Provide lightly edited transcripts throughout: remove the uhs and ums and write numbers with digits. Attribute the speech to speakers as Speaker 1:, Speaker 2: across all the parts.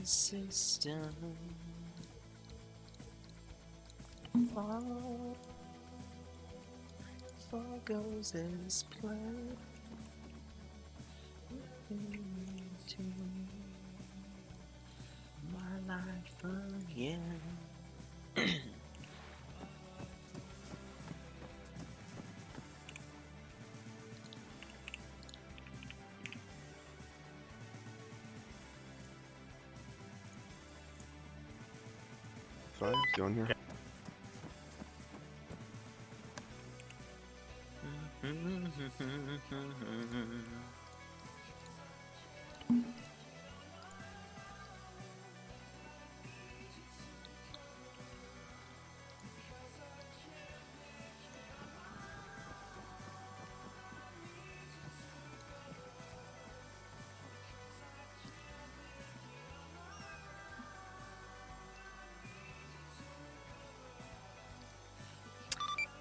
Speaker 1: System goes this plan to my life again.
Speaker 2: Five, you on here?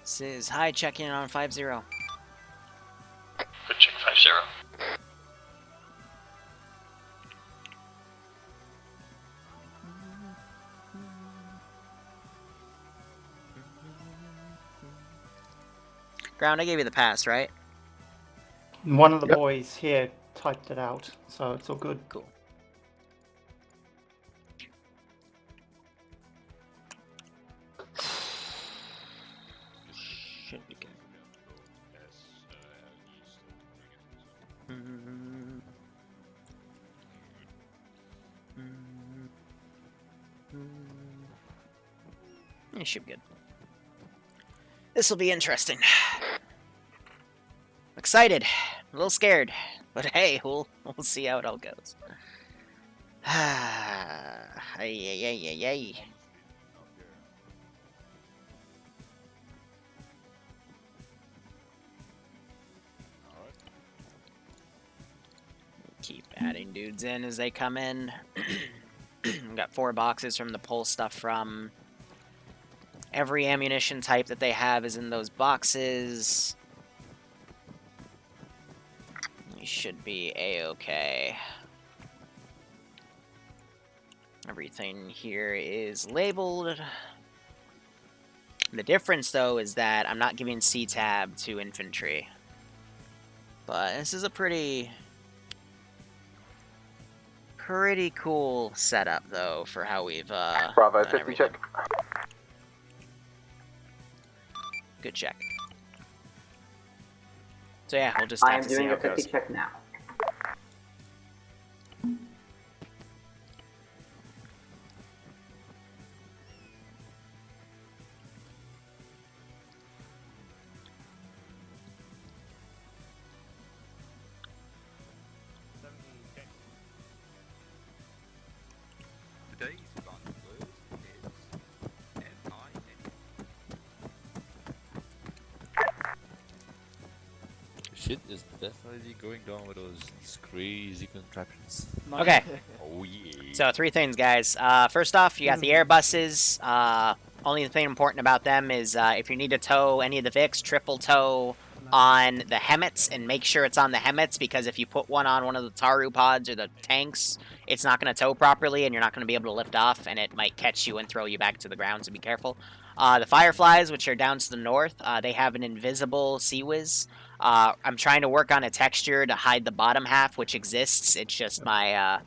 Speaker 1: This is Hi checking in on 5-0.
Speaker 3: Good check 5-0.
Speaker 1: Ground, I gave you the pass, right?
Speaker 4: One of the boys here typed it out, so it's all good.
Speaker 1: Cool. Should be good. It should be good. This will be interesting. Excited, a little scared, but hey, we'll see how it all goes. Ay. Keep adding dudes in as they come in. We've got 4 boxes from the pull stuff from. Every ammunition type that they have is in those boxes. We should be a-okay. Everything here is labeled. The difference, though, is that I'm not giving C-tab to infantry. But this is a pretty cool setup, though, for how we've
Speaker 5: Bravo,
Speaker 1: done
Speaker 5: 50
Speaker 1: everything.
Speaker 5: check.
Speaker 1: Good check. So yeah, we'll just
Speaker 6: I
Speaker 1: have
Speaker 6: am
Speaker 1: to see
Speaker 6: doing
Speaker 1: how
Speaker 6: a
Speaker 1: it
Speaker 6: 50
Speaker 1: goes.
Speaker 6: check now.
Speaker 7: Today's fun word is M-I-N.
Speaker 8: Shit is definitely going down with these crazy contraptions.
Speaker 1: Okay.
Speaker 8: Oh yeah.
Speaker 1: So 3 things, guys. First off, you got the air buses. Only thing important about them is if you need to tow any of the Vics, triple tow on the Hemmets and make sure it's on the Hemmets, because if you put one on one of the Taru pods or the tanks, it's not going to tow properly and you're not going to be able to lift off, and it might catch you and throw you back to the ground, so be careful. The Fireflies, which are down to the north, they have an invisible Sea-Wiz. I'm trying to work on a texture to hide the bottom half, which exists. It's just my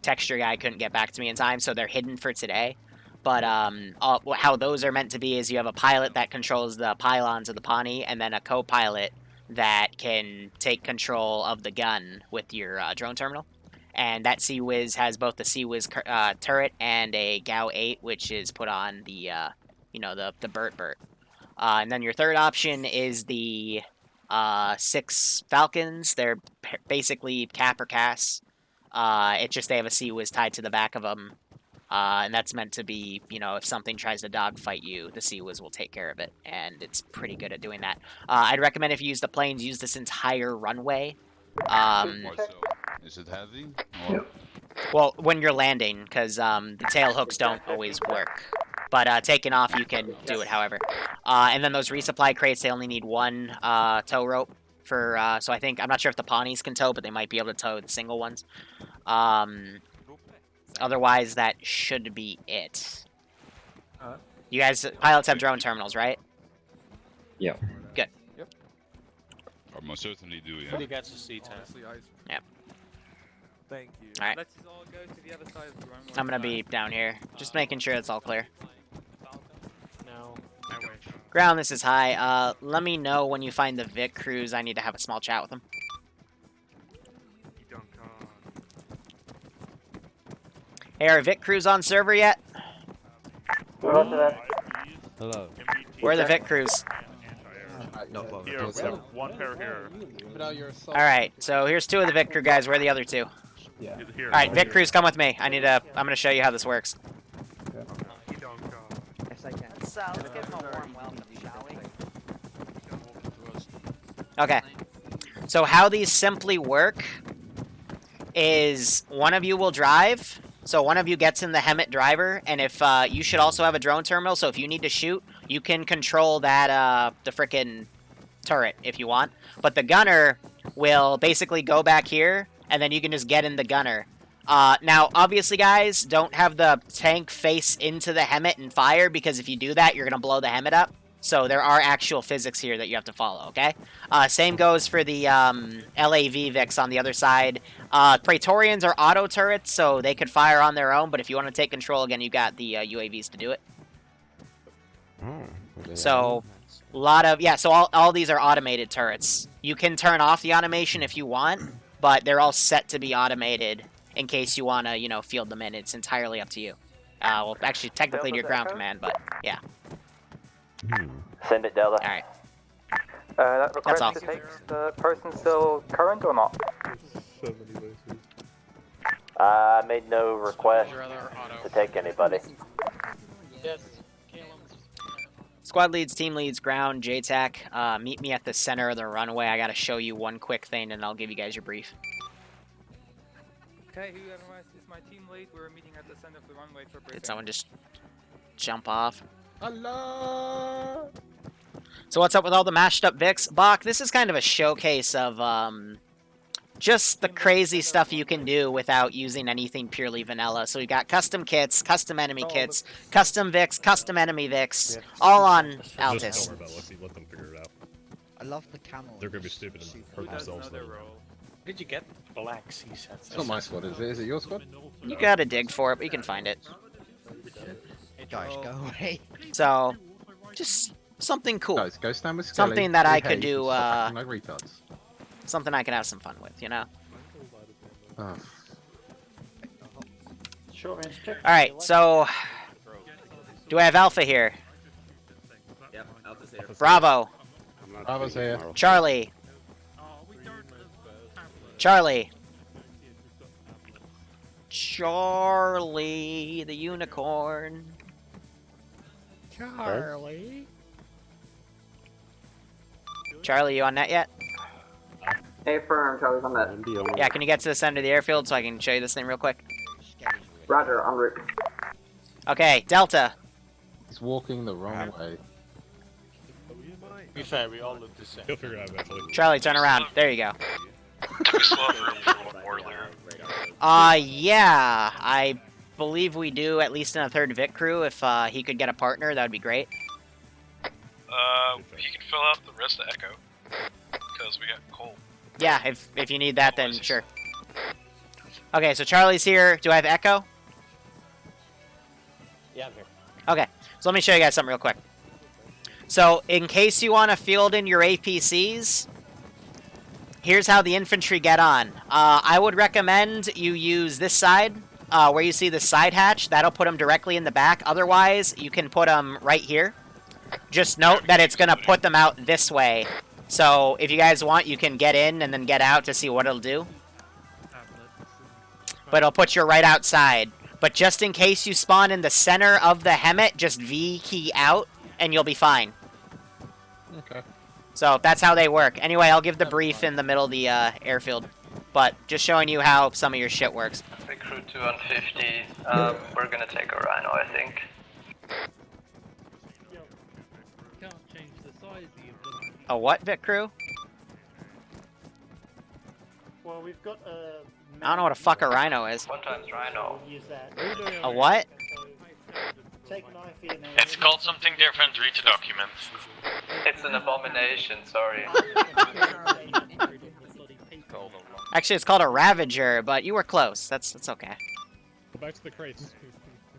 Speaker 1: texture guy couldn't get back to me in time, so they're hidden for today. But how those are meant to be is you have a pilot that controls the pylons of the Pawnee, and then a co-pilot that can take control of the gun with your drone terminal. And that Sea-Wiz has both the Sea-Wiz turret and a GAU 8, which is put on the, the Burt. And then your third option is the 6 Falcons. They're basically cap or CAS. It's just they have a Sea-Wiz tied to the back of them. And that's meant to be, if something tries to dogfight you, the Sea-Wiz will take care of it. And it's pretty good at doing that. I'd recommend if you use the planes, use this entire runway.
Speaker 7: Is it heavy?
Speaker 4: Yep.
Speaker 1: Well, when you're landing, because the tail hooks don't always work. But taking off, you can do it however. And then those resupply crates, they only need one tow rope for. So I think I'm not sure if the Pawnees can tow, but they might be able to tow the single ones. Otherwise, that should be it. You guys, pilots have drone terminals, right?
Speaker 3: Yeah.
Speaker 1: Good.
Speaker 7: I most certainly do, yeah.
Speaker 8: When you get to C10.
Speaker 1: Yep.
Speaker 5: Thank you.
Speaker 1: All right.
Speaker 6: Let's all go to the other side of the runway.
Speaker 1: I'm gonna be down here, just making sure it's all clear.
Speaker 8: No.
Speaker 1: Ground, this is high. Let me know when you find the Vic crews. I need to have a small chat with them. Hey, are Vic crews on server yet?
Speaker 3: Hello.
Speaker 1: Where are the Vic crews?
Speaker 5: Here, we have one pair here.
Speaker 1: Alright, so here's 2 of the Vic crew guys. Where are the other 2?
Speaker 3: Yeah.
Speaker 5: Here.
Speaker 1: Alright, Vic crews, come with me. I'm gonna show you how this works.
Speaker 3: Yes, I can.
Speaker 1: Let's give him a warm welcome, shall we? Okay. So how these simply work is one of you will drive. So one of you gets in the Hemet driver, and if you should also have a drone terminal, so if you need to shoot, you can control that the frickin' turret if you want. But the gunner will basically go back here, and then you can just get in the gunner. Now, obviously, guys, don't have the tank face into the Hemet and fire, because if you do that, you're going to blow the Hemet up. So there are actual physics here that you have to follow, okay? Same goes for the LAV Vics on the other side. Praetorians are auto turrets, so they could fire on their own, but if you want to take control, again, you got the UAVs to do it.
Speaker 2: Oh, okay.
Speaker 1: So, a lot of... Yeah, so all these are automated turrets. You can turn off the automation if you want, but they're all set to be automated in case you want to, you know, field them in. It's entirely up to you. Well, actually, technically to your ground command, but yeah.
Speaker 3: Send it, Delta.
Speaker 1: Alright.
Speaker 9: That
Speaker 1: That's
Speaker 9: request
Speaker 1: all.
Speaker 9: to take the person still current or not?
Speaker 3: I made no request to take anybody.
Speaker 1: Squad leads, team leads, ground, JTAC. Meet me at the center of the runway. I gotta show you one quick thing, and I'll give you guys your brief.
Speaker 6: Okay, whoever is my team lead, we're meeting at the center of the runway for briefing.
Speaker 1: Did someone just jump off?
Speaker 2: Allah!
Speaker 1: So what's up with all the mashed up Vics? Bach, this is kind of a showcase of just the crazy stuff you can do without using anything purely vanilla. So we got custom kits, custom enemy kits, custom Vics, custom enemy Vics, all on Altis.
Speaker 10: Let them figure it out.
Speaker 3: I love the camel.
Speaker 10: They're gonna be stupid and
Speaker 6: Who
Speaker 10: hurt
Speaker 6: does know
Speaker 10: themselves.
Speaker 6: their
Speaker 10: Though.
Speaker 6: role?
Speaker 8: Did you get black C sets?
Speaker 2: It's not my squad, is it? Is it your squad?
Speaker 1: You gotta dig for it, but you can find it.
Speaker 3: Guys, go away.
Speaker 1: So, just something cool.
Speaker 2: Guys, go stand with Skelly.
Speaker 1: Something that I
Speaker 2: Behave,
Speaker 1: could do,
Speaker 2: stop acting like retards.
Speaker 1: Something I can have some fun with, you know?
Speaker 2: Oh.
Speaker 4: Short range check.
Speaker 1: Alright, so... Do I have Alpha here?
Speaker 11: Yep, Alpha's here.
Speaker 1: Bravo.
Speaker 2: I was here.
Speaker 1: Charlie. Charlie. Charlie, the unicorn.
Speaker 2: Charlie.
Speaker 1: Charlie, you on net yet?
Speaker 9: Affirm, Charlie's on that.
Speaker 1: Yeah, can you get to the center of the airfield so I can show you this thing real quick?
Speaker 9: Roger, en route.
Speaker 1: Okay, Delta.
Speaker 2: He's walking the wrong way.
Speaker 8: To be fair, we all look the same.
Speaker 10: He'll figure it out eventually.
Speaker 1: Charlie, turn around. There you go.
Speaker 11: Do we still have room for one more Liru?
Speaker 1: Yeah. I believe we do, at least in a third Vic crew. If he could get a partner, that would be great.
Speaker 11: He can fill out the rest of Echo. Because we got Cole.
Speaker 1: Yeah, if you need that, then sure. Okay, so Charlie's here. Do I have Echo?
Speaker 8: Yeah, I'm here.
Speaker 1: Okay, so let me show you guys something real quick. So, in case you want to field in your APCs, here's how the infantry get on. I would recommend you use this side, where you see the side hatch. That'll put them directly in the back. Otherwise, you can put them right here. Just note that it's going to put them out this way. So, if you guys want, you can get in and then get out to see what it'll do. But it'll put you right outside. But just in case you spawn in the center of the Hemet, just V key out, and you'll be fine.
Speaker 2: Okay.
Speaker 1: So that's how they work. Anyway, I'll give the brief in the middle of the airfield. But just showing you how some of your shit works.
Speaker 9: Big crew 2 on 50. We're gonna take a Rhino, I think.
Speaker 1: A what, Vic Crew?
Speaker 4: Well, we've got a.
Speaker 1: I don't know what a fuck a rhino is.
Speaker 3: One times Rhino.
Speaker 4: We'll use that.
Speaker 1: A what?
Speaker 4: Take an knife in there.
Speaker 11: It's called something different, read the documents.
Speaker 3: It's an abomination, sorry.
Speaker 1: Actually, it's called a ravager, but you were close. That's okay.
Speaker 10: Go back to the crates.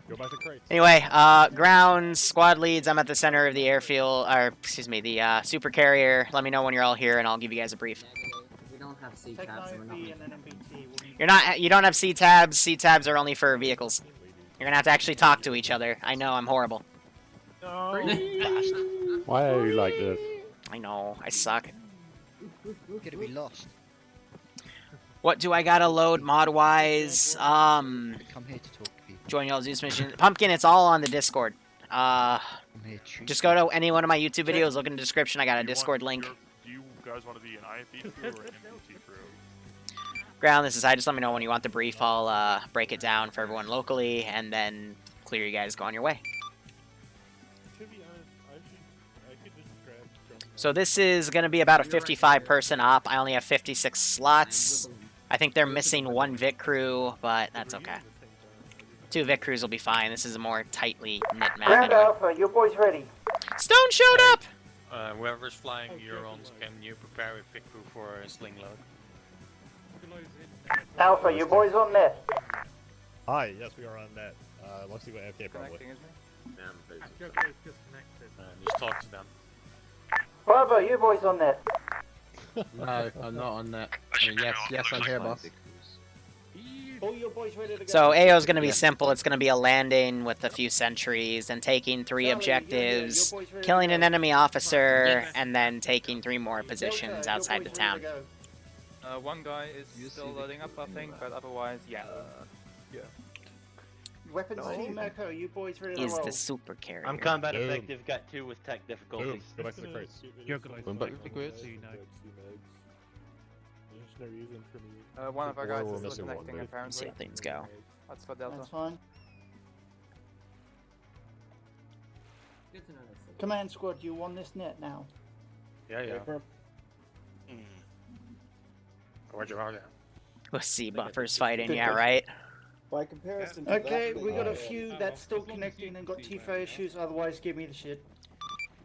Speaker 10: Go back to the crates.
Speaker 1: Anyway, ground squad leads. I'm at the center of the airfield, or excuse me, the super carrier. Let me know when you're all here, and I'll give you guys a brief.
Speaker 12: We don't have C
Speaker 4: Take an
Speaker 12: tabs, so we're not.
Speaker 4: IFB and then MBT.
Speaker 1: You don't have C tabs. C tabs are only for vehicles. You're gonna have to actually talk to each other. I know, I'm horrible.
Speaker 2: Why are you like this?
Speaker 1: I know, I suck.
Speaker 12: Gonna be lost.
Speaker 1: What do I gotta load mod-wise?
Speaker 12: Come here to talk to people.
Speaker 1: Join y'all's Zeus mission. Pumpkin, it's all on the Discord.
Speaker 12: I'm here to
Speaker 1: Just go to any one of my YouTube videos, look in the description, I got a Discord link.
Speaker 5: Do you guys want to be an IFB crew or an MBT crew?
Speaker 1: Ground, this is I. Just let me know when you want the brief. I'll break it down for everyone locally, and then clear you guys, go on your way.
Speaker 10: To be honest, I could just grab.
Speaker 1: So this is going to be about a 55-person op. I only have 56 slots. I think they're missing one Vic crew, but that's okay. 2 Vic crews will be fine. This is a more tightly knit map.
Speaker 4: Ground
Speaker 1: Anyway.
Speaker 4: Alpha, your boy's ready.
Speaker 1: Stone showed up!
Speaker 6: Whoever's flying Eurons, can you prepare a Vic crew for a sling load?
Speaker 4: Alpha, your boy's on net.
Speaker 10: Hi, yes, we are on net. Looks like we're AFK probably.
Speaker 6: Just talk to them.
Speaker 4: Bravo, your boy's on net.
Speaker 2: No, I'm not on that. I mean, yes, I'm here, boss.
Speaker 4: All your boys ready to go.
Speaker 1: So AO's going to be simple. It's going to be a landing with a few sentries, and taking 3
Speaker 4: Charlie,
Speaker 1: objectives,
Speaker 4: your boy's ready to
Speaker 1: killing
Speaker 4: go.
Speaker 1: an enemy officer, and then taking 3 more positions
Speaker 4: Delta, your
Speaker 1: outside the
Speaker 4: boy's ready
Speaker 1: town.
Speaker 4: to go.
Speaker 6: One guy is still loading up, I think, but otherwise, yeah.
Speaker 4: Weapons team Echo, you boys ready to
Speaker 1: Is
Speaker 4: roll.
Speaker 1: the super carrier.
Speaker 3: I'm combat
Speaker 2: Boom.
Speaker 3: effective, got 2 with tech
Speaker 10: Boom.
Speaker 3: difficulties.
Speaker 10: Go back to the crates.
Speaker 2: Going back to the crates.
Speaker 10: There's no reason for me.
Speaker 6: One of our guys
Speaker 10: We're
Speaker 6: is
Speaker 10: missing
Speaker 6: still
Speaker 10: one,
Speaker 6: connecting,
Speaker 10: dude.
Speaker 1: Let's see
Speaker 6: apparently.
Speaker 1: how things go.
Speaker 6: That's for Delta.
Speaker 4: That's fine.
Speaker 12: Good to know this.
Speaker 4: Command squad, you on this net now.
Speaker 6: Yeah. Where'd you are?
Speaker 1: Let's see, buffers fighting, yeah, right?
Speaker 9: By comparison
Speaker 4: Okay, we got a few that's still connecting and got TFO issues, otherwise give me the shit.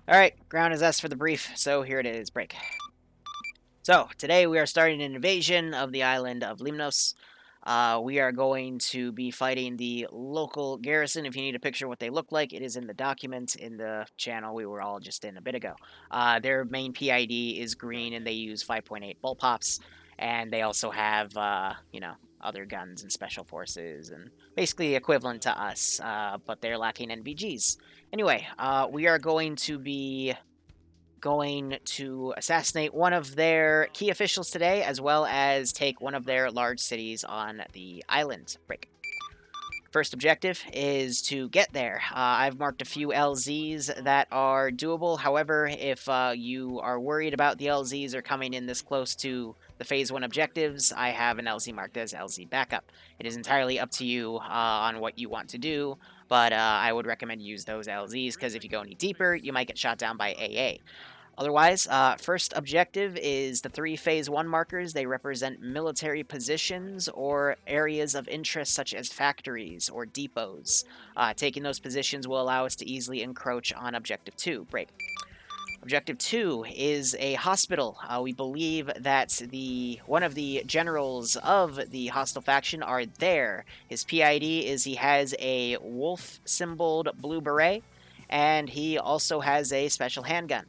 Speaker 1: Alright, ground is S for the brief, so here it is, break. So, today we are starting an invasion of the island of Limnos. We are going to be fighting the local garrison. If you need a picture of what they look like, it is in the document in the channel we were all just in a bit ago. Their main PID is green, and they use 5.8 bullpops, and they also have, you know, other guns and special forces, and basically equivalent to us, but they're lacking NVGs. Anyway, we are going to be assassinate one of their key officials today, as well as take one of their large cities on the island. Break. First objective is to get there. I've marked a few LZs that are doable. However, if you are worried about the LZs are coming in this close to the Phase 1 objectives, I have an LZ marked as LZ backup. It is entirely up to you on what you want to do, but I would recommend you use those LZs, because if you go any deeper, you might get shot down by AA. Otherwise, first objective is the 3 Phase 1 markers. They represent military positions or areas of interest such as factories or depots. Taking those positions will allow us to easily encroach on Objective 2. Break. Objective 2 is a hospital. We believe that one of the generals of the hostile faction are there. His PID is he has a wolf-symboled blue beret, and he also has a special handgun.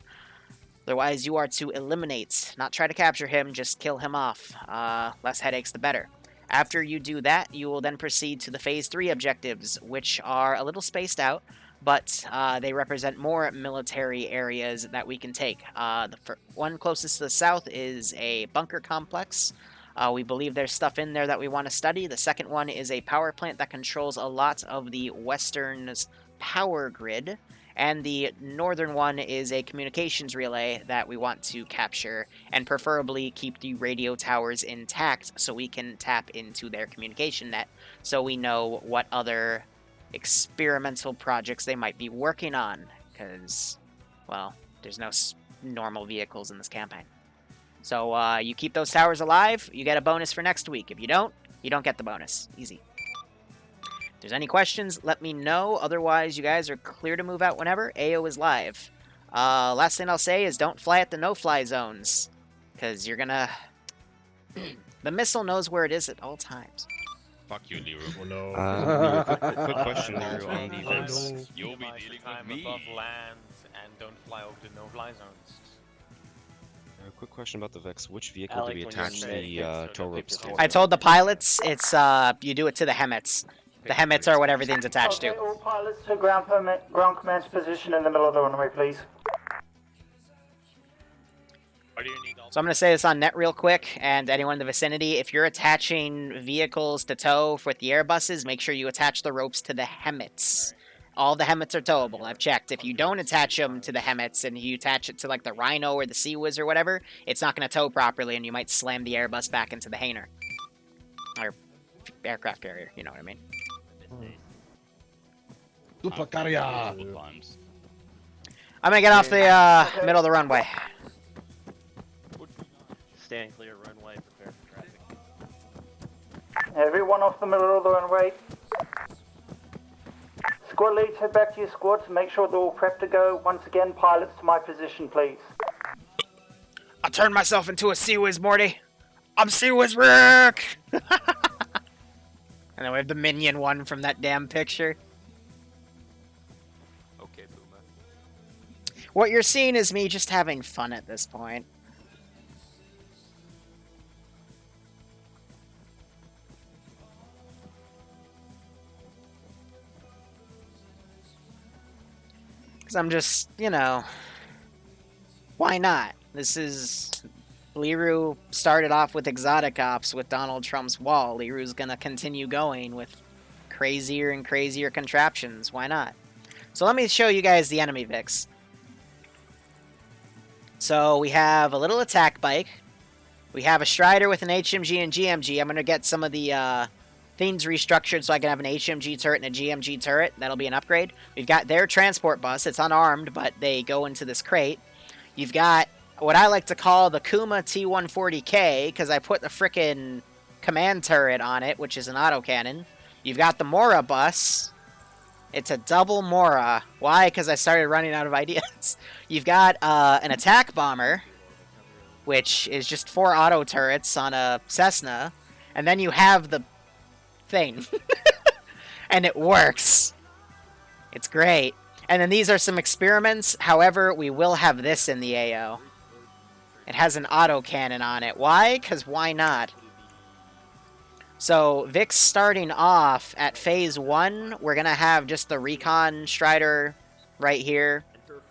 Speaker 1: Otherwise, you are to eliminate, not try to capture him, just kill him off. Less headaches, the better. After you do that, you will then proceed to the Phase 3 objectives, which are a little spaced out, but they represent more military areas that we can take. The one closest to the south is a bunker complex. We believe there's stuff in there that we want to study. The second one is a power plant that controls a lot of the Western's power grid. And the northern one is a communications relay that we want to capture, and preferably keep the radio towers intact so we can tap into their communication net, so we know what other experimental projects they might be working on, because, well, there's no normal vehicles in this campaign. So you keep those towers alive, you get a bonus for next week. If you don't get the bonus. Easy. If there's any questions, let me know. Otherwise, you guys are clear to move out whenever. AO is live. Last thing I'll say is don't fly at the no-fly zones, because you're gonna... The missile knows where it is at all times.
Speaker 7: Fuck you, Liru.
Speaker 5: Oh no.
Speaker 8: Liru, quick question, Liru, on the
Speaker 6: Oh,
Speaker 8: VODS.
Speaker 6: no.
Speaker 7: You'll be
Speaker 6: Minimize
Speaker 7: dealing
Speaker 6: the time
Speaker 7: with me.
Speaker 6: above land and don't fly over the no-fly zones.
Speaker 8: A quick question about the Vex. Which vehicle do we attach the tow ropes to?
Speaker 1: I told the pilots it's you do it to the Hemets. The Hemets are what everything's attached
Speaker 4: Okay,
Speaker 1: to.
Speaker 4: all pilots to ground command's position in the middle of the runway, please.
Speaker 1: So I'm going to say this on net real quick, and anyone in the vicinity, if you're attaching vehicles to tow with the Airbuses, make sure you attach the ropes to the Hemets. All the Hemets are towable, I've checked. If you don't attach them to the Hemets and you attach it to like the Rhino or the Sea Whiz or whatever, it's not going to tow properly and you might slam the Airbus back into the Hainer. Or aircraft carrier, you know what I mean.
Speaker 7: Super carrier. Multiple times.
Speaker 1: I'm going to get off the middle of the runway.
Speaker 3: Stand clear, runway, prepare for traffic.
Speaker 4: Everyone off the middle of the runway. Squad leads, head back to your squads and make sure they're all prepped to go. Once again, pilots to my position, please.
Speaker 1: I turned myself into a Sea Whiz, Morty. I'm Sea Whiz Rick! And then we have the Minion one from that damn picture.
Speaker 6: Okay, Boomer.
Speaker 1: What you're seeing is me just having fun at this point. Because I'm just, you know, why not? This is... Liru started off with Exotic Ops with Donald Trump's wall. Liru's gonna continue going with crazier and crazier contraptions. Why not? So let me show you guys the enemy Vix. So we have a little attack bike. We have a Strider with an HMG and GMG. I'm gonna get some of the things restructured so I can have an HMG turret and a GMG turret. That'll be an upgrade. We've got their transport bus. It's unarmed, but they go into this crate. You've got what I like to call the Kuma T-140K, because I put the frickin' command turret on it, which is an autocannon. You've got the Mora bus. It's a double Mora. Why? Because I started running out of ideas. You've got an attack bomber, which is just 4 auto turrets on a Cessna. And then you have the thing. And it works. It's great. And then these are some experiments. However, we will have this in the AO. It has an autocannon on it. Why? Because why not? So, Vix starting off at Phase 1, we're going to have just the Recon Strider right here.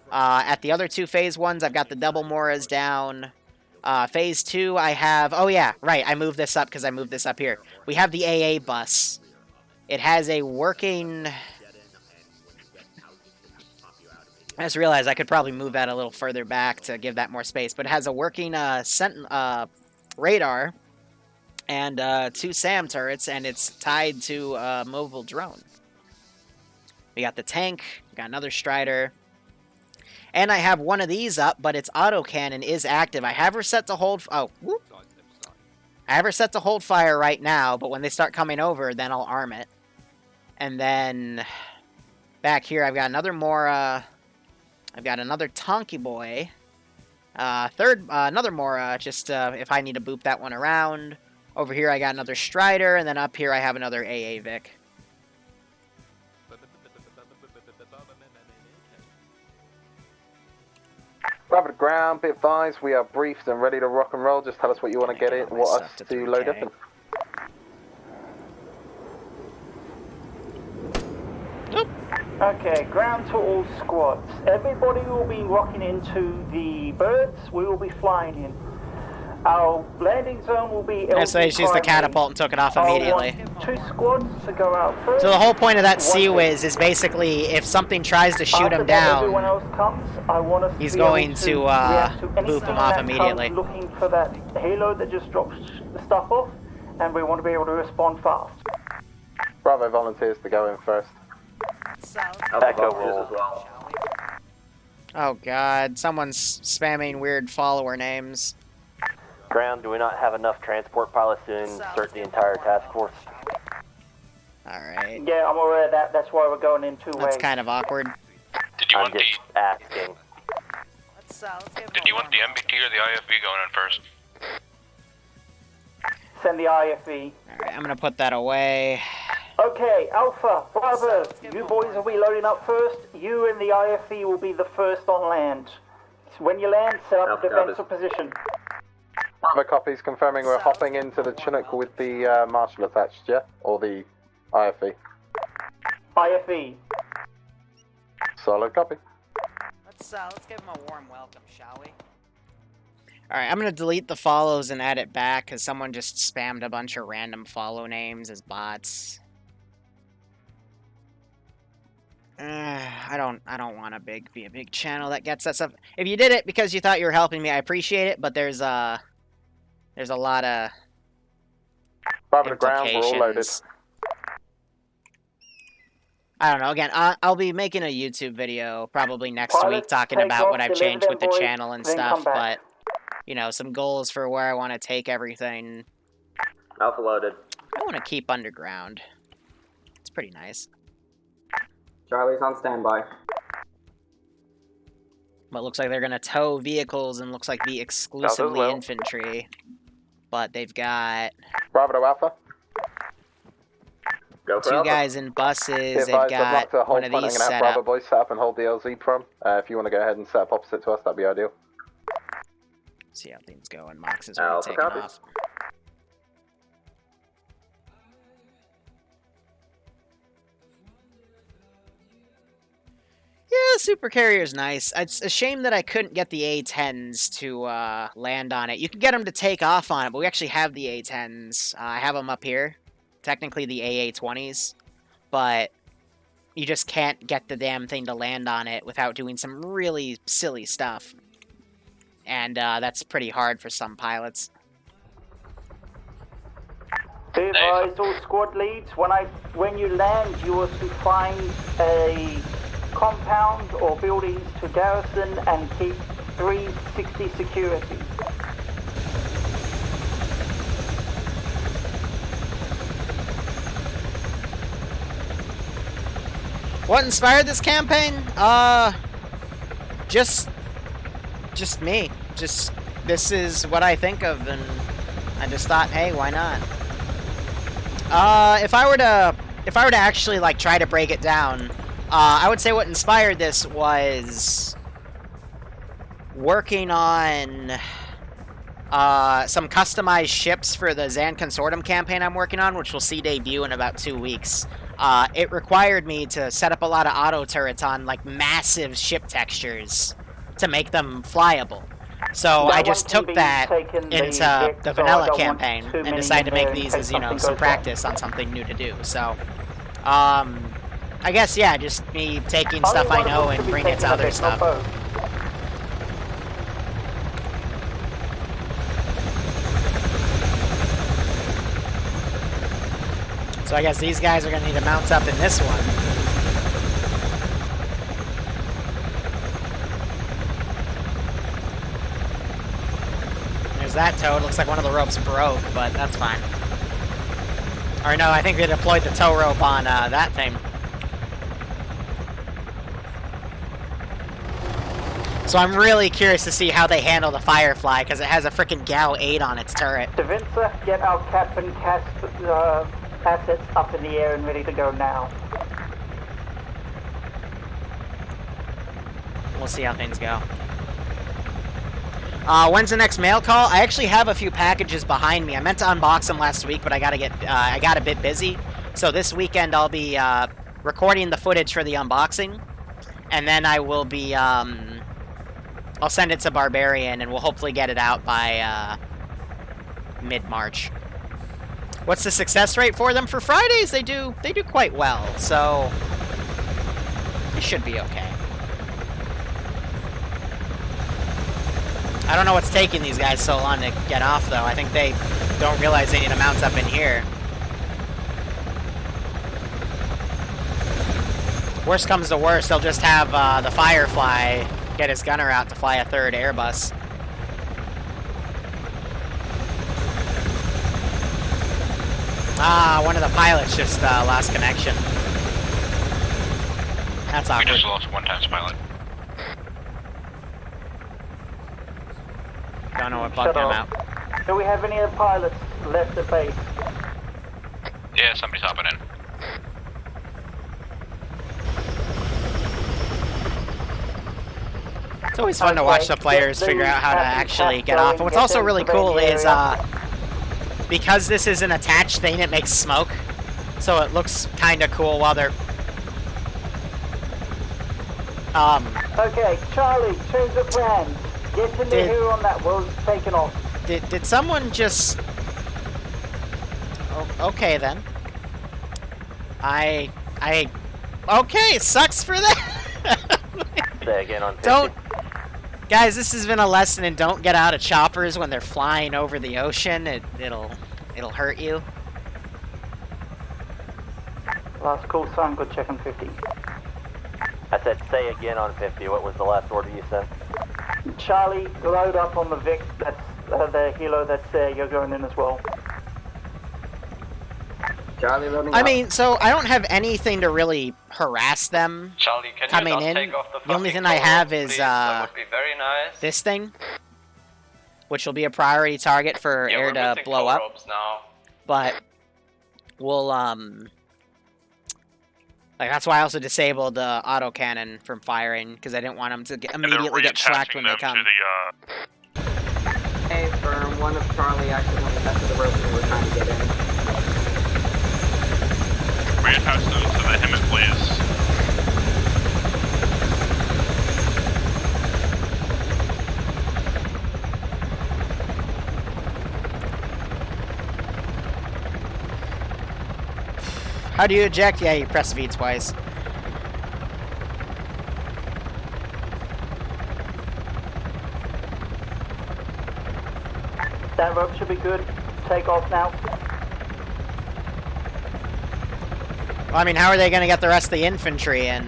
Speaker 1: At the other 2 Phase 1s, I've got the double Moras down. Phase 2, I have... Oh, yeah, right, I moved this up because I moved this up here. We have the AA bus. It has a working... I just realized I could probably move that a little further back to give that more space. But it has a working radar and 2 SAM turrets, and it's tied to a mobile drone. We got the tank, we got another Strider. And I have one of these up, but its autocannon is active. I have her set to hold... Oh, whoop. I have her set to hold fire right now, but when they start coming over, then I'll arm it. And then back here, I've got another Mora... I've got another Tonky Boy. Another Mora, just if I need to boop that one around. Over here, I got another Strider, and then up here, I have another AA Vic.
Speaker 9: Bravo to ground, be advised, we are briefed and ready to rock and roll. Just tell us what you want to get it and what us to load up in.
Speaker 4: Okay, ground to all squads. Everybody will be rocking into the birds. We will be flying in. Our landing zone will be...
Speaker 1: Yeah, so they just used the catapult and took it off immediately.
Speaker 4: I want 2 squads to go out first.
Speaker 1: So the whole point of that Sea Whiz is basically if something tries to shoot him down,
Speaker 4: everyone else comes, I want us
Speaker 1: he's
Speaker 4: to be able
Speaker 1: going to
Speaker 4: react
Speaker 1: boop
Speaker 4: anything
Speaker 1: him off
Speaker 4: that comes
Speaker 1: immediately.
Speaker 4: looking for that halo that just drops the stuff off, and we want to be able to respond fast.
Speaker 9: Bravo volunteers to go in first.
Speaker 3: Echo roll as well.
Speaker 1: Oh god, someone's spamming weird follower names.
Speaker 3: Ground, do we not have enough transport pilots to insert the entire task force?
Speaker 1: Alright.
Speaker 4: Yeah, I'm aware of that. That's why we're going in two ways.
Speaker 1: That's kind of awkward.
Speaker 11: Did you
Speaker 3: I'm
Speaker 11: want the
Speaker 3: just asking.
Speaker 11: Did you want the MBT or the IFV going in first?
Speaker 4: Send the IFE.
Speaker 1: Alright, I'm gonna put that away.
Speaker 4: Okay, Alpha, Bravo, you boys will be loading up first. You and the IFE will be the first on land. So when you land, set up a defensive position.
Speaker 9: Bravo copies, confirming we're hopping into the Chinook with the Marshal attached, yeah? Or the IFE?
Speaker 4: IFE.
Speaker 9: Solid copy.
Speaker 1: Let's give him a warm welcome, shall we? Alright, I'm gonna delete the follows and add it back, because someone just spammed a bunch of random follow names as bots. I don't want to be a big channel that gets that stuff. If you did it because you thought you were helping me, I appreciate it, but there's a lot of
Speaker 9: Bravo to ground, we're all loaded.
Speaker 1: implications. I don't know. Again, I'll be making a YouTube video probably next week talking about what I've changed with the channel and stuff, but, you know, some goals for where I want to take everything.
Speaker 3: Alpha loaded.
Speaker 1: I want to keep underground. It's pretty nice.
Speaker 13: Charlie's on standby.
Speaker 1: But looks like they're going to tow vehicles and looks like be exclusively infantry. But they've got
Speaker 9: Bravo to Alpha.
Speaker 3: Go for
Speaker 1: two
Speaker 3: Alpha.
Speaker 1: guys in buses. They've
Speaker 9: I'd
Speaker 1: got
Speaker 9: like to hold
Speaker 1: one of
Speaker 9: front. I'm
Speaker 1: these
Speaker 9: going to have
Speaker 1: set
Speaker 9: Bravo
Speaker 1: up.
Speaker 9: boys set up and hold the LZ prom. If you want to go ahead and set up opposite to us, that'd be ideal.
Speaker 1: See how things go, and Mox is already taking off. Yeah, the super carrier's nice. It's a shame that I couldn't get the A-10s to land on it. You can get them to take off on it, but we actually have the A-10s. I have them up here. Technically the AA-20s. But you just can't get the damn thing to land on it without doing some really silly stuff. And that's pretty hard for some pilots.
Speaker 4: Be advised, all squad leads, when you land, you are to find a compound or buildings to garrison and keep 360 security.
Speaker 1: What inspired this campaign? Just me. This is what I think of, and I just thought, hey, why not? If I were to actually like try to break it down, I would say what inspired this was working on some customized ships for the Zan Consortium campaign I'm working on, which will see debut in about 2 weeks. It required me to set up a lot of auto turrets on like massive ship textures to make them flyable. So I just took that into the vanilla campaign and decided to make these as, you know, some practice on something new to do. So, I guess, yeah, just me taking stuff I know and bringing it to other stuff. So I guess these guys are going to need to mount up in this one. There's that tow. Looks like one of the ropes broke, but that's fine. Or no, I think they deployed the tow rope on that thing. So I'm really curious to see how they handle the Firefly, because it has a freaking GAU 8 on its turret.
Speaker 4: Devinsa, get our cap and cast assets up in the air and ready to go now.
Speaker 1: We'll see how things go. When's the next mail call? I actually have a few packages behind me. I meant to unbox them last week, but I got a bit busy. So this weekend I'll be recording the footage for the unboxing, and then I will be I'll send it to Barbarian, and we'll hopefully get it out by mid-March. What's the success rate for them? For Fridays, they do quite well, so it should be okay. I don't know what's taking these guys so long to get off, though. I think they don't realize they need to mount up in here. Worst comes to worst, they'll just have the Firefly get his gunner out to fly a third Airbus. Ah, one of the pilots just lost connection. That's awkward.
Speaker 11: We just lost one times pilot.
Speaker 1: Don't know what bugged him out.
Speaker 4: Do we have any other pilots left at base?
Speaker 11: Yeah, somebody's hopping in.
Speaker 1: It's always fun to watch the players figure out how to actually get off. And what's also really cool is, because this is an attached thing, it makes smoke. So it looks kind of cool while they're...
Speaker 4: Okay, Charlie, change of plan. Get in the here on that, we're taking off.
Speaker 1: Did someone just... Oh, okay, then. Okay, sucks for that.
Speaker 3: Say again on 50.
Speaker 1: Don't... Guys, this has been a lesson in don't get out of choppers when they're flying over the ocean. It'll hurt you.
Speaker 4: Last call sign, good check on 50.
Speaker 3: I said say again on 50. What was the last order you sent?
Speaker 4: Charlie, load up on the Vic. That's the helo that's there. You're going in as well.
Speaker 13: Charlie loading
Speaker 1: I
Speaker 13: up.
Speaker 1: mean, so I don't have anything to really harass them
Speaker 11: Charlie, can
Speaker 1: coming
Speaker 11: you not
Speaker 1: in.
Speaker 11: take off
Speaker 1: The only thing I have is
Speaker 11: that would be very nice.
Speaker 1: this thing, which will be a priority target for air to blow up.
Speaker 11: Now.
Speaker 1: But we'll like that's why I also disabled the autocannon from firing because I didn't want them to immediately get tracked when they come.
Speaker 13: Hey, firm. One of Charlie accidentally touched the rope and we're trying to get in.
Speaker 5: Reattach them to the HIMMET, please.
Speaker 1: How do you eject? Yeah, you press V twice.
Speaker 4: That rope should be good. Take off now.
Speaker 1: Well, I mean, how are they going to get the rest of the infantry in?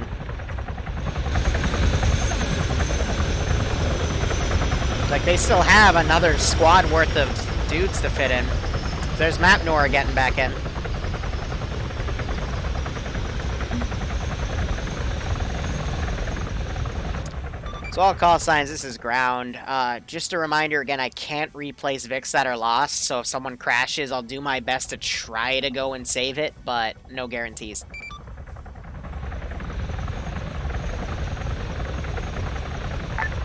Speaker 1: Like, they still have another squad worth of dudes to fit in. There's Mapnor getting back in. So all call signs, this is ground. Just a reminder, again, I can't replace Vics that are lost, so if someone crashes, I'll do my best to try to go and save it, but no guarantees.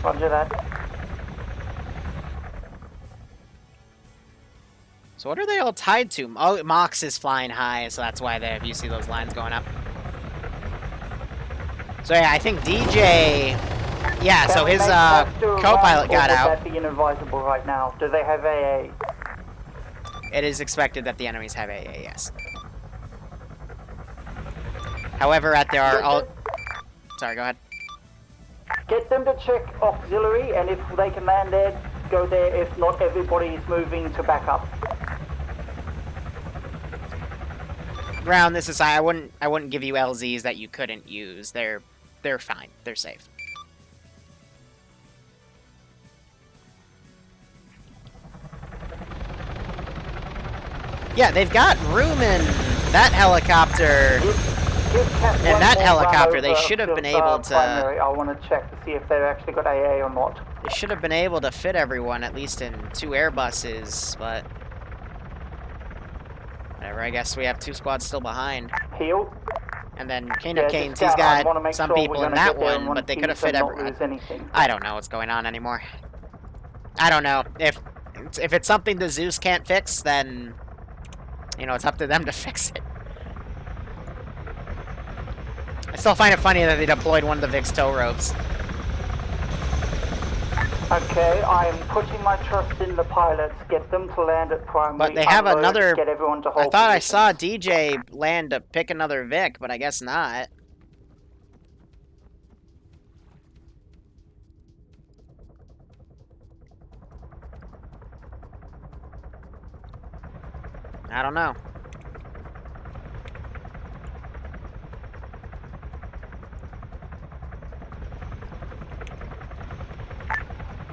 Speaker 4: Roger that.
Speaker 1: So what are they all tied to? Oh, Mox is flying high, so that's why you see those lines going up. So yeah, I think DJ... Yeah, so his co-pilot got out.
Speaker 4: Would that be inadvisable right now? Do they have AA?
Speaker 1: It is expected that the enemies have AA, yes. However, at their... Sorry, go ahead.
Speaker 4: Get them to check auxiliary, and if they can land there, go there. If not, everybody is moving to back up.
Speaker 1: Ground, this is... I wouldn't give you LZs that you couldn't use. They're fine. They're safe. Yeah, they've got room in that helicopter. And that helicopter, they should have been able to...
Speaker 4: I want to check to see if they've actually got AA or not.
Speaker 1: They should have been able to fit everyone, at least in 2 Airbuses, but... Whatever, I guess we have 2 squads still behind.
Speaker 4: Heal.
Speaker 1: And then King of Canes, he's got some people in that one, but they could have fit everyone. I don't know what's going on anymore. I don't know. If it's something the Zeus can't fix, then... You know, it's up to them to fix it. I still find it funny that they deployed one of the VIX tow ropes.
Speaker 4: Okay, I'm putting my trust in the pilots. Get them to land at primary.
Speaker 1: But they have another...
Speaker 4: Get everyone to hold
Speaker 1: I thought
Speaker 4: positions.
Speaker 1: I saw DJ land to pick another Vic, but I guess not. I don't know.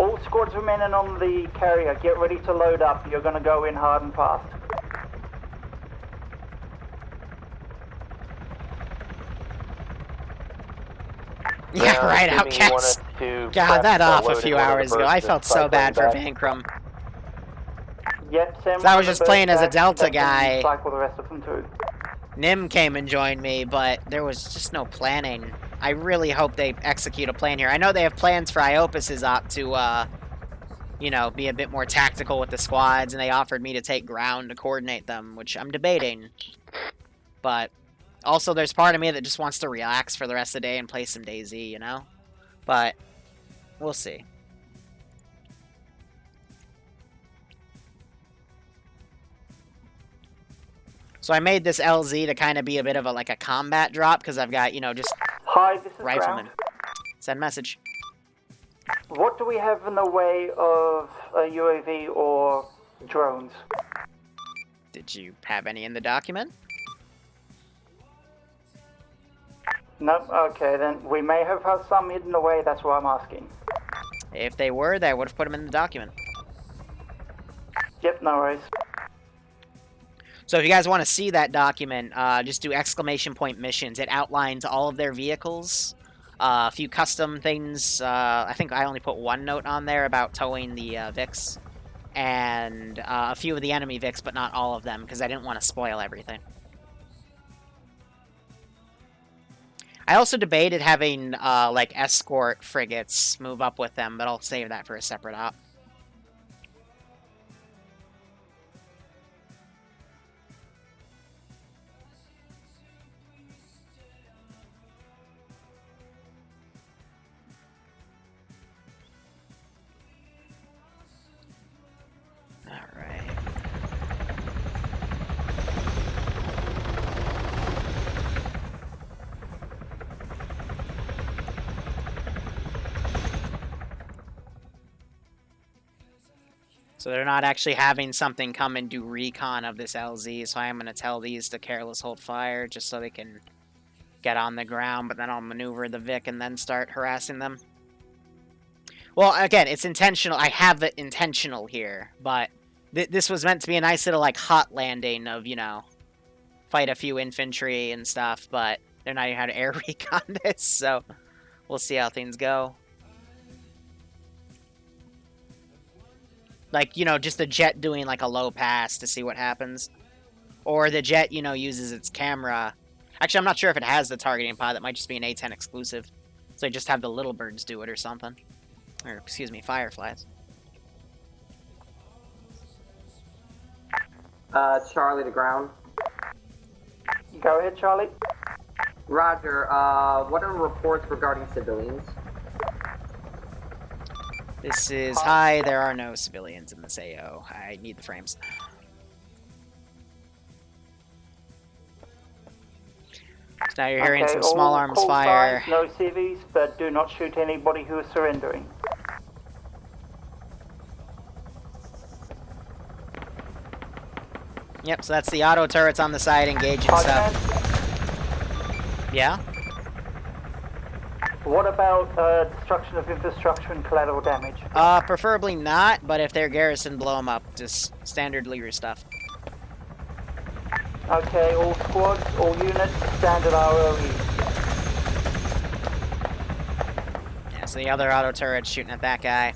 Speaker 4: All squads remaining on the carrier, get ready to load up. You're going to go in hard and fast.
Speaker 1: Yeah, right, Outcast. God, that off a few hours ago. I felt so bad for Vankrum.
Speaker 4: Yep, send
Speaker 1: So I was just playing as a Delta guy.
Speaker 4: Cycle the rest of them too.
Speaker 1: Nim came and joined me, but there was just no planning. I really hope they execute a plan here. I know they have plans for Iopus's op to, you know, be a bit more tactical with the squads, and they offered me to take ground to coordinate them, which I'm debating. But also there's part of me that just wants to relax for the rest of the day and play some DayZ, you know? But we'll see. So I made this LZ to kind of be a bit of a like a combat drop because I've got, you know, just
Speaker 4: Hi, this is
Speaker 1: riflemen.
Speaker 4: Ground.
Speaker 1: Send message.
Speaker 4: What do we have in the way of a UAV or drones?
Speaker 1: Did you have any in the document?
Speaker 4: No? Okay, then we may have had some hidden away, that's why I'm asking.
Speaker 1: If they were, they would have put them in the document.
Speaker 4: Yep, no worries.
Speaker 1: So if you guys want to see that document, just do ! missions. It outlines all of their vehicles, a few custom things. I think I only put one note on there about towing the VIX, and a few of the enemy VIX, but not all of them, because I didn't want to spoil everything. I also debated having, like, escort frigates move up with them, but I'll save that for a separate op. So they're not actually having something come and do recon of this LZ, so I'm going to tell these to careless hold fire, just so they can get on the ground, but then I'll maneuver the Vic and then start harassing them. Well, again, it's intentional. I have it intentional here, but this was meant to be a nice little, like, hot landing of, you know, fight a few infantry and stuff, but they're not even how to air recon this, so we'll see how things go. Like, you know, just the jet doing, like, a low pass to see what happens. Or the jet, you know, uses its camera. Actually, I'm not sure if it has the targeting pod. That might just be an A10 exclusive. So you just have the little birds do it or something. Or, excuse me, fireflies.
Speaker 13: Charlie to ground.
Speaker 4: Go ahead, Charlie.
Speaker 13: Roger, what are reports regarding civilians?
Speaker 1: This is, hi, there are no civilians in this AO. I need the frames. So now you're hearing some small arms fire.
Speaker 4: Signs, no CVs, but do not shoot anybody who is surrendering.
Speaker 1: Yep, so that's the auto turrets on the side engaging stuff. Yeah?
Speaker 4: What about destruction of infrastructure and collateral damage?
Speaker 1: Preferably not, but if they're garrison, blow them up. Just standard Liru stuff.
Speaker 4: Okay, all squads, all units, standard ROE.
Speaker 1: Yeah, so the other auto turret's shooting at that guy.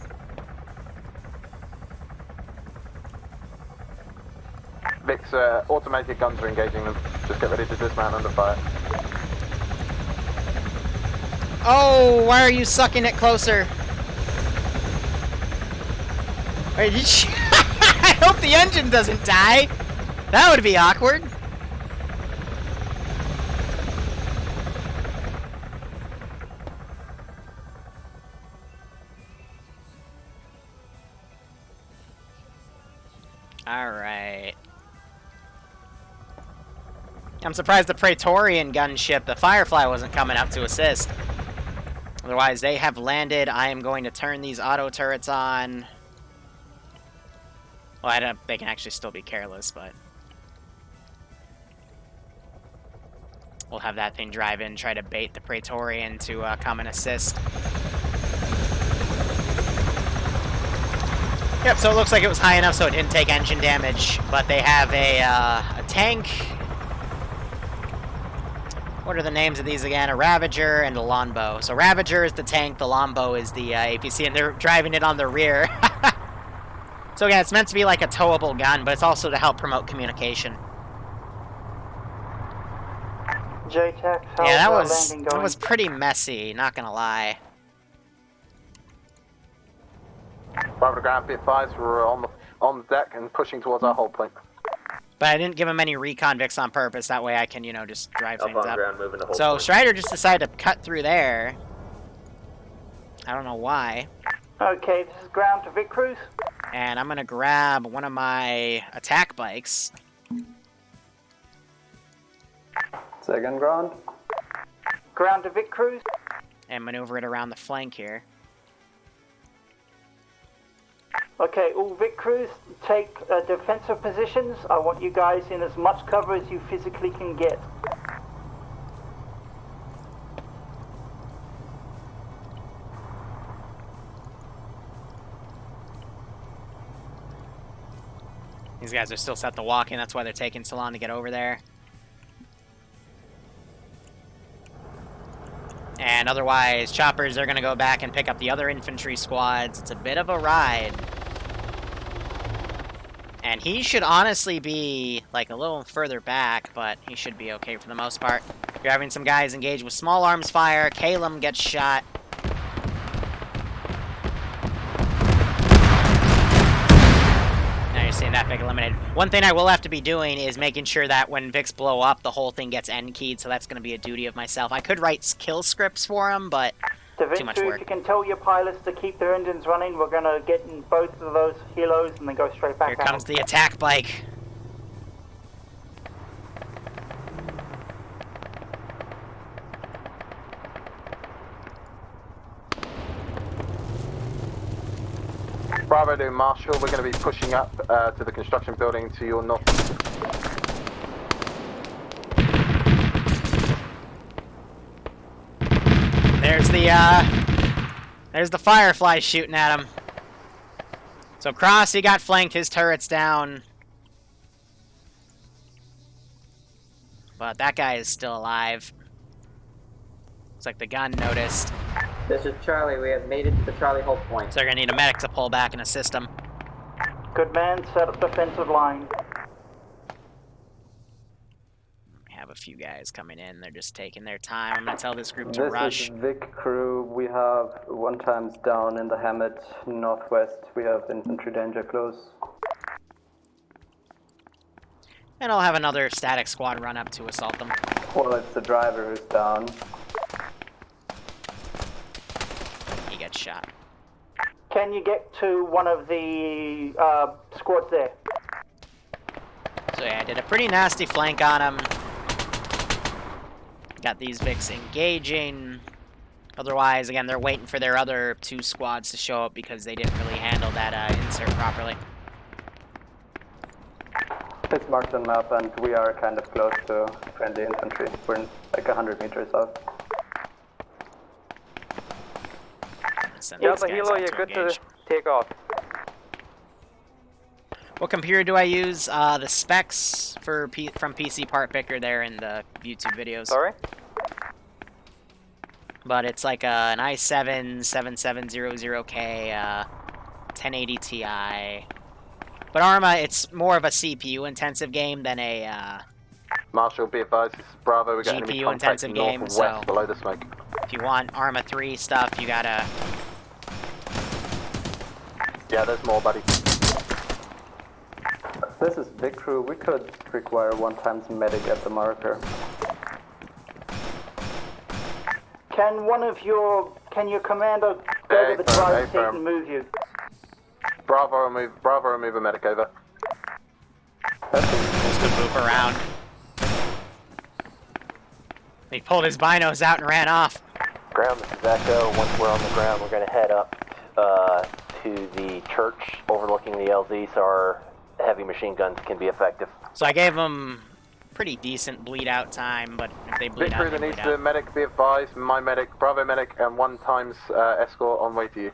Speaker 9: Vic's automated guns are engaging them. Just get ready to dismount under fire.
Speaker 1: Oh, why are you sucking it closer? Wait, I hope the engine doesn't die. That would be awkward. Alright. I'm surprised the Praetorian gunship, the Firefly, wasn't coming up to assist. Otherwise, they have landed. I am going to turn these auto turrets on. Well, I don't, they can actually still be careless, but we'll have that thing drive in, try to bait the Praetorian to come and assist. Yep, so it looks like it was high enough so it didn't take engine damage, but they have a tank. What are the names of these again? A Ravager and a Longbow. So Ravager is the tank, the Longbow is the APC, and they're driving it on the rear. So again, it's meant to be like a towable gun, but it's also to help promote communication.
Speaker 4: JTAC, how's
Speaker 1: Yeah, that
Speaker 4: landing going?
Speaker 1: was pretty messy, not gonna lie.
Speaker 9: Bravo to ground, be advised, we're on the deck and pushing towards our hold point.
Speaker 1: But I didn't give him any reconvicts on purpose, that way I can, you know, just drive things
Speaker 3: on
Speaker 1: up.
Speaker 3: ground, moving to hold
Speaker 1: So
Speaker 3: point.
Speaker 1: Strider just decided to cut through there. I don't know why.
Speaker 4: Okay, this is ground to Vic Cruise.
Speaker 1: And I'm gonna grab one of my attack bikes.
Speaker 14: Second ground.
Speaker 4: Ground to Vic Cruise.
Speaker 1: And maneuver it around the flank here.
Speaker 4: Okay, all Vic Crews, take defensive positions. I want you guys in as much cover as you physically can get.
Speaker 1: These guys are still set to walk in, that's why they're taking so long to get over there. And otherwise, choppers are going to go back and pick up the other infantry squads. It's a bit of a ride. And he should honestly be, like, a little further back, but he should be okay for the most part. You're having some guys engage with small arms fire. Calum gets shot. Now you're seeing that Vic eliminated. One thing I will have to be doing is making sure that when Vics blow up, the whole thing gets end keyed, so that's going to be a duty of myself. I could write kill scripts for him, but too much
Speaker 4: If
Speaker 1: work.
Speaker 4: you can tell your pilots to keep their engines running, we're going to get in both of those helos and then go straight back
Speaker 1: Here
Speaker 4: out.
Speaker 1: comes the attack bike.
Speaker 9: Bravo to Marshall, we're going to be pushing up to the construction building to your north.
Speaker 1: There's the Firefly shooting at him. So Cross, he got flanked, his turret's down. But that guy is still alive. Looks like the gun noticed.
Speaker 13: This is Charlie. We have made it to the Charlie hold point.
Speaker 1: So they're gonna need a medic to pull back and assist him.
Speaker 4: Good man, set up defensive line.
Speaker 1: We have a few guys coming in, they're just taking their time. I'm gonna tell this group to rush.
Speaker 14: This is Vic Crew. We have 1 times down in the Hammett northwest. We have infantry danger close.
Speaker 1: And I'll have another static squad run up to assault them.
Speaker 14: Well, it's the driver who's down.
Speaker 1: He gets shot.
Speaker 4: Can you get to one of the squads there?
Speaker 1: So yeah, I did a pretty nasty flank on him. Got these Vics engaging. Otherwise, again, they're waiting for their other 2 squads to show up because they didn't really handle that insert properly.
Speaker 14: It's marked on map and we are kind of close to friendly infantry. We're like 100 meters out.
Speaker 1: Delta Hilo, you're good to
Speaker 14: take off.
Speaker 1: What computer do I use? The specs for from PC Part Picker there in the YouTube videos.
Speaker 14: Sorry?
Speaker 1: But it's like an i7 7700K 1080 Ti. But Arma, it's more of a CPU intensive game than a
Speaker 9: Marshall, be advised, this is Bravo, we got enemy
Speaker 1: GPU
Speaker 9: contact
Speaker 1: intensive
Speaker 9: north
Speaker 1: game,
Speaker 9: and
Speaker 1: so
Speaker 9: west below the smoke.
Speaker 1: if you want Arma 3 stuff, you gotta...
Speaker 9: Yeah, there's more, buddy.
Speaker 14: This is Vic Crew. We could require 1 times medic at the marker.
Speaker 4: Can your commander go to the driver's seat and move you?
Speaker 9: Bravo, move a medic over.
Speaker 1: Just to move around. He pulled his binos out and ran off.
Speaker 3: Ground, this is Echo. Once we're on the ground, we're going to head up to the church overlooking the LZ so our heavy machine guns can be effective.
Speaker 1: So I gave him pretty decent bleed out time, but if they bleed out,
Speaker 9: Victory,
Speaker 1: they
Speaker 9: that needs
Speaker 1: bleed
Speaker 9: to
Speaker 1: out.
Speaker 9: medic, be advised, my medic, Bravo medic, and 1 times escort on way to you.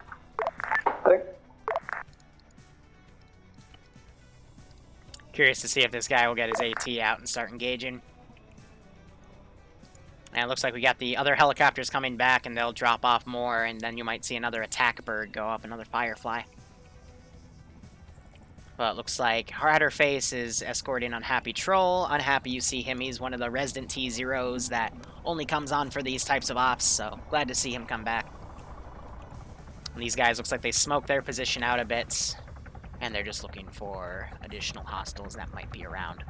Speaker 1: Curious to see if this guy will get his AT out and start engaging. And it looks like we got the other helicopters coming back, and they'll drop off more, and then you might see another attack bird go up, another Firefly. But it looks like Hatterface is escorting Unhappy Troll. Unhappy, you see him, he's one of the resident T-Zeros that only comes on for these types of ops, so glad to see him come back. And these guys looks like they smoked their position out a bit, and they're just looking for additional hostiles that might be around.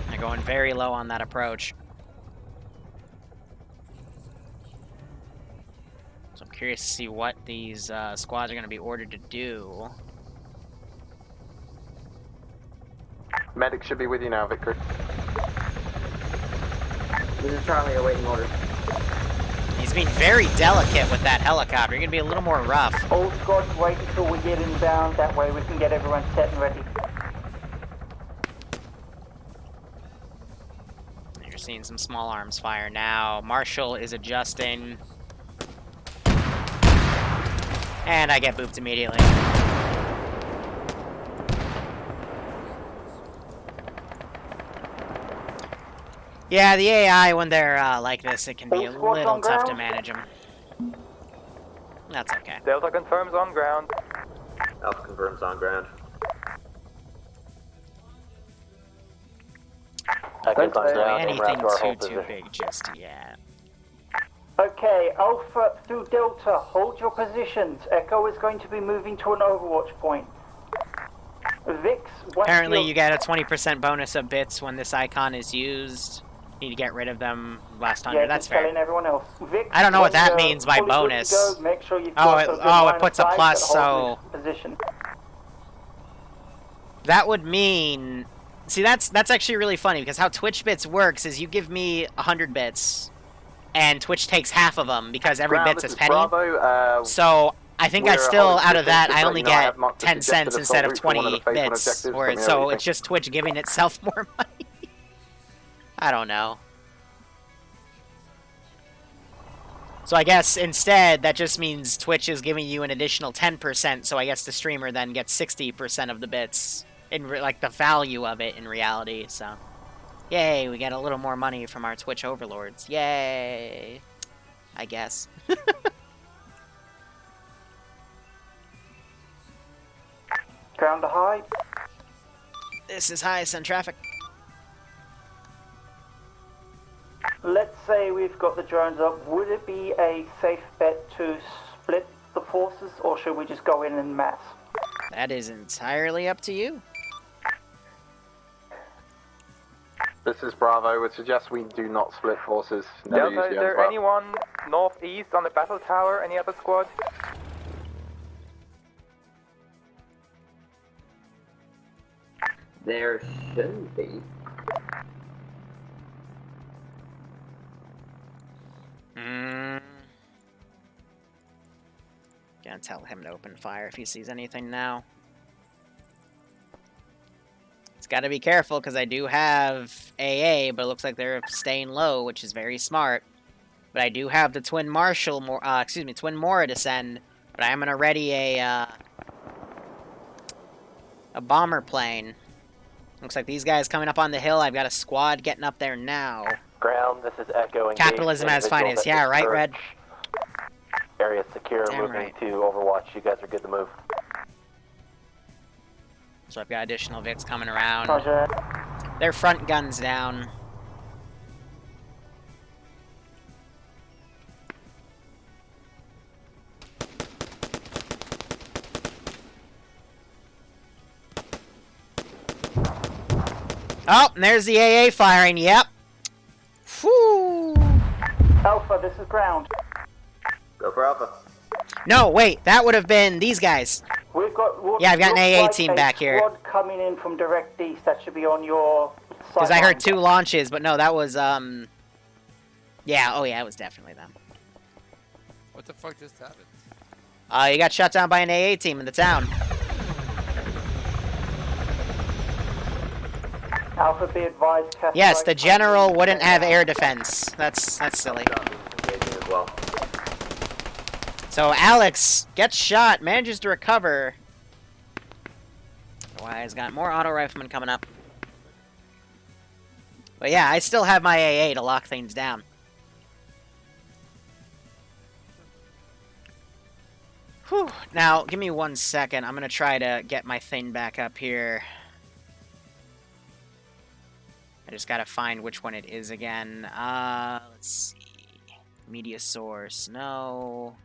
Speaker 1: They're going very low on that approach. So I'm curious to see what these squads are going to be ordered to do.
Speaker 9: Medic should be with you now, Victor.
Speaker 13: This is Charlie awaiting orders.
Speaker 1: He's being very delicate with that helicopter. You're going to be a little more rough.
Speaker 4: All squads wait until we get inbound. That way we can get everyone set and ready.
Speaker 1: You're seeing some small arms fire now. Marshall is adjusting. And I get booped immediately. Yeah, the AI, when they're like this, it can be a little tough to manage them. That's okay.
Speaker 15: Delta confirms on ground.
Speaker 3: Alpha confirms on ground.
Speaker 1: Don't do anything too big just yet.
Speaker 4: Okay, Alpha through Delta, hold your positions. Echo is going to be moving to an overwatch point. Vix,
Speaker 1: apparently you get a 20% bonus of bits when this icon is used. Need to get rid of them last 100.
Speaker 4: Yeah,
Speaker 1: that's fair.
Speaker 4: Everyone else. Vix,
Speaker 1: I don't know what that means by bonus.
Speaker 4: Go, make sure you've
Speaker 1: it puts a plus, so
Speaker 4: position.
Speaker 1: That would mean. See, that's actually really funny because how Twitch bits works is you give me 100 bits, and Twitch takes half of them because every bit's is penny.
Speaker 9: Bravo,
Speaker 1: so I think I still, out of that, I only get 10 cents instead of 20 bits. So it's just Twitch giving itself more money. I don't know. So I guess instead, that just means Twitch is giving you an additional 10%, so I guess the streamer then gets 60% of the bits, in like the value of it in reality, so. Yay, we get a little more money from our Twitch overlords. Yay! I guess.
Speaker 4: Ground to high.
Speaker 1: This is high sun traffic.
Speaker 4: Let's say we've got the drones up. Would it be a safe bet to split the forces, or should we just go in mass?
Speaker 1: That is entirely up to you.
Speaker 9: This is Bravo. I would suggest we do not split forces.
Speaker 15: Delta, is there anyone northeast on the battle tower? Any other squad?
Speaker 13: There shouldn't be.
Speaker 1: Gonna tell him to open fire if he sees anything now. He's got to be careful because I do have AA, but it looks like they're staying low, which is very smart. But I do have the Twin Twin Mora to send. But I'm gonna ready a bomber plane. Looks like these guys coming up on the hill. I've got a squad getting up there now.
Speaker 3: Ground, this is Echo.
Speaker 1: Capitalism at its finest. Yeah, right, Red?
Speaker 3: Area secure,
Speaker 1: Damn
Speaker 3: moving
Speaker 1: right.
Speaker 3: to Overwatch. You guys are good to move.
Speaker 1: So I've got additional Vics coming around.
Speaker 4: Roger.
Speaker 1: Their front guns down. Oh, and there's the AA firing. Yep. Whew.
Speaker 4: Alpha, this is ground.
Speaker 3: Go for Alpha.
Speaker 1: No, wait. That would have been these guys.
Speaker 4: We've got.
Speaker 1: Yeah, I've got an AA
Speaker 4: like
Speaker 1: team
Speaker 4: a
Speaker 1: back here.
Speaker 4: Squad coming in from direct east. That should be on your.
Speaker 1: Because I heard 2 launches, but no, that was Yeah. Oh yeah, it was definitely them.
Speaker 2: What the fuck just happened?
Speaker 1: You got shut down by an AA team in the town.
Speaker 4: Alpha, be advised.
Speaker 1: Yes, the general wouldn't have air defense. That's silly. So Alex gets shot, manages to recover. Otherwise, got more auto riflemen coming up. But yeah, I still have my AA to lock things down. Whew. Now, give me 1 second. I'm going to try to get my thing back up here. I just got to find which one it is again. Let's see. Media source. No.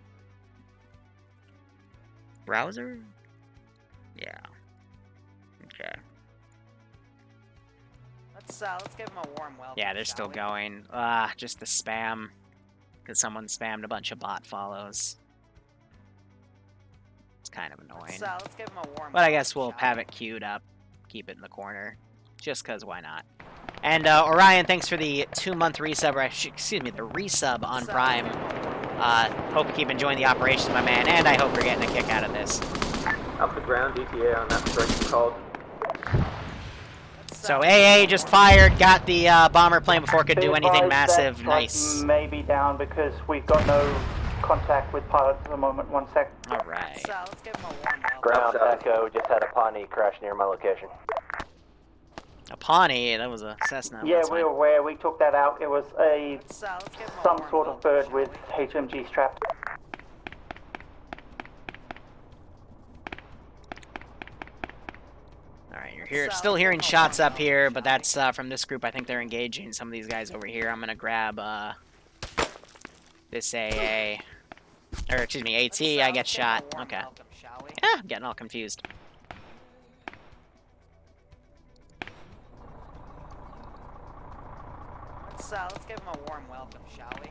Speaker 1: Browser? Yeah. Okay.
Speaker 16: Let's give them a warm welcome.
Speaker 1: Yeah, they're still going. Just the spam. Because someone spammed a bunch of bot follows. It's kind of annoying.
Speaker 16: Let's give them a warm
Speaker 1: But I guess we'll have it queued up. Keep it in the corner. Just because, why not? And Orion, thanks for the 2-month resub, or excuse me, the resub on Prime. Hope you keep enjoying the operations, my man, and I hope you're getting a kick out of this.
Speaker 3: Alpha ground, DTA on that strike you called.
Speaker 1: So AA just fired, got the bomber plane before it could do anything massive.
Speaker 4: That
Speaker 1: Nice.
Speaker 4: may be down because we've got no contact with pilot at the moment. 1 sec.
Speaker 1: Alright.
Speaker 16: Let's give them a warm welcome.
Speaker 3: Ground Echo, just had a Pawnee crash near my location.
Speaker 1: A Pawnee, that was a Cessna.
Speaker 4: Yeah,
Speaker 1: That's
Speaker 4: we're
Speaker 1: fine.
Speaker 4: aware. We took that out. It was a
Speaker 16: Let's give them a
Speaker 4: some
Speaker 16: warm
Speaker 4: sort of bird with HMG strapped.
Speaker 1: Alright, you're here. Still hearing shots up here, but that's from this group. I think they're engaging some of these guys over here. I'm gonna grab this AA. Or, excuse me, AT. I get shot. Okay. Yeah, I'm getting all confused.
Speaker 16: Let's give them a warm welcome, shall we?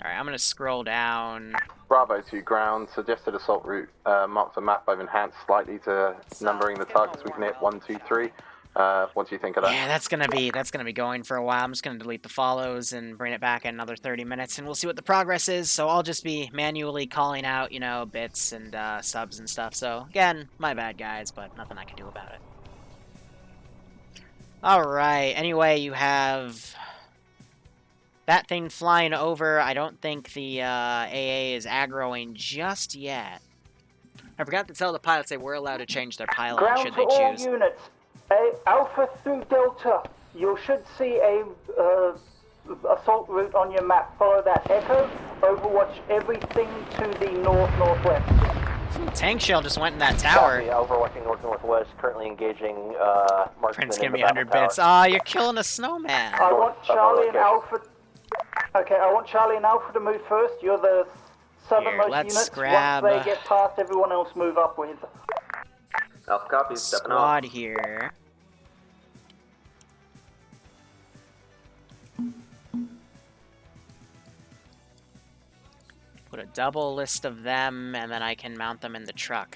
Speaker 1: Alright, I'm gonna scroll down.
Speaker 9: Bravo to ground. Suggested assault route marked on map. I've enhanced slightly to numbering the targets we can hit. 1, 2, 3. What do you think of that?
Speaker 1: Yeah, that's gonna be going for a while. I'm just gonna delete the follows and bring it back in another 30 minutes, and we'll see what the progress is. So I'll just be manually calling out, you know, bits and subs and stuff. So again, my bad, guys, but nothing I can do about it. All right. Anyway, you have that thing flying over. I don't think the AA is aggroing just yet. I forgot to tell the pilots they were allowed to change their pylon
Speaker 4: Ground
Speaker 1: should
Speaker 4: to
Speaker 1: they
Speaker 4: all
Speaker 1: choose.
Speaker 4: units. Alpha through Delta. You should see a assault route on your map. Follow that. Echo. Overwatch everything to the northwest.
Speaker 1: Tank shell just went in that tower.
Speaker 3: Copy, overwatching northwest, currently engaging marksman
Speaker 1: Prince,
Speaker 3: in
Speaker 1: give
Speaker 3: the
Speaker 1: me
Speaker 3: battle
Speaker 1: 100
Speaker 3: tower.
Speaker 1: bits. Ah, you're killing a snowman.
Speaker 4: I want Charlie and Alpha. Okay, I want Charlie and Alpha to move first. You're the southernmost
Speaker 1: let's
Speaker 4: units.
Speaker 1: grab,
Speaker 4: Once they get past, everyone else move up with.
Speaker 3: Alpha copy, stepping off.
Speaker 1: Squad here. Put a double list of them, and then I can mount them in the truck.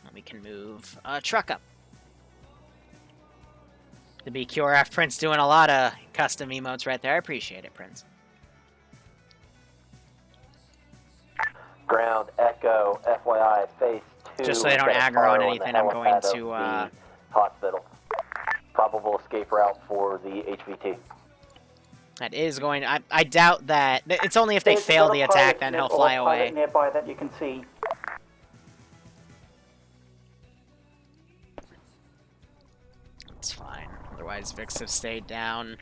Speaker 1: And we can move a truck up. The BQRF Prince doing a lot of custom emotes right there. I appreciate it, Prince.
Speaker 3: Ground, Echo, FYI, phase 2.
Speaker 1: Just so they don't aggro on anything, I'm going to,
Speaker 3: hospital. Probable escape route for the HVT.
Speaker 1: That is going... I doubt that... It's only if they fail the attack, then he'll fly away.
Speaker 4: Nearby that you can see.
Speaker 1: It's fine. Otherwise, Vix have stayed down.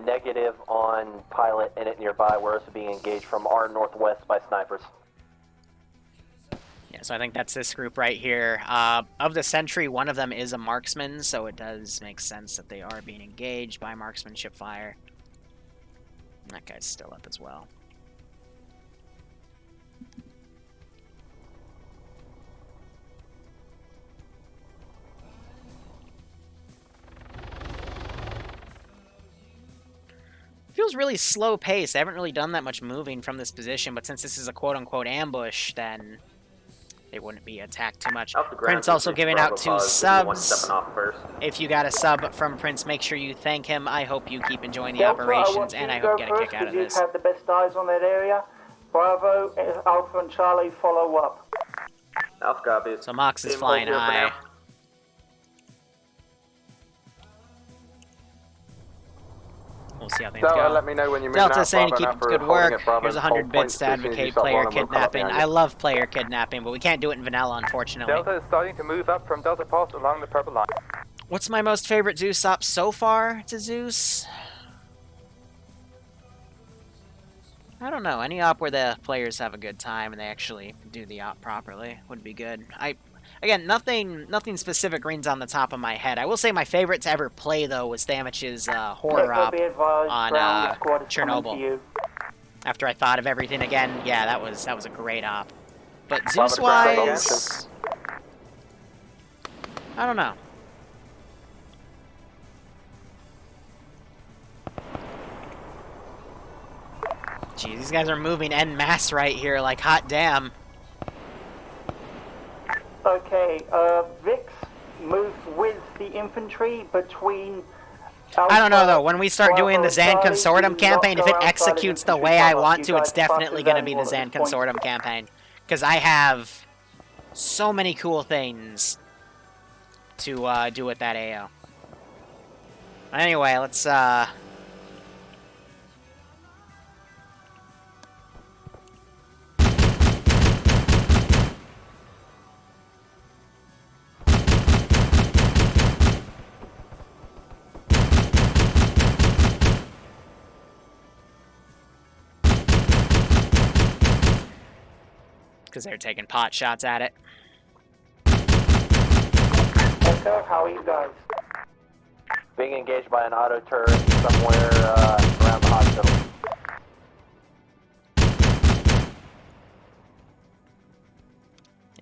Speaker 3: Negative on pilot in it nearby. We're also being engaged from our northwest by snipers.
Speaker 1: Yeah, so I think that's this group right here. Of the sentry, one of them is a marksman, so it does make sense that they are being engaged by marksmanship fire. And that guy's still up as well. Feels really slow paced. I haven't really done that much moving from this position, but since this is a quote-unquote ambush, then they wouldn't be attacked too much. Prince also giving out 2 subs. If you got a sub from Prince, make sure you thank him. I hope you keep enjoying the operations, and I hope you get a kick out of this.
Speaker 4: You have the best eyes on that area. Bravo, Alpha, and Charlie follow up.
Speaker 3: Alpha copy.
Speaker 1: So Mox is flying high. we'll see how things
Speaker 9: Delta,
Speaker 1: go.
Speaker 9: let me know when you move
Speaker 1: Delta
Speaker 9: now.
Speaker 1: saying to
Speaker 9: Bravo
Speaker 1: keep
Speaker 9: now
Speaker 1: up
Speaker 9: for
Speaker 1: good
Speaker 9: holding
Speaker 1: work.
Speaker 9: it, Bravo.
Speaker 1: Here's 100 bits to
Speaker 9: As soon as you
Speaker 1: advocate
Speaker 9: stop
Speaker 1: player
Speaker 9: rolling, we'll come up
Speaker 1: kidnapping.
Speaker 9: behind you.
Speaker 1: I love player kidnapping, but we can't do it in vanilla, unfortunately.
Speaker 15: Delta is starting to move up from Delta Pass along the purple line.
Speaker 1: What's my most favorite Zeus op so far to Zeus? I don't know. Any op where the players have a good time and they actually do the op properly would be good. Again, nothing specific rings on the top of my head. I will say my favorite to ever play though was Thamich's horror op on Chernobyl. After I thought of everything again, yeah, that was a great op. But Zeus wise, I don't know. Jeez, these guys are moving en masse right here, like hot damn.
Speaker 4: Okay, Vix moves with the infantry between...
Speaker 1: I don't know though, when we start doing the Zan Consortium campaign, if it executes the way I want to, it's definitely going to be the Zan Consortium campaign. Because I have so many cool things to do with that AO. Anyway, let's because they're taking pot shots at it.
Speaker 4: Okay, how are you guys?
Speaker 3: Being engaged by an auto turret somewhere around the hospital.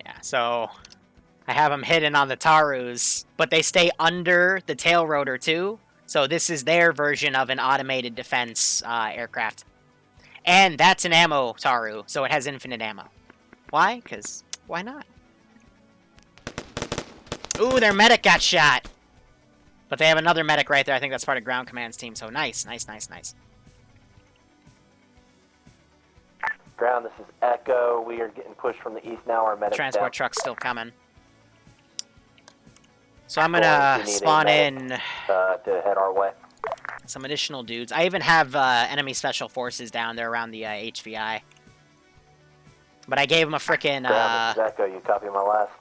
Speaker 1: Yeah, so I have them hidden on the Tarus, but they stay under the tail rotor too. So this is their version of an automated defense aircraft. And that's an ammo Taru, so it has infinite ammo. Why? Because why not? Ooh, their medic got shot. But they have another medic right there. I think that's part of Ground Command's team. So nice, nice, nice, nice.
Speaker 3: Ground, this is Echo. We are getting pushed from the east now. Our medic
Speaker 1: Transport
Speaker 3: down.
Speaker 1: truck's still coming. So I'm gonna spawn in
Speaker 3: to head our way.
Speaker 1: some additional dudes. I even have enemy special forces down there around the HVI. But I gave him a frickin'
Speaker 3: Ground, this is Echo. You copy my last?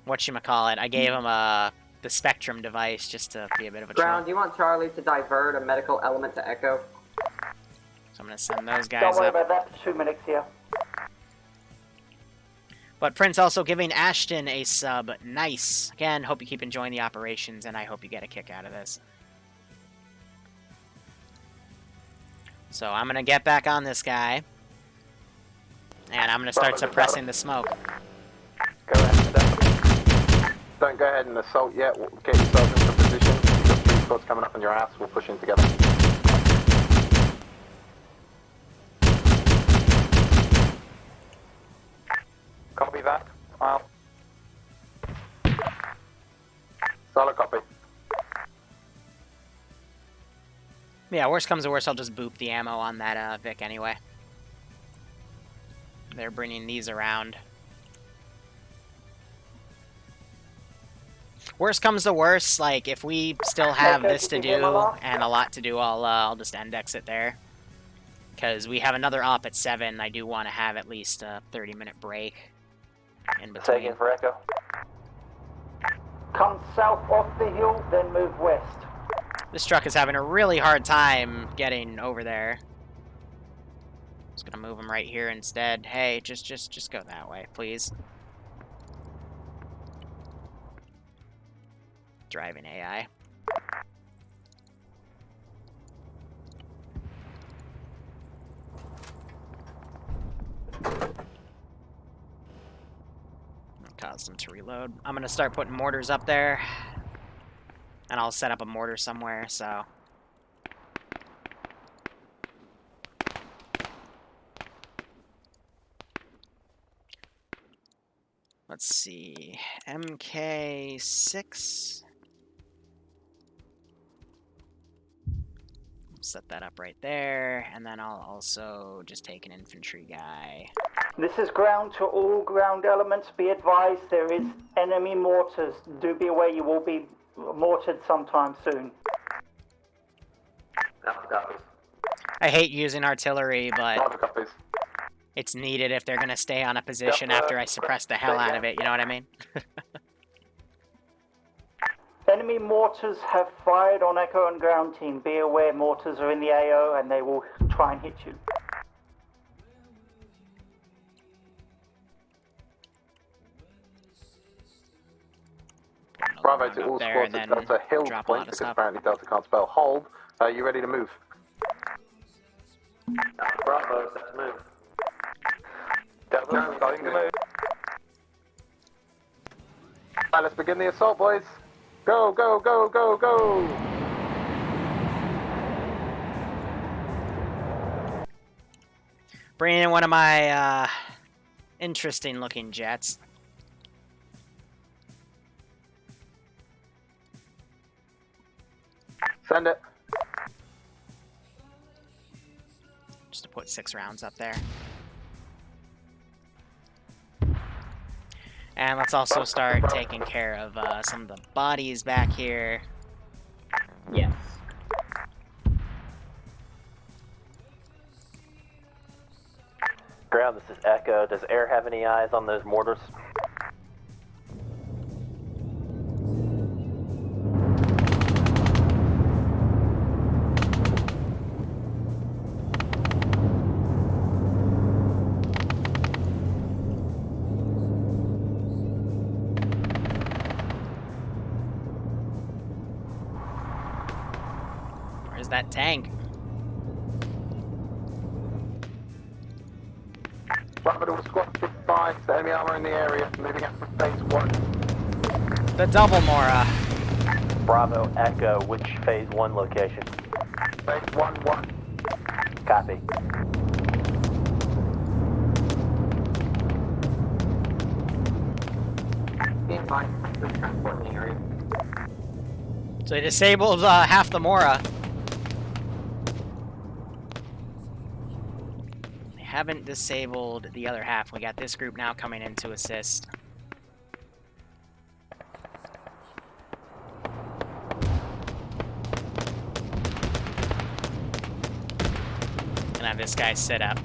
Speaker 1: whatchamacallit, I gave him the Spectrum device just to be a bit of a
Speaker 13: Ground,
Speaker 1: troll.
Speaker 13: do you want Charlie to divert a medical element to Echo?
Speaker 1: So I'm gonna send those guys
Speaker 4: Don't worry
Speaker 1: up.
Speaker 4: about that, 2 minutes here.
Speaker 1: But Prince also giving Ashton a sub. Nice. Again, hope you keep enjoying the operations, and I hope you get a kick out of this. So I'm gonna get back on this guy. And I'm gonna start suppressing the smoke.
Speaker 9: Go ahead. Don't go ahead and assault yet. Get yourself into position. You've got 3 squads coming up on your ass. We'll push in together.
Speaker 15: Copy that. I'll...
Speaker 9: Solid copy.
Speaker 1: Yeah, worst comes to worst, I'll just boop the ammo on that Vic anyway. They're bringing these around. Worst comes to worst, like, if we still have this to do and a lot to do, I'll just index it there. Because we have another op at 7, I do want to have at least a 30-minute break in between.
Speaker 3: Taking for Echo.
Speaker 4: Come south off the hill, then move west.
Speaker 1: This truck is having a really hard time getting over there. Just gonna move him right here instead. Hey, just go that way, please. Driving AI. Cause them to reload. I'm gonna start putting mortars up there. And I'll set up a mortar somewhere, so. Let's see. MK6. Set that up right there, and then I'll also just take an infantry guy.
Speaker 4: This is ground to all ground elements. Be advised, there is enemy mortars. Do be aware you will be mortared sometime soon.
Speaker 1: I hate using artillery, but
Speaker 9: Roger, copies.
Speaker 1: it's needed if they're gonna stay on a position after I suppress the hell out of it, you know what I mean?
Speaker 4: Enemy mortars have fired on Echo and ground team. Be aware mortars are in the AO and they will try and hit you.
Speaker 9: Bravo to all
Speaker 1: there,
Speaker 9: squads
Speaker 1: then
Speaker 9: at Delta Hill
Speaker 1: drop a lot
Speaker 9: Point,
Speaker 1: of
Speaker 9: because
Speaker 1: stuff.
Speaker 9: apparently Delta can't spell hold. Are you ready to move?
Speaker 3: Bravo, let's move.
Speaker 9: Delta, starting to move. Alright, let's begin the assault, boys. Go, go, go, go, go!
Speaker 1: Bringing in one of my interesting looking jets.
Speaker 9: Send it.
Speaker 1: Just to put 6 rounds up there. And let's also start taking care of some of the bodies back here.
Speaker 13: Yes.
Speaker 3: Ground, this is Echo. Does Air have any eyes on those mortars?
Speaker 1: Where's that tank?
Speaker 9: Bravo to all squad 55, enemy armor in the area, moving out from phase 1.
Speaker 1: The double Mora.
Speaker 3: Bravo, Echo, which phase 1 location?
Speaker 9: Phase 1-1.
Speaker 3: Copy.
Speaker 13: Stand by. There's transport in the area.
Speaker 1: So they disabled half the Mora. They haven't disabled the other half. We got this group now coming in to assist. And have this guy sit up.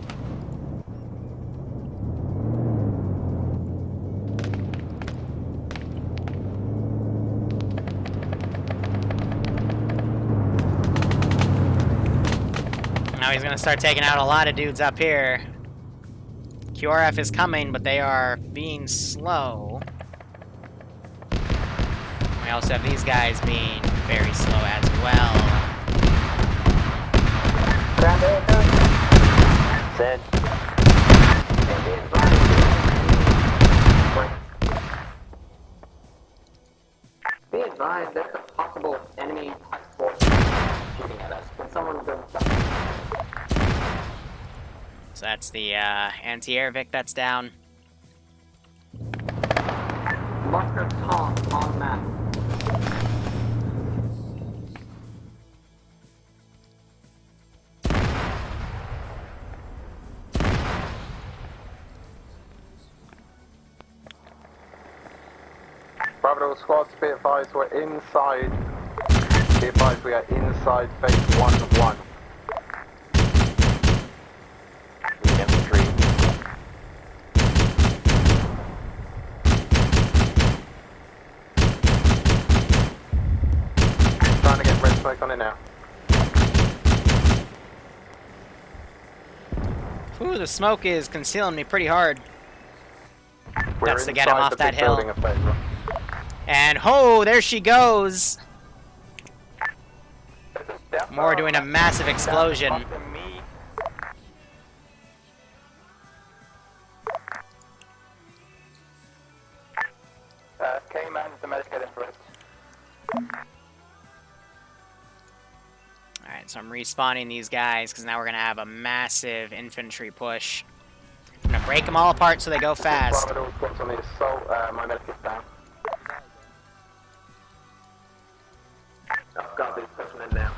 Speaker 1: Now he's gonna start taking out a lot of dudes up here. QRF is coming, but they are being slow. We also have these guys being very slow as well.
Speaker 4: Ground Echo.
Speaker 3: Send.
Speaker 13: Be advised, there's a possible enemy task force shooting at us. Can someone go?
Speaker 1: So that's the anti-air Vic that's down.
Speaker 13: Marker Tom on map.
Speaker 9: Bravo to all squads, be advised we're inside. Be advised we are inside phase 1-1.
Speaker 3: Infantry.
Speaker 9: Trying to get red smoke on it now.
Speaker 1: Ooh, the smoke is concealing me pretty hard.
Speaker 9: We're
Speaker 1: That's to get him
Speaker 9: inside
Speaker 1: off
Speaker 9: the
Speaker 1: that
Speaker 9: big
Speaker 1: hill.
Speaker 9: building of phase 1.
Speaker 1: And ho, there she goes! More doing a massive explosion.
Speaker 15: K-man is the medical influence.
Speaker 1: Alright, so I'm respawning these guys, because now we're going to have a massive infantry push. I'm going to break them all apart so they go fast.
Speaker 9: Bravo to all squads on the assault, my medic is down.
Speaker 13: I've got these pushing in now.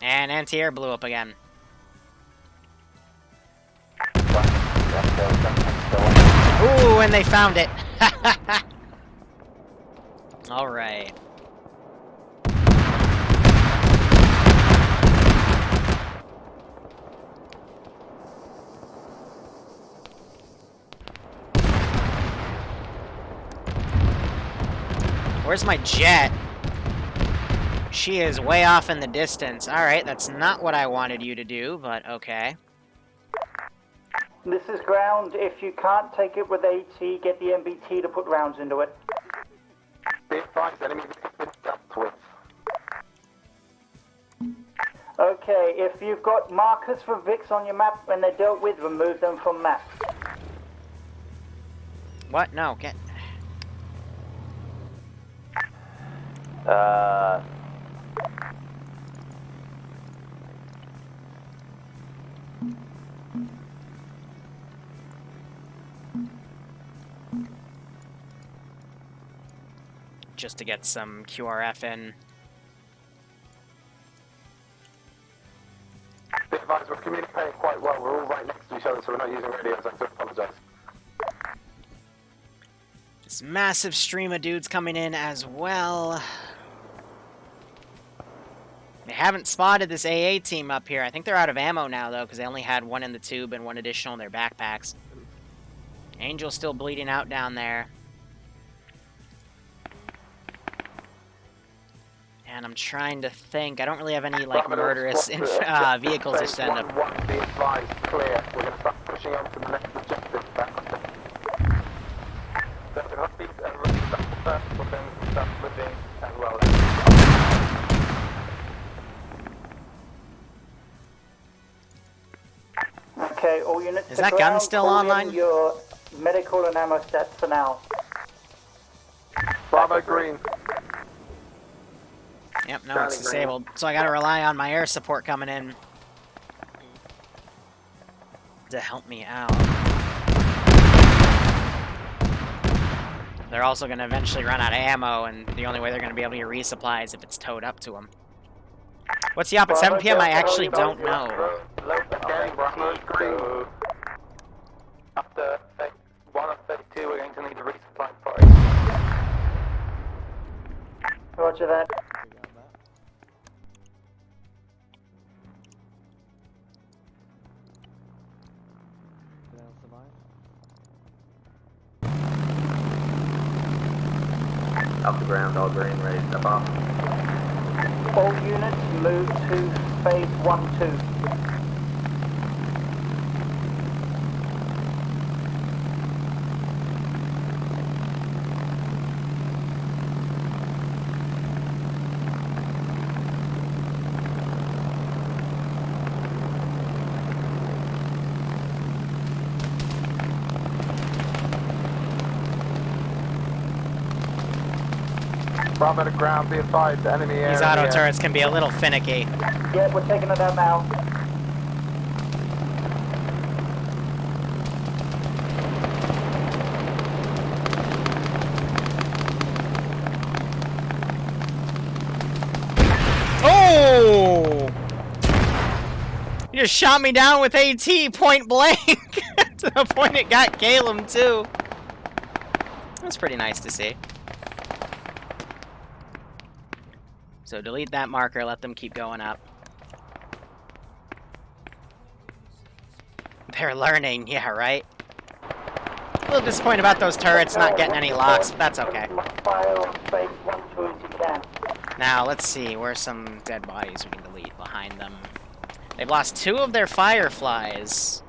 Speaker 1: And anti-air blew up again. Ooh, and they found it! Where's my jet? She is way off in the distance. Alright, that's not what I wanted you to do, but okay.
Speaker 4: This is ground. If you can't take it with AT, get the MBT to put rounds into it.
Speaker 9: Be advised, enemy dealt with.
Speaker 4: Okay, if you've got markers for VIX on your map when they're dealt with, remove them from map.
Speaker 1: What? No, get... Just to get some QRF in.
Speaker 9: Be advised, we're communicating quite well. We're all right next to each other, so we're not using radios. I do apologize.
Speaker 1: This massive stream of dudes coming in as well. They haven't spotted this AA team up here. I think they're out of ammo now, though, because they only had one in the tube and one additional in their backpacks. Angel's still bleeding out down there. And I'm trying to think. I don't really have any, like, murderous vehicles to send up.
Speaker 9: Be advised, clear. We're going to start pushing on to the next objective.
Speaker 4: Okay, all units
Speaker 1: Is
Speaker 4: to
Speaker 1: that gun
Speaker 4: ground,
Speaker 1: still
Speaker 4: call in
Speaker 1: online?
Speaker 4: Your medical and ammo stats for now.
Speaker 9: Bravo green.
Speaker 1: Yep, no, it's disabled. So I gotta rely on my air support coming in to help me out. They're also gonna eventually run out of ammo, and the only way they're gonna be able to get resupply is if it's towed up to them. What's the op at 7 p.m.? I actually don't know.
Speaker 9: After phase 1 of phase 2, we're going to need a resupply for
Speaker 4: Roger that.
Speaker 3: Off the ground, all green, ready to step off.
Speaker 4: All units move to phase 1-2.
Speaker 9: Bravo to ground, be advised, enemy area.
Speaker 1: These auto turrets can be a little finicky.
Speaker 4: Yeah, we're taking it out now.
Speaker 1: Oh! You just shot me down with AT point blank to the point it got Caleb too. That's pretty nice to see. So delete that marker, let them keep going up. They're learning, yeah, right? A little disappointed about those turrets not getting any locks, but that's okay. Now, let's see, where's some dead bodies we can delete behind them? They've lost 2 of their fireflies.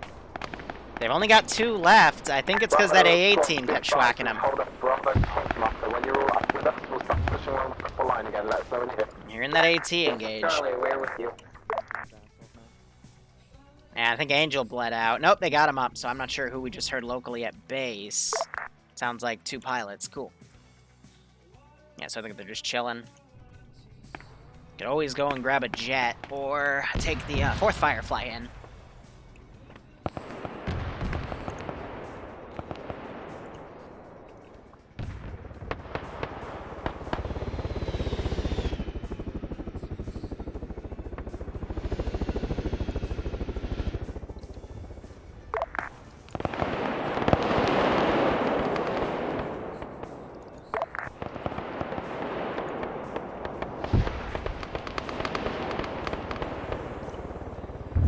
Speaker 1: They've only got 2 left. I think it's because that AA team kept schwacking them. You're in that AT engage. Yeah, I think Angel bled out. Nope, they got him up, so I'm not sure who we just heard locally at base. Sounds like 2 pilots. Cool. Yeah, so I think they're just chilling. Could always go and grab a jet, or take the 4th Firefly in.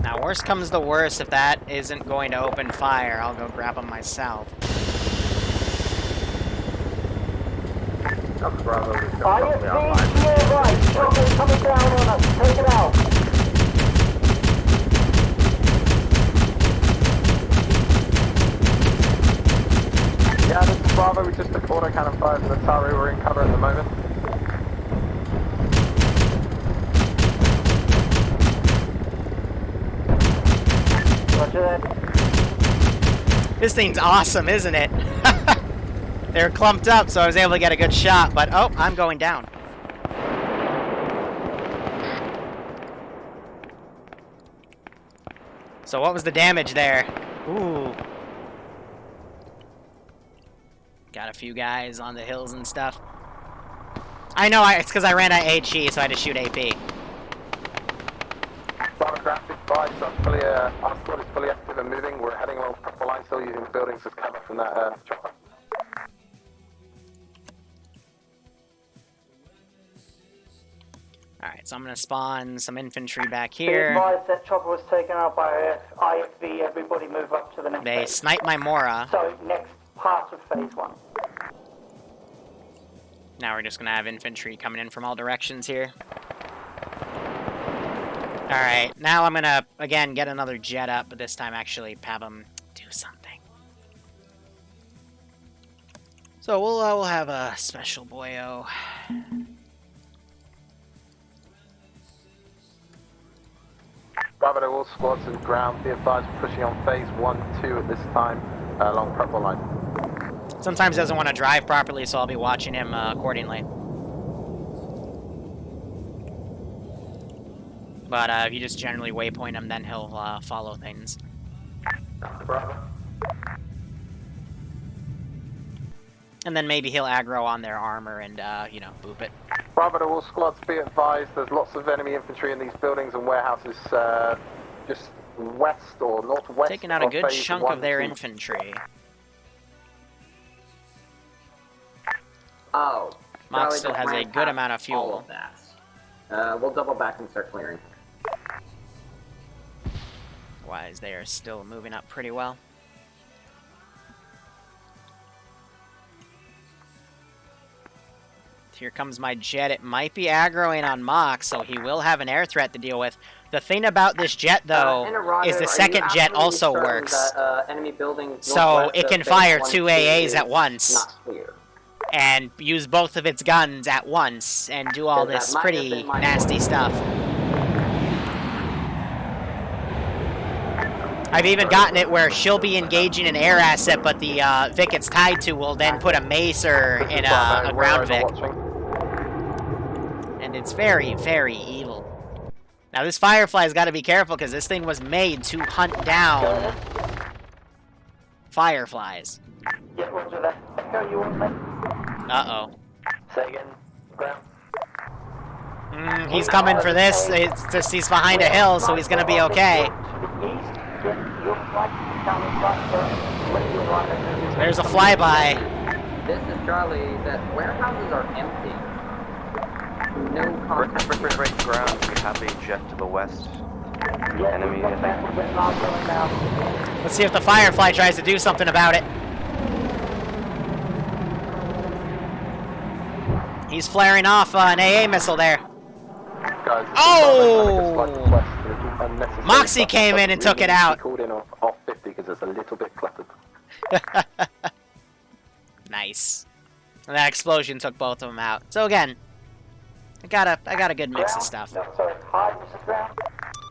Speaker 1: Now, worst comes to worst, if that isn't going to open fire, I'll go grab them myself.
Speaker 13: Copy Bravo, we've got
Speaker 4: IFV
Speaker 13: roughly our
Speaker 4: to your right, chopper coming down on us, take it out.
Speaker 9: Yeah, this is Bravo. We just took autocannon fire from the Taru. We're in cover at the moment.
Speaker 4: Roger that.
Speaker 1: This thing's awesome, isn't it? They're clumped up, so I was able to get a good shot, but oh, I'm going down. So what was the damage there? Ooh. Got a few guys on the hills and stuff. I know, it's because I ran out of HE, so I had to shoot AP.
Speaker 9: Bravo Craft, advised, our squad is fully active and moving. We're heading along purple line, still using the buildings as cover from that chopper.
Speaker 1: Alright, so I'm going to spawn some infantry back
Speaker 4: Be
Speaker 1: here.
Speaker 4: advised that chopper was taken out by IFV. Everybody move up to the next
Speaker 1: They
Speaker 4: phase.
Speaker 1: sniped my Mora.
Speaker 4: So, next part of phase 1.
Speaker 1: Now we're just going to have infantry coming in from all directions here. Alright, now I'm going to, again, get another jet up, but this time actually have them do something. So we'll have a special boyo.
Speaker 9: Bravo to all squads and ground. Be advised, pushing on phase 1, 2 at this time along purple line.
Speaker 1: Sometimes doesn't want to drive properly, so I'll be watching him accordingly. But if you just generally waypoint him, then he'll follow things.
Speaker 9: Bravo.
Speaker 1: And then maybe he'll aggro on their armor and, you know, boop it.
Speaker 9: Bravo to all squads, be advised, there's lots of enemy infantry in these buildings and warehouses just west or northwest.
Speaker 1: Taking out a good
Speaker 9: phase
Speaker 1: chunk
Speaker 9: 1,
Speaker 1: of their
Speaker 9: 2.
Speaker 1: infantry.
Speaker 13: Oh.
Speaker 1: Mox
Speaker 13: Charlie
Speaker 1: still
Speaker 13: just
Speaker 1: has a
Speaker 13: ran
Speaker 1: good
Speaker 13: past
Speaker 1: amount of
Speaker 13: all
Speaker 1: fuel.
Speaker 13: of that. We'll double back and start clearing.
Speaker 1: Otherwise, they are still moving up pretty well. Here comes my jet. It might be aggroing on Mox, so he will have an air threat to deal with. The thing about this jet, though, is the second jet also works.
Speaker 13: That, enemy buildings
Speaker 1: So it can fire 2 AAs at once.
Speaker 13: Not clear.
Speaker 1: And use both of its guns at once and do all this pretty nasty stuff. I've even gotten it where she'll be engaging an air asset, but the Vic it's tied to will then put a macer in a ground Vic. And it's very, very evil. Now this Firefly's got to be careful because this thing was made to hunt down Fireflies. Uh-oh.
Speaker 3: Say again, ground.
Speaker 1: He's coming for this. It's just he's behind a hill, so he's gonna be okay. So there's a flyby.
Speaker 13: This is Charlie. The warehouses are empty. No contact.
Speaker 3: Right ground. We have a jet to the west. Enemy, I think.
Speaker 1: Let's see if the Firefly tries to do something about it. He's flaring off an AA missile there.
Speaker 9: Guys,
Speaker 1: oh! Moxie came in and took it out.
Speaker 9: Called in off 50 because it's a little bit cluttered.
Speaker 1: Nice. And that explosion took both of them out. So again, I got a good mix of stuff.
Speaker 4: No, sorry. Hi, this is ground.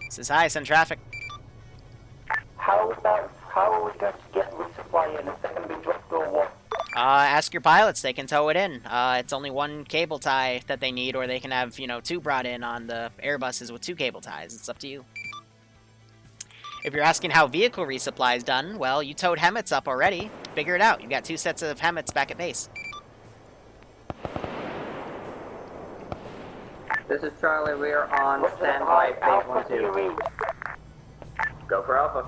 Speaker 1: This is high, send traffic.
Speaker 4: How are we going to get resupply in? Is that going to be dropped or what?
Speaker 1: Ask your pilots, they can tow it in. It's only one cable tie that they need, or they can have, you know, 2 brought in on the Airbuses with 2 cable ties. It's up to you. If you're asking how vehicle resupply is done, well, you towed Hemmets up already. Figure it out. You've got 2 sets of Hemmets back at base.
Speaker 13: This is Charlie. We are on standby. Phase 1-2. Go for Alpha.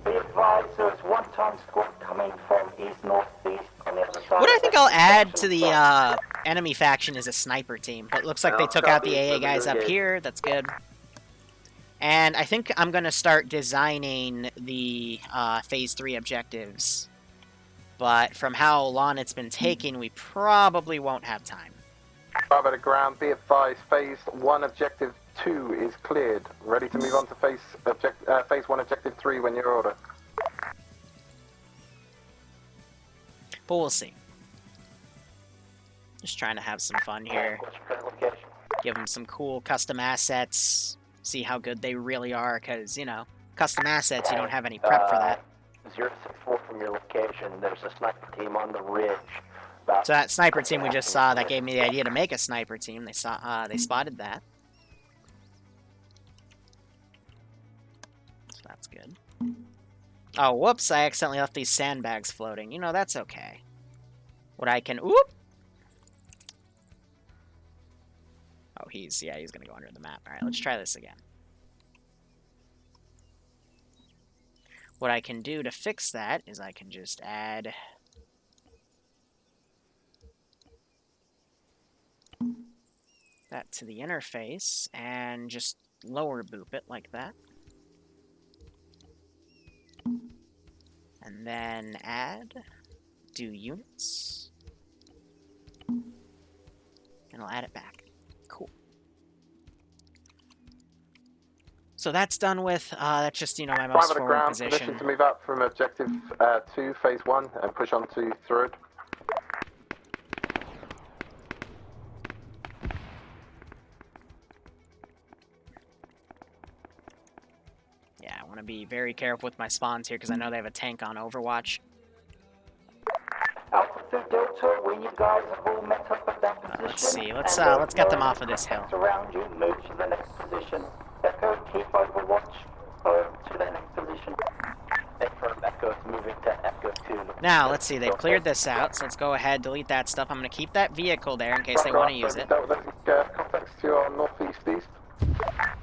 Speaker 4: Be advised, there's one-time squad coming from east-northeast on the other side.
Speaker 1: What I think I'll add to the enemy faction is a sniper team. But it looks like they took out the AA guys up here. That's good. And I think I'm going to start designing the Phase 3 objectives But from how long it's been taking, we probably won't have time.
Speaker 9: Bravo to ground, be advised, phase 1 objective 2 is cleared. Ready to move on to phase 1 objective 3 when you're ordered.
Speaker 1: But we'll see. Just trying to have some fun here. Give them some cool custom assets. See how good they really are, because, you know, custom assets, you don't have any prep for that.
Speaker 3: 064 from your location, there's a sniper team on the ridge.
Speaker 1: So that sniper team we just saw, that gave me the idea to make a sniper team. They spotted that. So that's good. Oh, whoops, I accidentally left these sandbags floating. You know, that's okay. What I can... Oop! Oh, he's gonna go under the map. Alright, let's try this again. What I can do to fix that is I can just add... that to the interface, and just lower boop it like that. And then add, do units, and I'll add it back. Cool. So that's done with, that's just, you know, my most forward
Speaker 9: ground,
Speaker 1: position.
Speaker 9: Permission to move up from objective 2, phase 1, and push on to third.
Speaker 1: Yeah, I want to be very careful with my spawns here, because I know they have a tank on Overwatch.
Speaker 4: Alpha 2 Delta, when you guys have all met up at that position...
Speaker 1: Let's see, let's get them off of this hill.
Speaker 4: Around you, move to the next position. Echo, keep Overwatch to the next position.
Speaker 3: Echo's moving to Echo 2.
Speaker 1: Now, let's see, they've cleared this out, so let's go ahead, delete that stuff. I'm going to keep that vehicle there in case they want to use it.
Speaker 9: Contacts to your northeast east.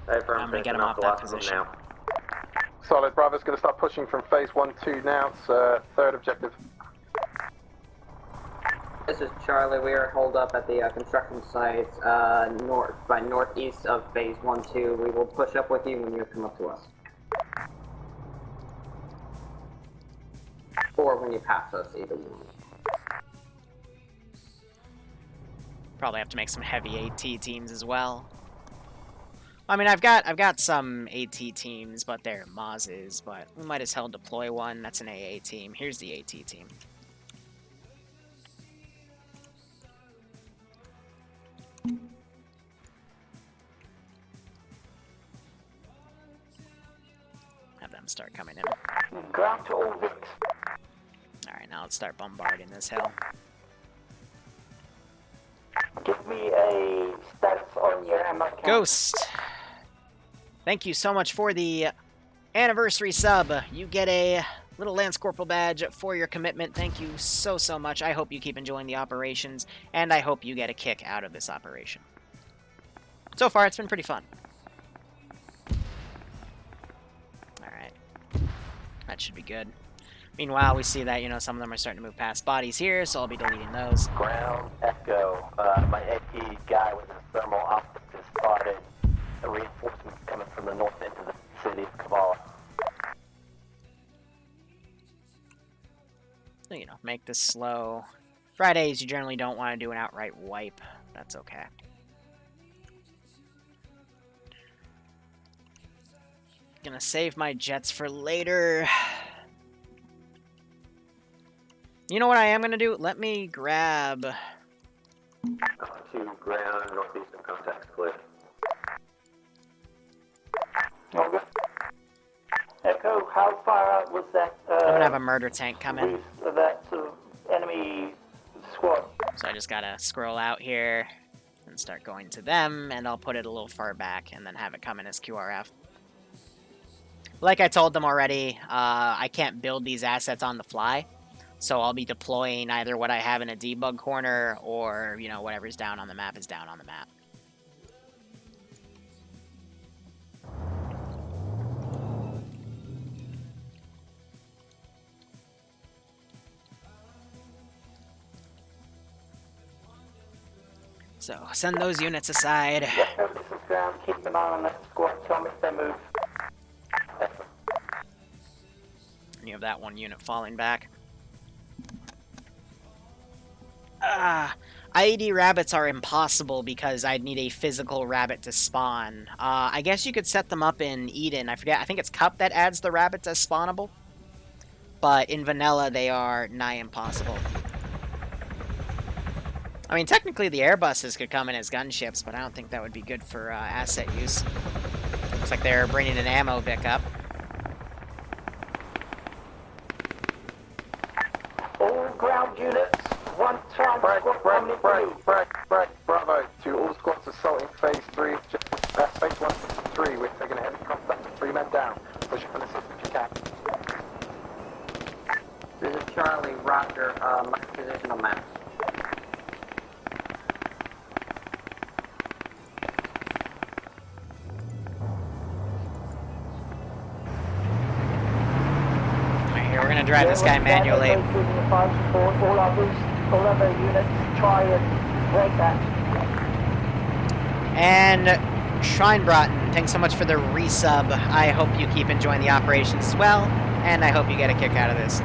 Speaker 1: I'm going to get them off that position.
Speaker 9: Now. Solid, Bravo's going to start pushing from phase 1-2 now. It's third objective.
Speaker 13: This is Charlie. We are holed up at the construction site northeast of phase 1-2. We will push up with you when you come up to us. Or when you pass us, either one.
Speaker 1: Probably have to make some heavy AT teams as well. I mean, I've got some AT teams, but they're Mazes, but we might as well deploy one. That's an AA team. Here's the AT team. Have them start coming in.
Speaker 4: Ground to all Vics.
Speaker 1: Alright, now let's start bombarding this hill.
Speaker 4: Give me a status on your ammo count.
Speaker 1: Ghost! Thank you so much for the anniversary sub. You get a little Lance Corporal badge for your commitment. Thank you so much. I hope you keep enjoying the operations, and I hope you get a kick out of this operation. So far, it's been pretty fun. Alright. That should be good. Meanwhile, we see that, you know, some of them are starting to move past bodies here, so I'll be deleting those.
Speaker 3: Ground, Echo. My AT guy with his thermal optics is spotted. A reinforcement coming from the north into the city of Kavala.
Speaker 1: So, you know, make this slow. Fridays, you generally don't want to do an outright wipe. That's okay. Gonna save my jets for later. You know what I am gonna do? Let me grab...
Speaker 3: To ground, northeastern contacts clear.
Speaker 4: Okay. Echo, how far out was that?
Speaker 1: I'm gonna have a murder tank come in.
Speaker 4: That enemy squad.
Speaker 1: So I just gotta scroll out here and start going to them, and I'll put it a little far back and then have it come in as QRF. Like I told them already, I can't build these assets on the fly, so I'll be deploying either what I have in a debug corner or, you know, whatever's down on the map is down on the map. So, send those units aside.
Speaker 4: This is ground. Keep an eye on that squad. Tell me if they move.
Speaker 1: And you have that one unit falling back. IED rabbits are impossible because I'd need a physical rabbit to spawn. I guess you could set them up in Eden. I forget. I think it's Cup that adds the rabbits as spawnable. But in vanilla, they are nigh impossible. I mean, technically the Airbuses could come in as gunships, but I don't think that would be good for asset use. Looks like they're bringing an ammo Vic up.
Speaker 4: All ground units, one time.
Speaker 9: Bravo. To all squads assaulting phase 3, phase 1 3. We're taking a heavy contact. 3 men down. Push up and assist if you can.
Speaker 13: This is Charlie, Roger, my position on maps.
Speaker 1: Alright, here, we're gonna drive this guy manually.
Speaker 4: All other units, try and break that.
Speaker 1: And Shrinebroughton, thanks so much for the resub. I hope you keep enjoying the operations as well, and I hope you get a kick out of this.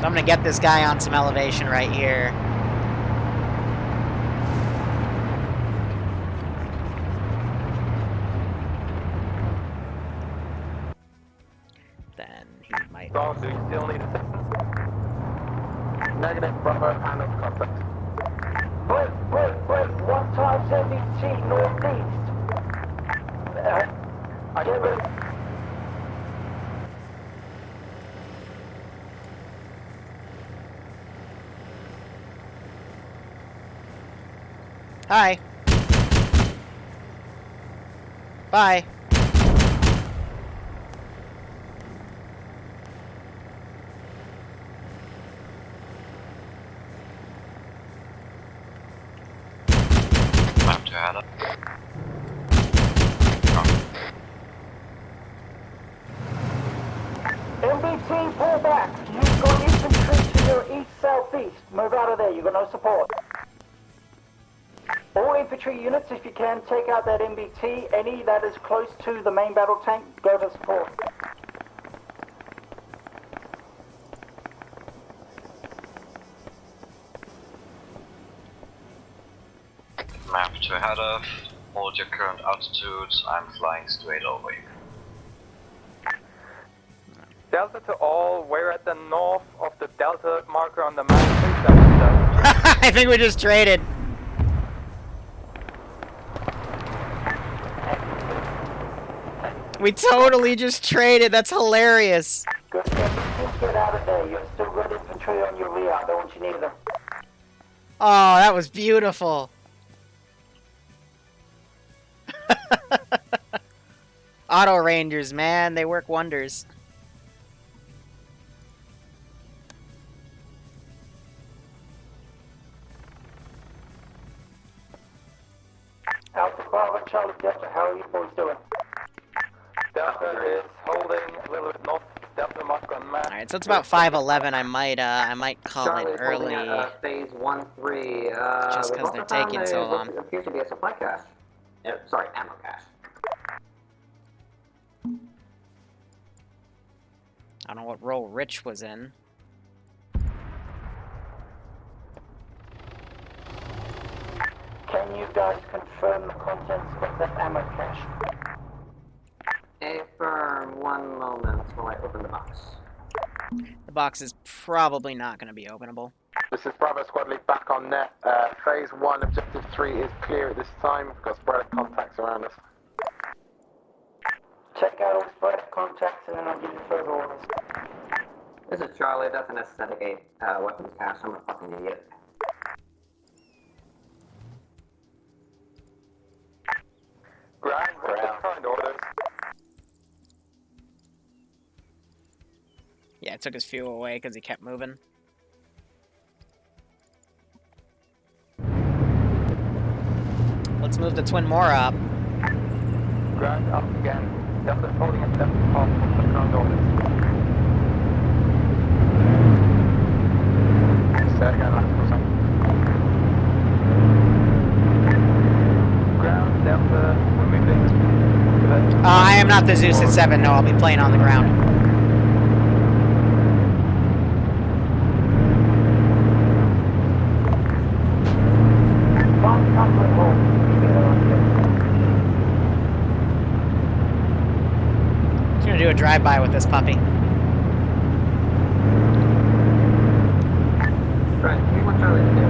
Speaker 1: So I'm gonna get this guy on some elevation right here. Then he might.
Speaker 9: Bravo, do you still need assistance? Negative, Bravo, hand of contact.
Speaker 4: Break. 1 times MBT northeast.
Speaker 9: I give it.
Speaker 1: Hi. Bye.
Speaker 11: Map to head up.
Speaker 4: MBT, pull back. You've got infantry to your east-southeast. Move out of there. You've got no support. All infantry units, if you can, take out that MBT. Any that is close to the main battle tank, go to support.
Speaker 11: Map to head off. Hold your current altitude. I'm flying straight over you.
Speaker 15: Delta to all, we're at the north of the Delta marker on the map. Please Delta.
Speaker 1: I think we just traded. We totally just traded. That's hilarious.
Speaker 4: Good. Get out of there. You've still got infantry on your rear. I don't want you near them.
Speaker 1: Oh, that was beautiful. Auto Rangers, man, they work wonders.
Speaker 4: Alpha Bravo, Charlie Delta, how are you boys doing?
Speaker 15: Delta is holding a little bit north. Delta mark on map.
Speaker 1: All right, so it's about 5:11. I might call
Speaker 13: Charlie
Speaker 1: it early.
Speaker 13: phase 1-3.
Speaker 1: Just because they're taking so long.
Speaker 13: It appears to be a supply cache. Sorry, ammo cache.
Speaker 1: I don't know what role Rich was in.
Speaker 4: Can you guys confirm the contents of that ammo cache?
Speaker 13: Affirm, 1 moment while I open the box.
Speaker 1: The box is probably not going to be openable.
Speaker 9: This is Bravo Squad Lead back on net. Phase 1, Objective 3 is clear at this time. We've got spread of contacts around us.
Speaker 4: Check out all spread of contacts and then I'll give you further orders.
Speaker 13: This is Charlie, that's an S-78 weapons cache. I'm a fucking idiot.
Speaker 15: Ground, current orders.
Speaker 1: Yeah, it took his fuel away because he kept moving. Let's move the Twin Mora up.
Speaker 15: Ground up again. Delta's holding at 7 off with the current orders. Ground, Delta, we're moving.
Speaker 1: I am not the Zeus at 7, no, I'll be playing on the ground. Just gonna do a drive-by with this puppy.
Speaker 13: Right, we want Charlie to do.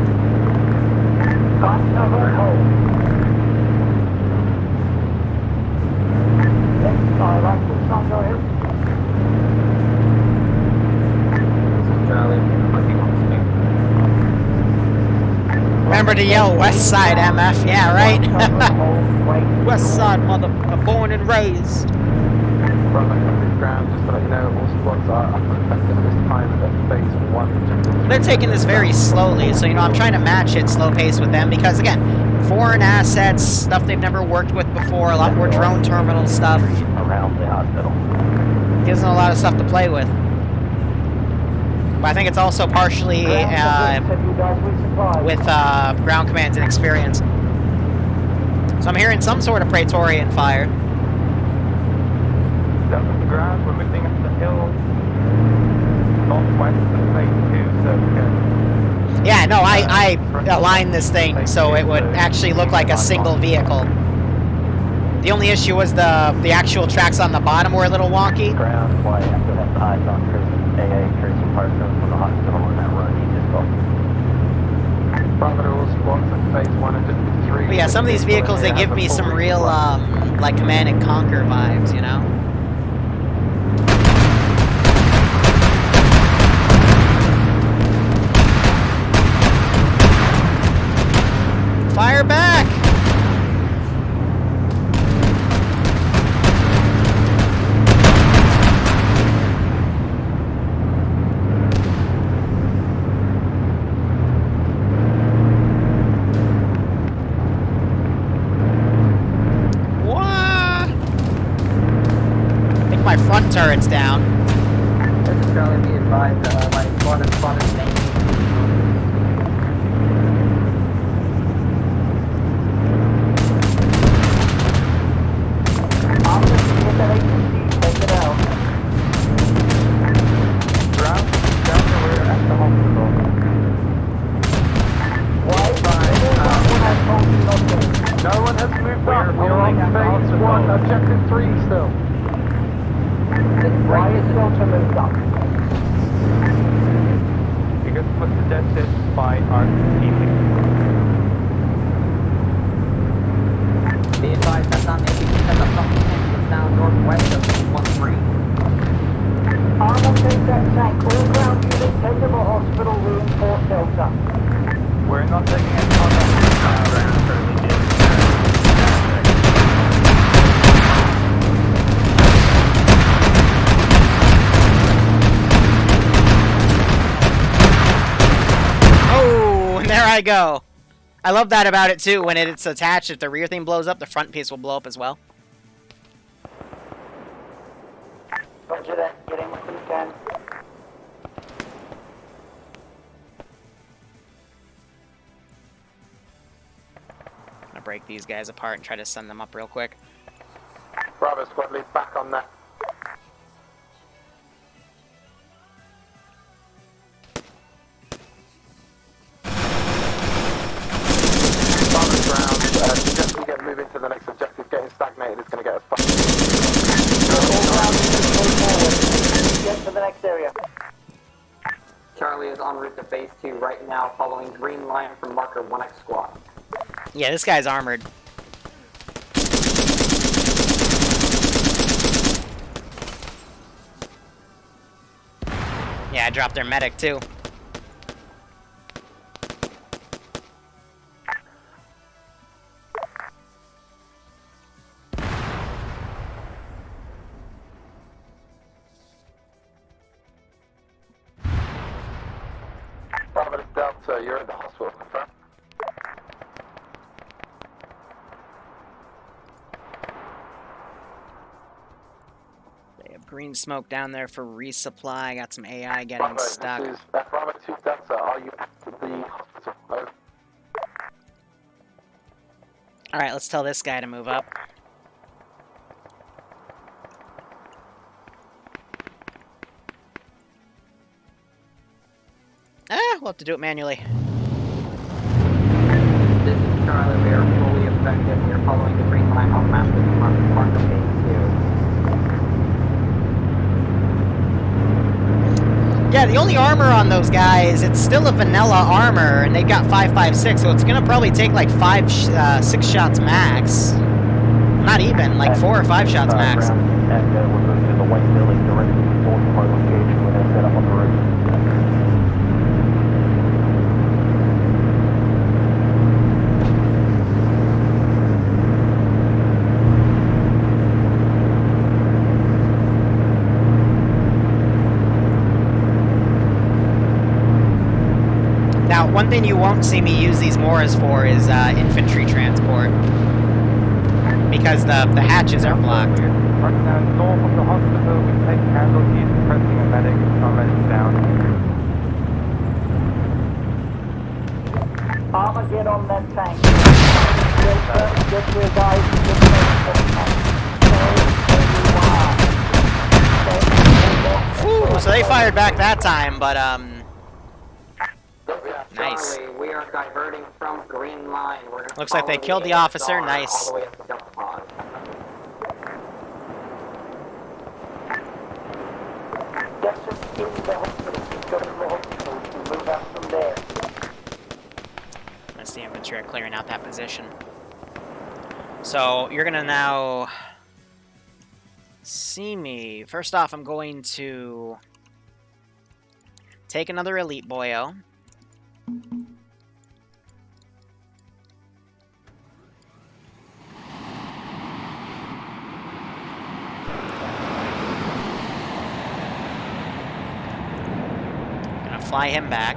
Speaker 1: Remember to yell West Side MF, yeah, right? West Side, mother, born and raised.
Speaker 9: Ground, just to let you know, all squads are unaffected at this time at phase 1.
Speaker 1: They're taking this very slowly, so, you know, I'm trying to match it slow pace with them because, again, foreign assets, stuff they've never worked with before, a lot more drone terminal stuff.
Speaker 3: Around the hospital.
Speaker 1: Gives them a lot of stuff to play with. But I think it's also partially with ground command's inexperience. So I'm hearing some sort of Praetorian fire.
Speaker 15: Down to the ground, we're moving up the hill. Northwest of phase 2, so we can...
Speaker 1: Yeah, no, I aligned this thing so it would actually look like a single vehicle. The only issue was the actual tracks on the bottom were a little wonky.
Speaker 3: Ground, why I have to have eyes on AA Tracy Parsons from the hospital on that run he just called.
Speaker 9: Bravo squads at phase 1 and just 3.
Speaker 1: But yeah, some of these vehicles, they give me some real, like, Command and Conquer vibes, you know? Fire back! What? I think my front turret's down.
Speaker 13: This is Charlie, be advised, my squad is spotted name.
Speaker 9: No one has moved up. We're on phase 1, objective 3 still.
Speaker 4: Why is Delta moved up?
Speaker 15: Because it was suggested by our team lead.
Speaker 13: Be advised that on maybe because of something is down northwest of 13.
Speaker 4: I'm on that tank. All ground units head to the hospital, reinforce Delta.
Speaker 15: We're not taking any contact.
Speaker 1: Oh, and there I go. I love that about it too. When it's attached, if the rear thing blows up, the front piece will blow up as well.
Speaker 4: Roger that. Get in with them, can.
Speaker 1: I'm gonna break these guys apart and try to send them up real quick.
Speaker 9: Bravo squad lead back on that. Bravo ground, suggest we get moving to the next objective. Getting stagnated is going to get us fucked.
Speaker 4: All ground units move forward. Get to the next area.
Speaker 13: Charlie is en route to phase 2 right now, following green line from marker 1X squad.
Speaker 1: Yeah, this guy's armored. Yeah, I dropped their medic too.
Speaker 9: Bravo to Delta, you're at the hospital, confirm.
Speaker 1: They have green smoke down there for resupply. Got some AI getting stuck.
Speaker 9: This is Bravo 2 Delta, are you active?
Speaker 1: Alright, let's tell this guy to move up. We'll have to do it manually.
Speaker 13: This is Charlie, we are fully effective. We are following the green line on map with mark of phase 2.
Speaker 1: Yeah, the only armor on those guys, it's still a vanilla armor, and they've got 5.56, so it's gonna probably take like 6 shots max. Not even, like 4 or 5 shots max.
Speaker 3: And we're moving to the white building directly north of our location. We're going to set up on the roof.
Speaker 1: Now, one thing you won't see me use these Moras for is infantry transport. Because the hatches are blocked.
Speaker 15: Right now, north of the hospital, we take casualties, pressing a medic, our medic's down.
Speaker 4: Armor, get on that tank. Get your guys
Speaker 1: Whew, so they fired back that time, but nice.
Speaker 13: Charlie, we are diverting from green line. We're
Speaker 1: Looks like they killed the officer. Nice.
Speaker 13: All the way up to Delta Pod.
Speaker 4: Get us in the hospital. Go to the hospital and move out from there.
Speaker 1: That's the infantry are clearing out that position. So you're gonna now see me. First off, I'm going to take another elite boyo. Gonna fly him back.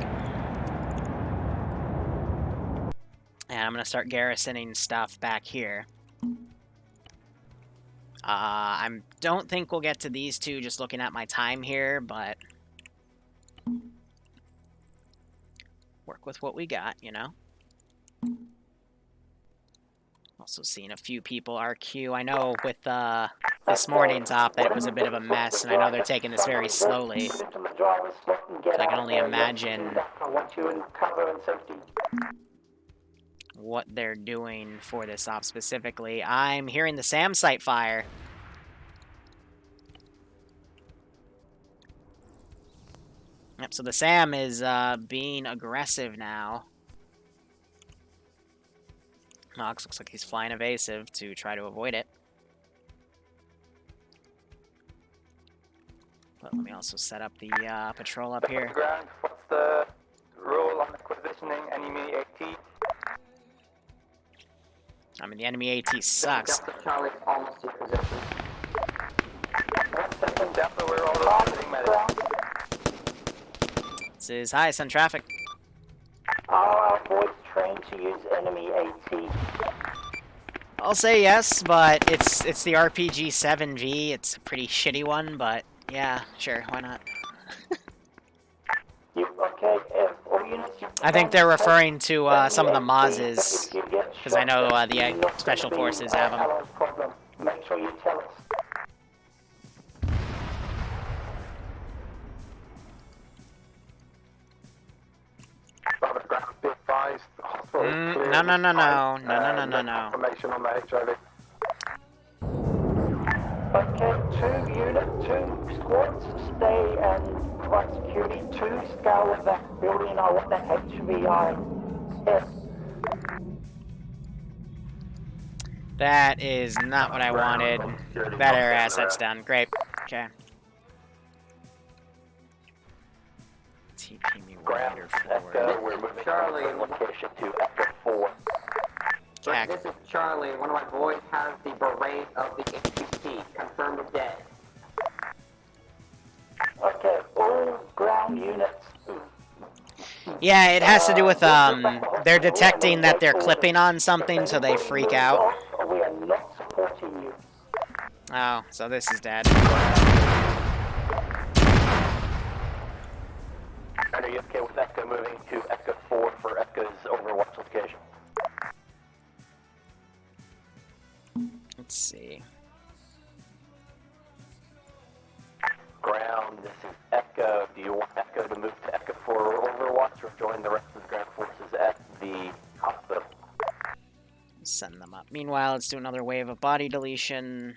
Speaker 1: And I'm gonna start garrisoning stuff back here. I don't think we'll get to these two just looking at my time here, but work with what we got, you know? Also seeing a few people RQ. I know with this morning's op that it was a bit of a mess, and I know they're taking this very slowly. So I can only imagine what they're doing for this op specifically. I'm hearing the SAM site fire. Yep, so the SAM is being aggressive now. Knox looks like he's flying evasive to try to avoid it. But let me also set up the patrol up here.
Speaker 15: Ground, what's the rule on acquisitioning enemy AT?
Speaker 1: I mean, the enemy AT sucks.
Speaker 13: Delta Charlie's almost in position.
Speaker 15: Delta, we're all visiting medics.
Speaker 1: This is highest on traffic.
Speaker 4: Are our boys trained to use enemy AT?
Speaker 1: I'll say yes, but it's the RPG 7V. It's a pretty shitty one, but yeah, sure, why not?
Speaker 4: Okay, all units,
Speaker 1: I think they're referring to some of the Mazes, because I know the Special Forces have them.
Speaker 4: Make sure you tell us.
Speaker 1: No.
Speaker 15: Information on the HIV.
Speaker 4: Okay, 2 squads, stay and provide security. 2, scour that building. I want that HVI.
Speaker 1: That is not what I wanted. Better assets done. Great. Okay. TP me wider forward.
Speaker 3: We're moving
Speaker 13: Charlie,
Speaker 3: from location to Echo 4.
Speaker 1: Jack.
Speaker 13: This is Charlie. One of my boys has the beret of the HVT. Confirmed dead.
Speaker 4: Okay, all ground units.
Speaker 1: Yeah, it has to do with, they're detecting that they're clipping on something, so they freak out.
Speaker 4: We are not supporting you.
Speaker 1: Oh, so this is dead.
Speaker 3: And are you okay with Echo moving to Echo 4 for Echo's Overwatch location?
Speaker 1: see.
Speaker 3: Ground, this is Echo. Do you want Echo to move to Echo for Overwatch or join the rest of the ground forces at the hospital?
Speaker 1: Send them up. Meanwhile, let's do another wave of body deletion.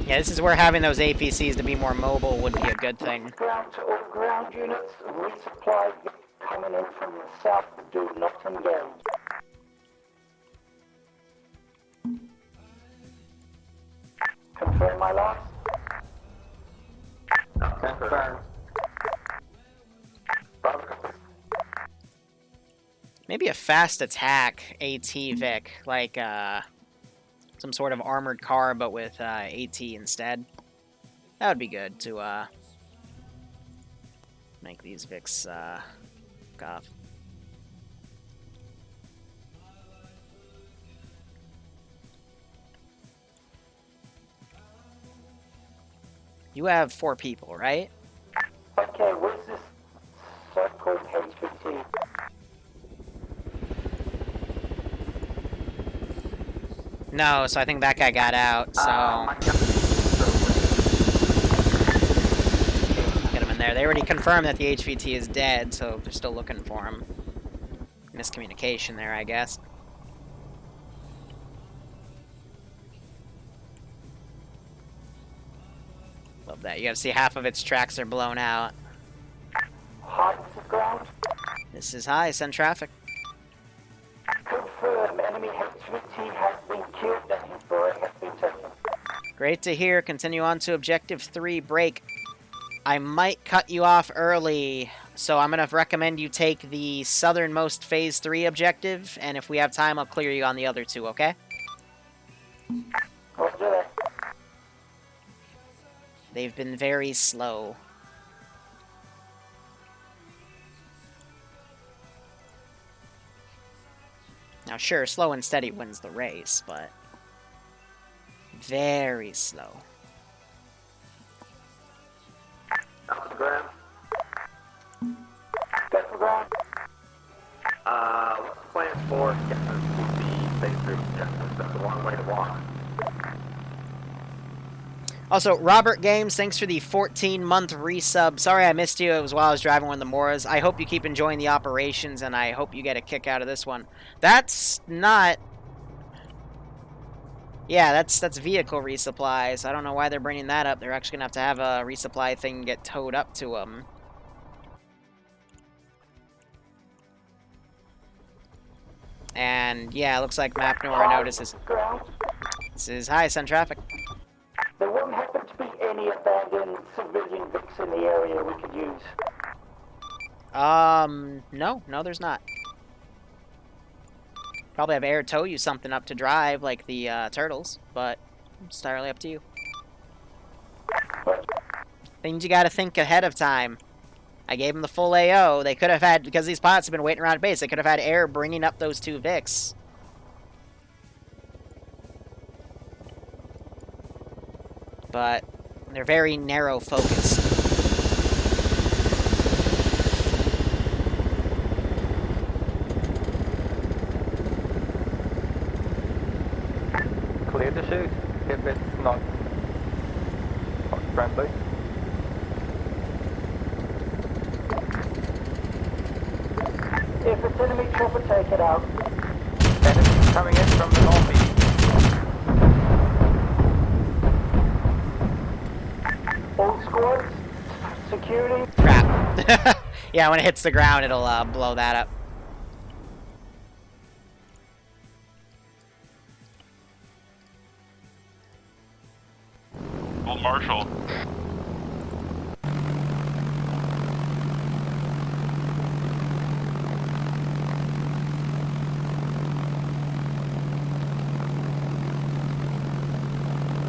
Speaker 1: Yeah, this is where having those APCs to be more mobile would be a good thing.
Speaker 4: Ground to all ground units, resupply coming in from the south, do not engage. Confirm my last.
Speaker 13: Confirm.
Speaker 1: Maybe a fast attack AT Vic, like some sort of armored car, but with AT instead. That would be good to make these Vics off. You have 4 people, right?
Speaker 4: Okay, what's this so-called HVT?
Speaker 1: No, so I think that guy got out, so... Get him in there. They already confirmed that the HVT is dead, so they're still looking for him. Miscommunication there, I guess. Love that. You gotta see half of its tracks are blown out.
Speaker 4: High to ground.
Speaker 1: This is high. Send traffic.
Speaker 4: Confirm. Enemy HVT has been killed and his body has been taken.
Speaker 1: Great to hear. Continue on to Objective 3. Break. I might cut you off early, so I'm going to recommend you take the southernmost Phase 3 objective, and if we have time, I'll clear you on the other 2, okay?
Speaker 4: Roger that.
Speaker 1: They've been very slow. Now, sure, slow and steady wins the race, but very slow.
Speaker 9: Ground.
Speaker 4: Get for ground.
Speaker 9: Plan 4, get us to the Phase 3 objectives. That's a long way to walk.
Speaker 1: Also, Robert Games, thanks for the 14-month resub. Sorry I missed you. It was while I was driving one of the Moras. I hope you keep enjoying the operations, and I hope you get a kick out of this one. That's not... Yeah, that's vehicle resupplies. I don't know why they're bringing that up. They're actually going to have a resupply thing get towed up to them. And, yeah, it looks like Map Nora notices. This is high, send traffic.
Speaker 4: There wouldn't happen to be any abandoned civilian Vics in the area we could use.
Speaker 1: No, there's not. Probably have air tow you something up to drive, like the turtles, but it's entirely up to you. Things you gotta think ahead of time. I gave them the full AO. They could have had, because these pilots have been waiting around at base, they could have had air bringing up those 2 Vics. But they're very narrow focused.
Speaker 15: Clear to shoot if it's not friendly.
Speaker 4: If it's enemy chopper, take it out.
Speaker 15: Enemy coming in from the northeast.
Speaker 4: All squads, security.
Speaker 1: Crap. Yeah, when it hits the ground, it'll blow that up.
Speaker 5: Old Marshal.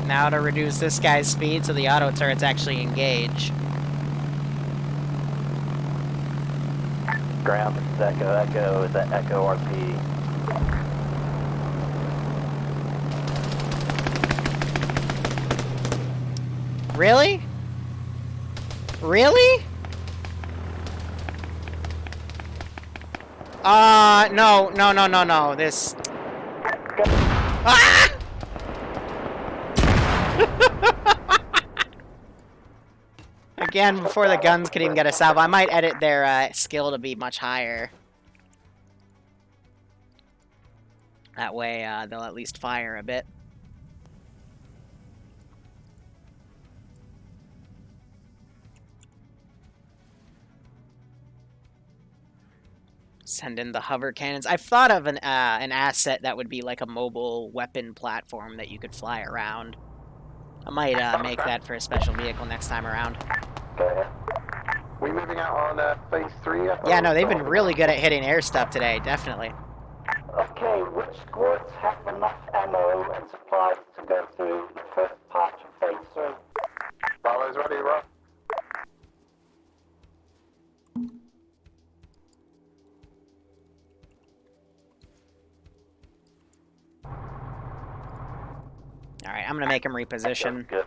Speaker 1: Now to reduce this guy's speed so the auto turrets actually engage.
Speaker 3: Ground, this is Echo. Echo, is that Echo RP?
Speaker 1: Really? Really? No. This... Ah! Again, before the guns could even get a salvo. I might edit their skill to be much higher. That way, they'll at least fire a bit. Send in the hover cannons. I've thought of an asset that would be like a mobile weapon platform that you could fly around. I might make that for a special vehicle next time around.
Speaker 9: Okay. We moving out on phase 3?
Speaker 1: Yeah, no, they've been really good at hitting air stuff today, definitely.
Speaker 4: Okay, which squads have enough ammo and supplies to go through the first part of phase 3?
Speaker 9: Bravo's ready, Rob.
Speaker 1: Alright, I'm gonna make him reposition.
Speaker 3: Good.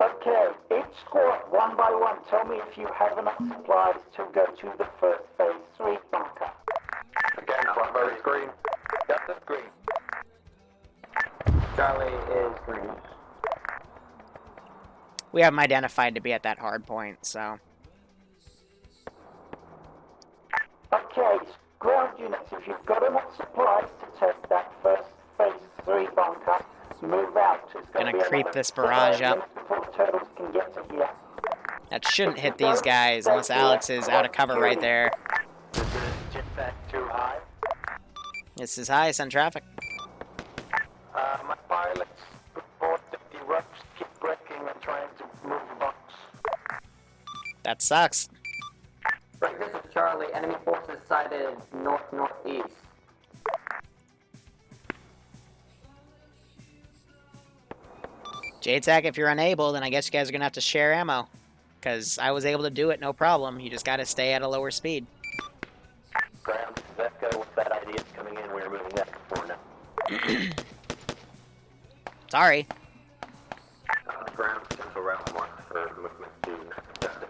Speaker 4: Okay, each squad, one by one, tell me if you have enough supplies to go to the first phase 3 bunker.
Speaker 9: Again, Bravo is green. Yep, that's green.
Speaker 13: Charlie is green.
Speaker 1: We have them identified to be at that hard point, so...
Speaker 4: Okay, ground units, if you've got enough supplies to take that first phase 3 bunker, move out. It's
Speaker 1: Gonna creep this barrage up.
Speaker 4: Before the turtles can get to here.
Speaker 1: That shouldn't hit these guys, unless Alex is out of cover right there.
Speaker 3: Jetpack too high.
Speaker 1: This is high, send traffic.
Speaker 9: My pilots report that the ropes keep breaking and trying to move the box.
Speaker 1: That sucks.
Speaker 13: Right, this is Charlie. Enemy forces sighted north-northeast.
Speaker 1: JTAC, if you're unable, then I guess you guys are gonna have to share ammo. Because I was able to do it, no problem. You just gotta stay at a lower speed.
Speaker 3: Ground, Vesco, with that idea coming in, we're moving that forward now.
Speaker 1: Sorry.
Speaker 9: Ground, central round 1 for movement to objective.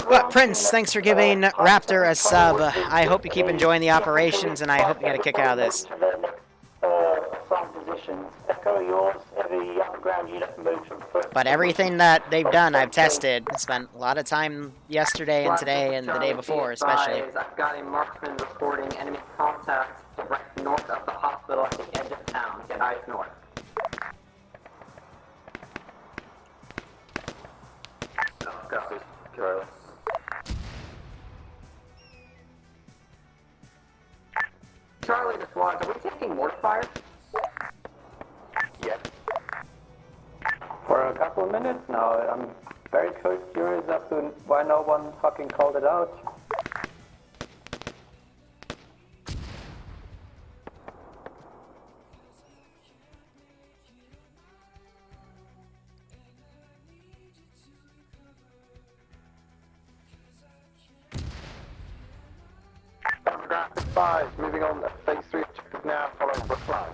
Speaker 1: But Prince, thanks for giving Raptor a sub. I hope you keep enjoying the operations, and I hope you get a kick out of this. But everything that they've done, I've tested. Spent a lot of time yesterday and today and the day before, especially.
Speaker 13: I've got a marksman reporting enemy contact right north of the hospital at the edge of town. Get eyes north.
Speaker 9: Copy. Charlie.
Speaker 13: Charlie to squads, are we taking mortar fire?
Speaker 3: Yes.
Speaker 14: For a couple of minutes now, I'm very curious as to why no one fucking called it out.
Speaker 9: Photograph 5, moving on to phase 3 objective now, following reply.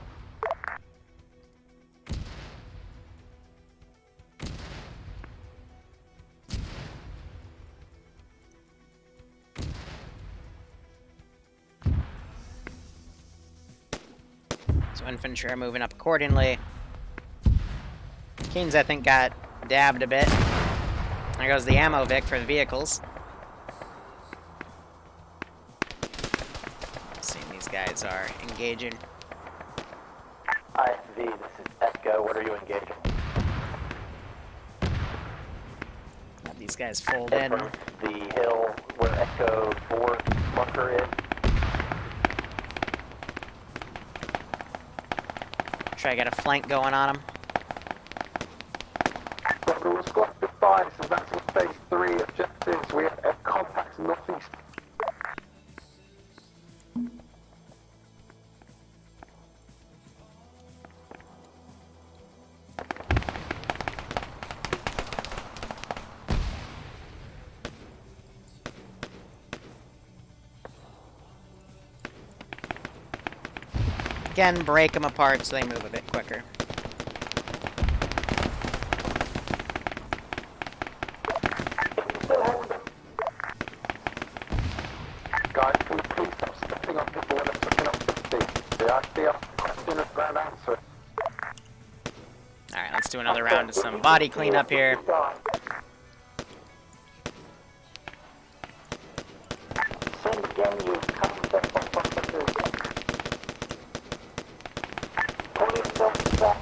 Speaker 1: So infantry are moving up accordingly. Keynes, I think, got dabbed a bit. There goes the ammo Vic for the vehicles. Seeing these guys are engaging.
Speaker 3: ISV, this is Echo. What are you engaging?
Speaker 1: Got these guys fold in.
Speaker 3: From the hill where Echo 4 bunker is.
Speaker 1: Try to get a flank going on them.
Speaker 9: Local squad 5, so that's in phase 3 objectives. We have contacts northeast.
Speaker 1: again, break them apart so they move a bit quicker.
Speaker 9: Guys, can we please stop stepping on people when they're picking up 60? The question is ground answer.
Speaker 1: Alright, let's do another round of some body cleanup here.
Speaker 4: Send again, you come back from officers. Pull yourself back.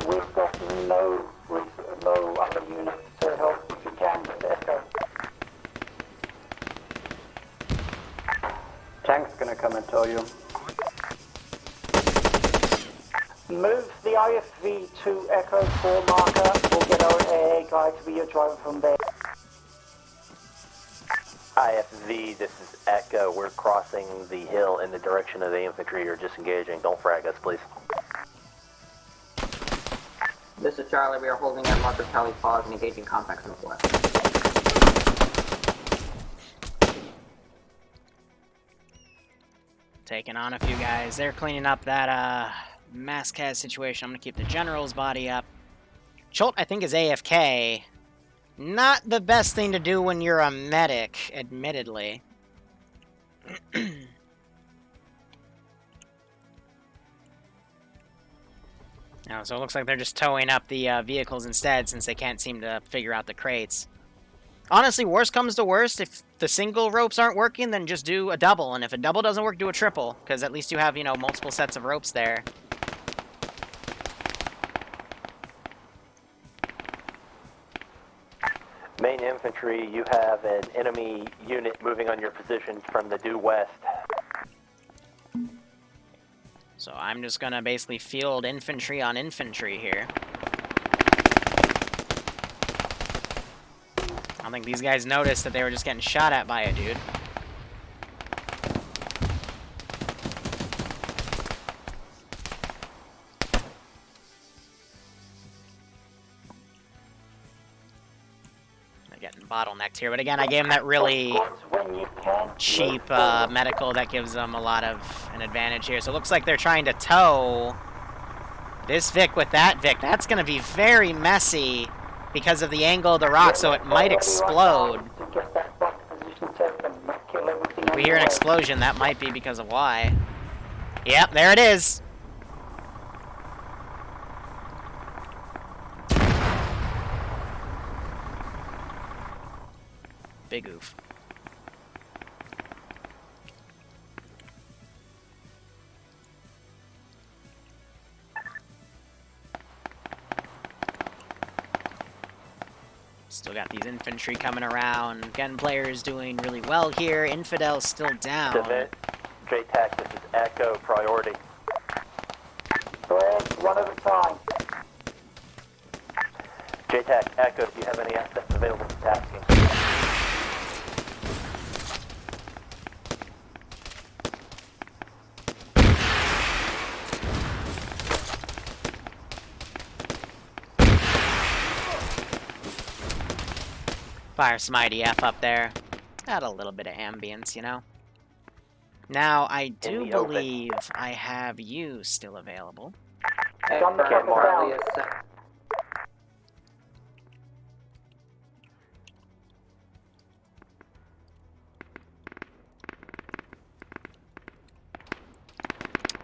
Speaker 4: We've got no other units to help if you can with Echo.
Speaker 14: Tank's gonna come and tow you.
Speaker 4: Move the IFV to Echo 4 marker. We'll get our AA guy to be your driver from there.
Speaker 3: IFV, this is Echo. We're crossing the hill in the direction of the infantry. You're disengaging. Don't frag us, please.
Speaker 13: This is Charlie. We are holding at marker Charlie Pause and engaging contacts northwest.
Speaker 1: Taking on a few guys. They're cleaning up that Mascaz situation. I'm going to keep the general's body up. Cholt, I think, is AFK. Not the best thing to do when you're a medic, admittedly. Oh, so it looks like they're just towing up the vehicles instead since they can't seem to figure out the crates. Honestly, worst comes to worst, if the single ropes aren't working, then just do a double. And if a double doesn't work, do a triple. Because at least you have, you know, multiple sets of ropes there.
Speaker 3: Main infantry, you have an enemy unit moving on your position from the due west.
Speaker 1: So I'm just going to basically field infantry on infantry here. I don't think these guys noticed that they were just getting shot at by a dude. They're getting bottlenecked here, but again, I gave them that really cheap medical that gives them a lot of an advantage here. So it looks like they're trying to tow this Vic with that Vic. That's going to be very messy because of the angle of the rock, so it might explode. If we hear an explosion, that might be because of why. Yep, there it is. Big oof. Still got these infantry coming around. Gun players doing really well here. Infidel's still down.
Speaker 3: JTAC, this is Echo, priority.
Speaker 4: Go ahead, one at a time.
Speaker 3: JTAC, Echo, do you have any assets available for tasking?
Speaker 1: Fire some IDF up there. Add a little bit of ambience, you know. Now, I do believe I have you still available.
Speaker 4: Gun the camera down.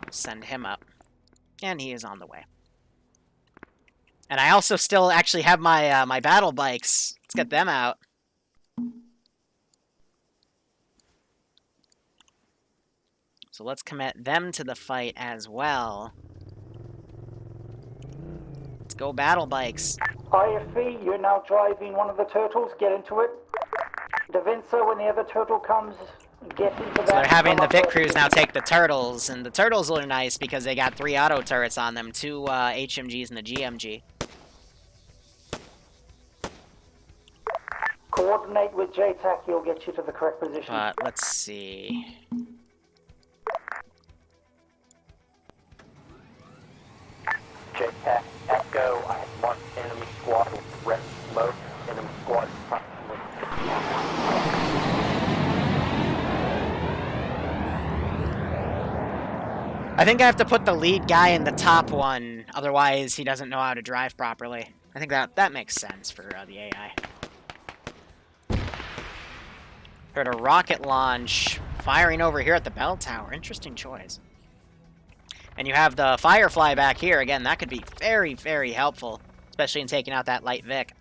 Speaker 1: Send him up. And he is on the way. And I also still actually have my my battle bikes. Let's get them out. So let's commit them to the fight as well. Let's go battle bikes.
Speaker 4: IFV, you're now driving one of the turtles. Get into it. Davinsa, when the other turtle comes, get into that.
Speaker 1: So they're having the Vic crews now take the turtles, and the turtles are nice because they got 3 auto turrets on them, 2 HMGs and a GMG.
Speaker 4: Coordinate with JTAC, he'll get you to the correct position.
Speaker 1: But let's see.
Speaker 3: JTAC, Echo, I have marked enemy squad with red smoke. Enemy squad approximately.
Speaker 1: I think I have to put the lead guy in the top one, otherwise he doesn't know how to drive properly. I think that makes sense for the AI. Heard a rocket launch firing over here at the bell tower. Interesting choice. And you have the Firefly back here. Again, that could be very, very helpful, especially in taking out that light Vic.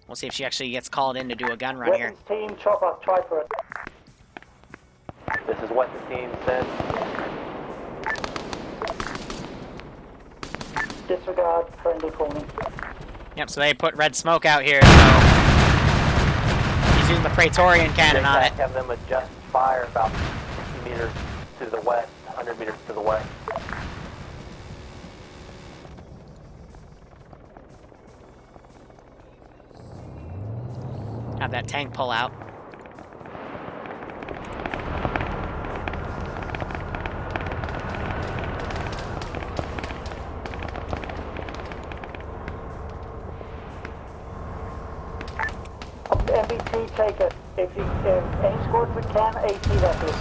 Speaker 1: We'll see if she actually gets called in to do a gun run here.
Speaker 4: Weapons team, chopper, try for it.
Speaker 3: This is what the team said.
Speaker 4: Disregard, friendly calling.
Speaker 1: Yep, so they put red smoke out here, so he's using the Praetorian cannon on it.
Speaker 3: Have them adjust fire about 50 meters to the west, 100 meters to the west.
Speaker 1: Have that tank pull out.
Speaker 4: MBT, take it. If any squads that can, AT that is.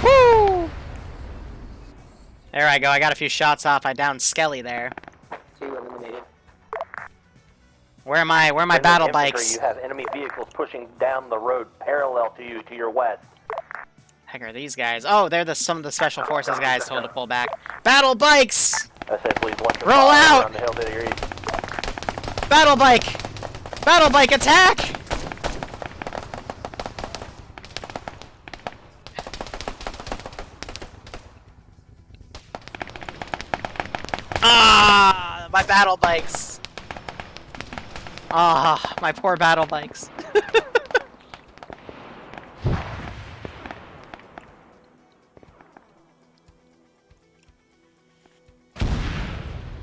Speaker 1: Woo! There I go. I got a few shots off. I downed Skelly there.
Speaker 13: 2 eliminated.
Speaker 1: Where are my battle
Speaker 3: Infantry,
Speaker 1: bikes?
Speaker 3: You have enemy vehicles pushing down the road parallel to you, to your west.
Speaker 1: Heck are these guys? Oh, they're some of the special forces guys told to pull back. Battle bikes! Roll out!
Speaker 3: On the hill to your east.
Speaker 1: Battle bike! Battle bike attack! Ah, my battle bikes. Ah, my poor battle bikes.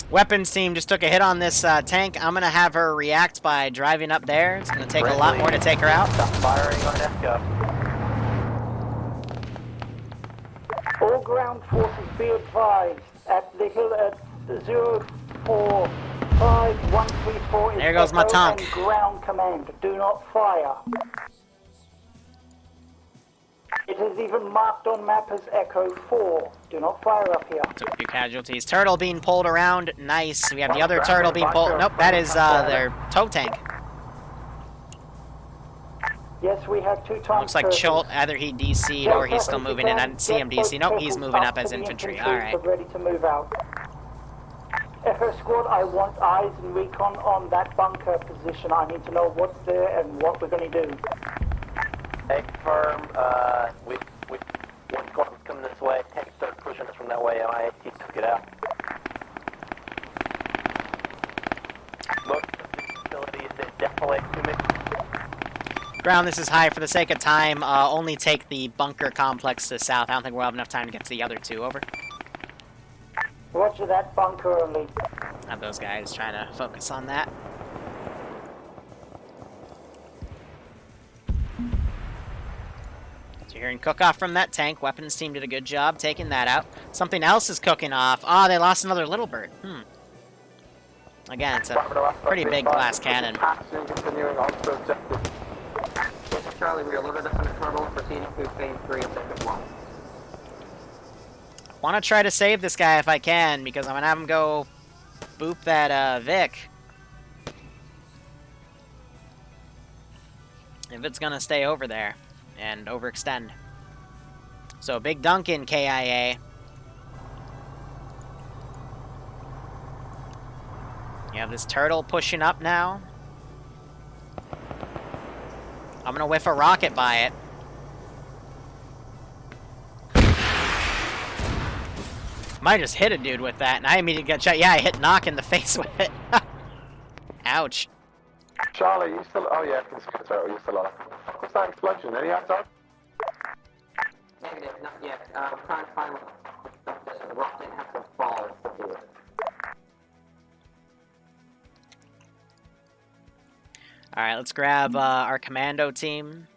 Speaker 1: Weapons team just took a hit on this tank. I'm gonna have her react by driving up there. It's gonna take a lot more to take her out.
Speaker 3: Stop firing on Echo.
Speaker 4: All ground forces be advised at the hill at 045134 is
Speaker 1: There goes my
Speaker 4: Echo
Speaker 1: tank.
Speaker 4: and ground command. Do not fire. It is even marked on map as Echo 4. Do not fire up here.
Speaker 1: Took a few casualties. Turtle being pulled around. Nice. We have the other turtle being pulled. Nope, that is their tow tank.
Speaker 4: Yes, we have 2 times.
Speaker 1: Looks like Chult, either he DC'd or he's still moving in. I didn't see him DC. Nope, he's moving up as infantry. Alright.
Speaker 4: Ready to move out. Echo squad, I want eyes and recon on that bunker position. I need to know what's there and what we're going to do.
Speaker 3: Egg firm, one squad was coming this way, tank started pushing us from that way, MIAT took it out. Most of the facilities, they definitely to me.
Speaker 1: Ground, this is high. For the sake of time, only take the bunker complex to the south. I don't think we'll have enough time to get to the other 2. Over.
Speaker 4: Roger that bunker only.
Speaker 1: Have those guys trying to focus on that. So you're hearing cook-off from that tank. Weapons team did a good job taking that out. Something else is cooking off. Ah, they lost another little bird. Again, it's a pretty big glass cannon.
Speaker 15: Continuing on to objective.
Speaker 13: This is Charlie, we are loaded up on a turtle, proceeding to phase 3 of second 1.
Speaker 1: Want to try to save this guy if I can, because I'm going to have him go boop that Vic. If it's going to stay over there and overextend. So, Big Duncan, KIA. You have this turtle pushing up now. I'm going to whiff a rocket by it. Might just hit a dude with that, and I immediately got shot. Yeah, I hit Knock in the face with it. Ouch.
Speaker 9: Charlie, you still? Oh yeah, you're still alive. What's that explosion? Any outside?
Speaker 13: Negative, not yet. I'm trying to find what the rocket has to fall to do it.
Speaker 1: Alright, let's grab our commando team.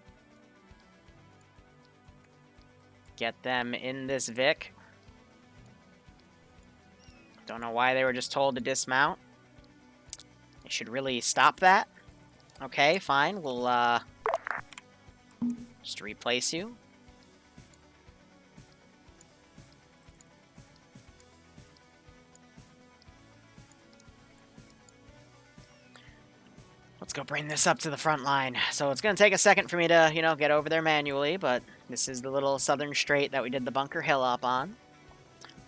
Speaker 1: Get them in this Vic. Don't know why they were just told to dismount. They should really stop that. Okay, fine. We'll just replace you. Let's go bring this up to the front line. So it's going to take a second for me to, you know, get over there manually, but this is the little southern straight that we did the Bunker Hill up on.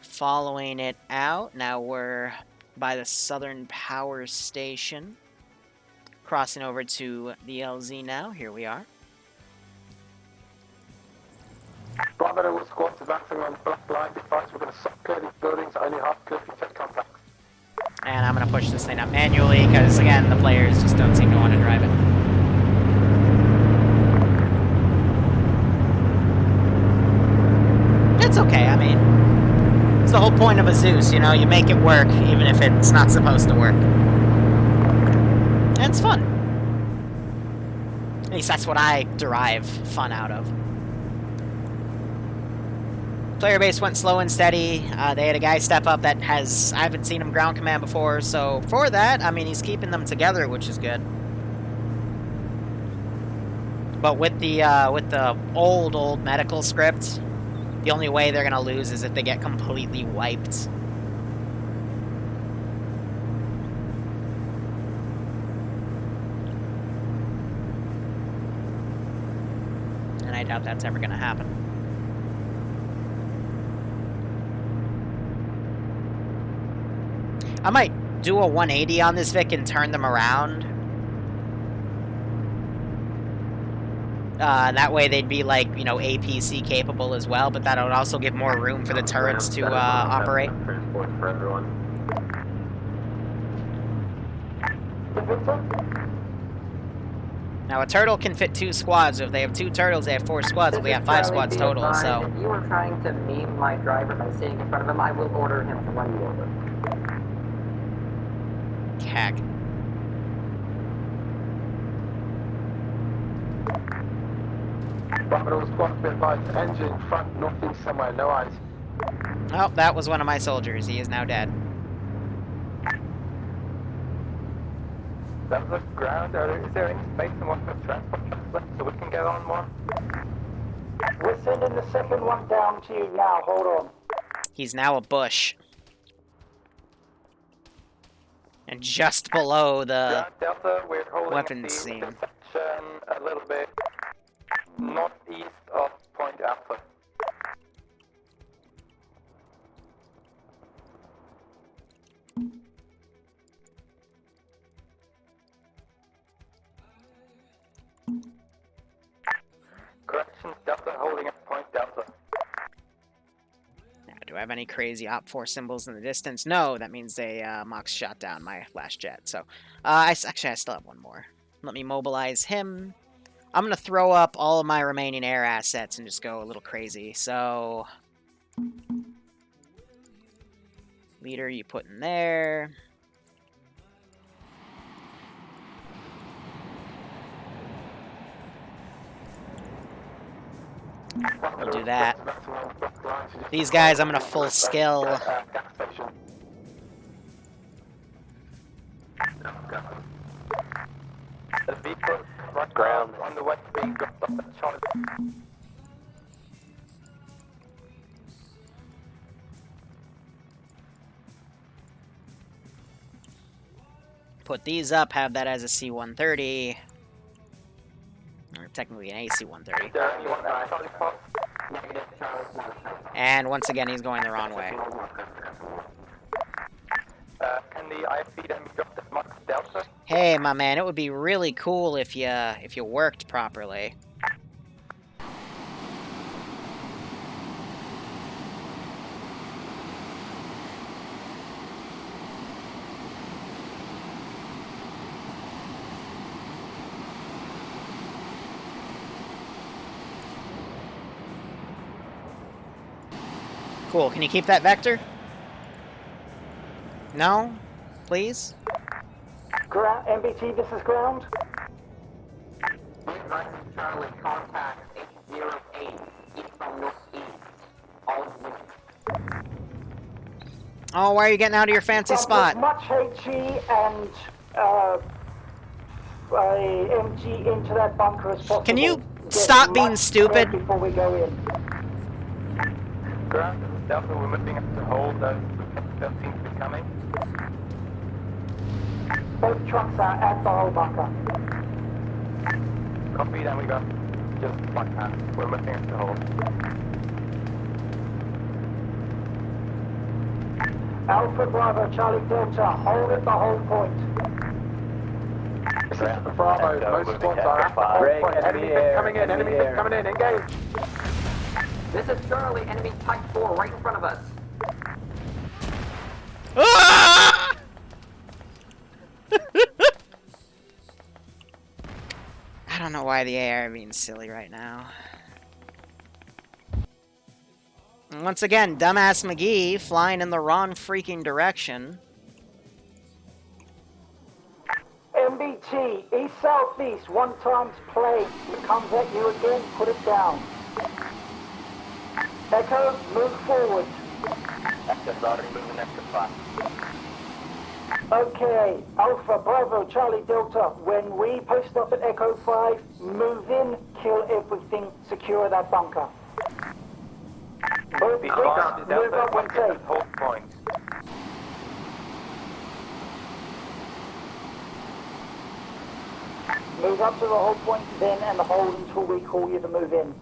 Speaker 1: Following it out, now we're by the Southern Power Station. Crossing over to the LZ now. Here we are.
Speaker 9: Bravo will squad advancing on black line device. We're going to stop clear these buildings, only half clear if you take contact.
Speaker 1: And I'm going to push this thing up manually because, again, the players just don't seem to want to drive it. It's okay, I mean, it's the whole point of a Zeus, you know? You make it work even if it's not supposed to work. And it's fun. At least that's what I derive fun out of. Player base went slow and steady. They had a guy step up that I haven't seen him ground command before, so for that, I mean, he's keeping them together, which is good. But with the old medical script, the only way they're gonna lose is if they get completely wiped. And I doubt that's ever gonna happen. I might do a 180 on this Vic and turn them around. That way they'd be, like, you know, APC capable as well, but that would also give more room for the turrets to operate.
Speaker 3: Transport for everyone.
Speaker 1: Now, a turtle can fit 2 squads. If they have 2 turtles, they have 4 squads. We have 5 squads total, so...
Speaker 13: If you were trying to meme my driver by sitting in front of him, I will order him to run you over.
Speaker 1: Heck.
Speaker 9: Bravo squad to be advised, engine front, northeast somewhere, no eyes.
Speaker 1: Oh, that was one of my soldiers. He is now dead.
Speaker 15: That was the ground. Is there any space in one for transport trucks left so we can get on more?
Speaker 4: We're sending the second one down to you now. Hold on.
Speaker 1: He's now a bush. And just below the
Speaker 15: Delta, we're holding
Speaker 1: weapons scene.
Speaker 15: a little bit northeast of Point Alpha. Corrections, Delta holding at Point Delta.
Speaker 1: Now, do I have any crazy Op 4 symbols in the distance? No, that means they Mox shot down my last jet. So, I still have one more. Let me mobilize him. I'm going to throw up all of my remaining air assets and just go a little crazy. So, leader, you put in there. We'll do that. These guys, I'm going to full skill.
Speaker 15: The vehicle right
Speaker 3: Ground
Speaker 15: on the west being dropped off at Charlie.
Speaker 1: Put these up, have that as a C-130. Or technically an AC-130. And once again, he's going the wrong way.
Speaker 15: Can the IFB then be dropped at Mox Delta?
Speaker 1: Hey, my man, it would be really cool if you worked properly. Cool. Can you keep that vector? No? Please?
Speaker 4: Ground, MBT, this is ground.
Speaker 13: Charlie, contact 808, east from northeast. All
Speaker 1: Oh, why are you getting out of your fancy spot?
Speaker 4: As much HE and a MG into that bunker as possible.
Speaker 1: Can you
Speaker 4: Get
Speaker 1: stop being
Speaker 4: much
Speaker 1: stupid?
Speaker 4: prep before we go in.
Speaker 15: Ground, this is Delta, we're moving up to hold. Those seems to be coming.
Speaker 4: Both trucks are at the whole bunker.
Speaker 15: Copy, then we go. Just like that. We're moving up to hold.
Speaker 4: Alpha Bravo, Charlie Delta, hold at the hold point.
Speaker 9: This is Bravo, most squads are at the hold point. Enemy coming in, enemy coming in, engage.
Speaker 13: This is Charlie, enemy Type 4 right in front of us.
Speaker 1: Ah! I don't know why the AI are being silly right now. And once again, dumbass McGee flying in the wrong freaking direction.
Speaker 4: MBT, east-southeast, 1 times play. It comes at you again, put it down. Echo, move forward.
Speaker 3: Echo's already moving next to 5.
Speaker 4: Okay, Alpha, Bravo, Charlie Delta, when we post up at Echo 5, move in, kill everything, secure that bunker. Both freaks, move up when safe.
Speaker 15: Hold point.
Speaker 4: Move up to the hold point then and hold until we call you to move in.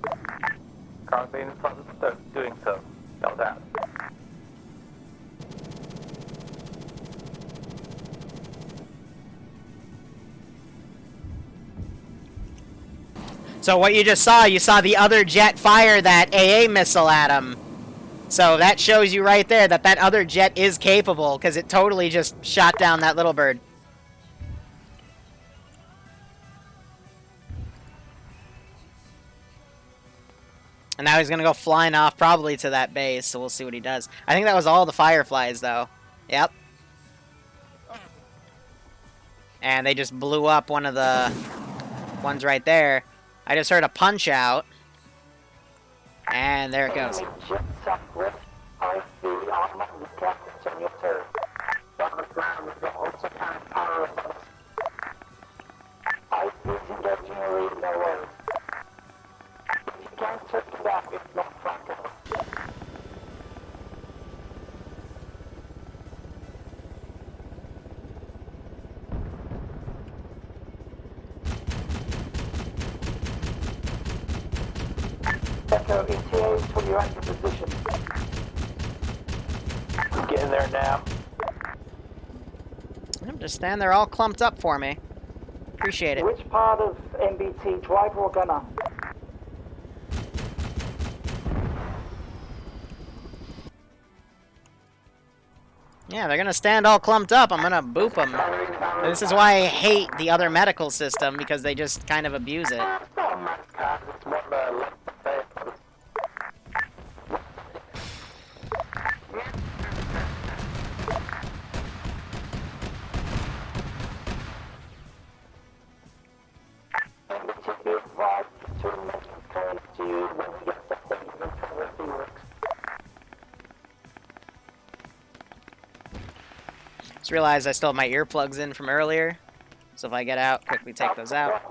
Speaker 15: Currently in the process of doing so. Delta out.
Speaker 1: So what you just saw, you saw the other jet fire that AA missile at him. So that shows you right there that that other jet is capable, because it totally just shot down that little bird. And now he's going to go flying off probably to that base, so we'll see what he does. I think that was all the Fireflies, though. Yep. And they just blew up one of the ones right there. I just heard a punch out. And there it goes.
Speaker 4: Echo, ETA until you're at your position.
Speaker 3: Get in there now.
Speaker 1: Just stand there all clumped up for me. Appreciate it.
Speaker 4: Which part of MBT, driver or gunner?
Speaker 1: Yeah, they're gonna stand all clumped up. I'm gonna boop them. This is why I hate the other medical system, because they just kind of abuse it. Just realized I still have my earplugs in from earlier. So if I get out, quickly take those out.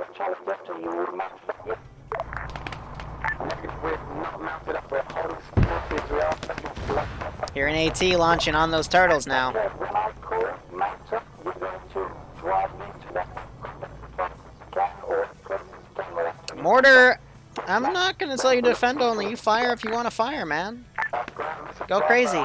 Speaker 1: Here in AT launching on those turtles now. Mortar, I'm not going to tell you to defend only. You fire if you want to fire, man. Go crazy.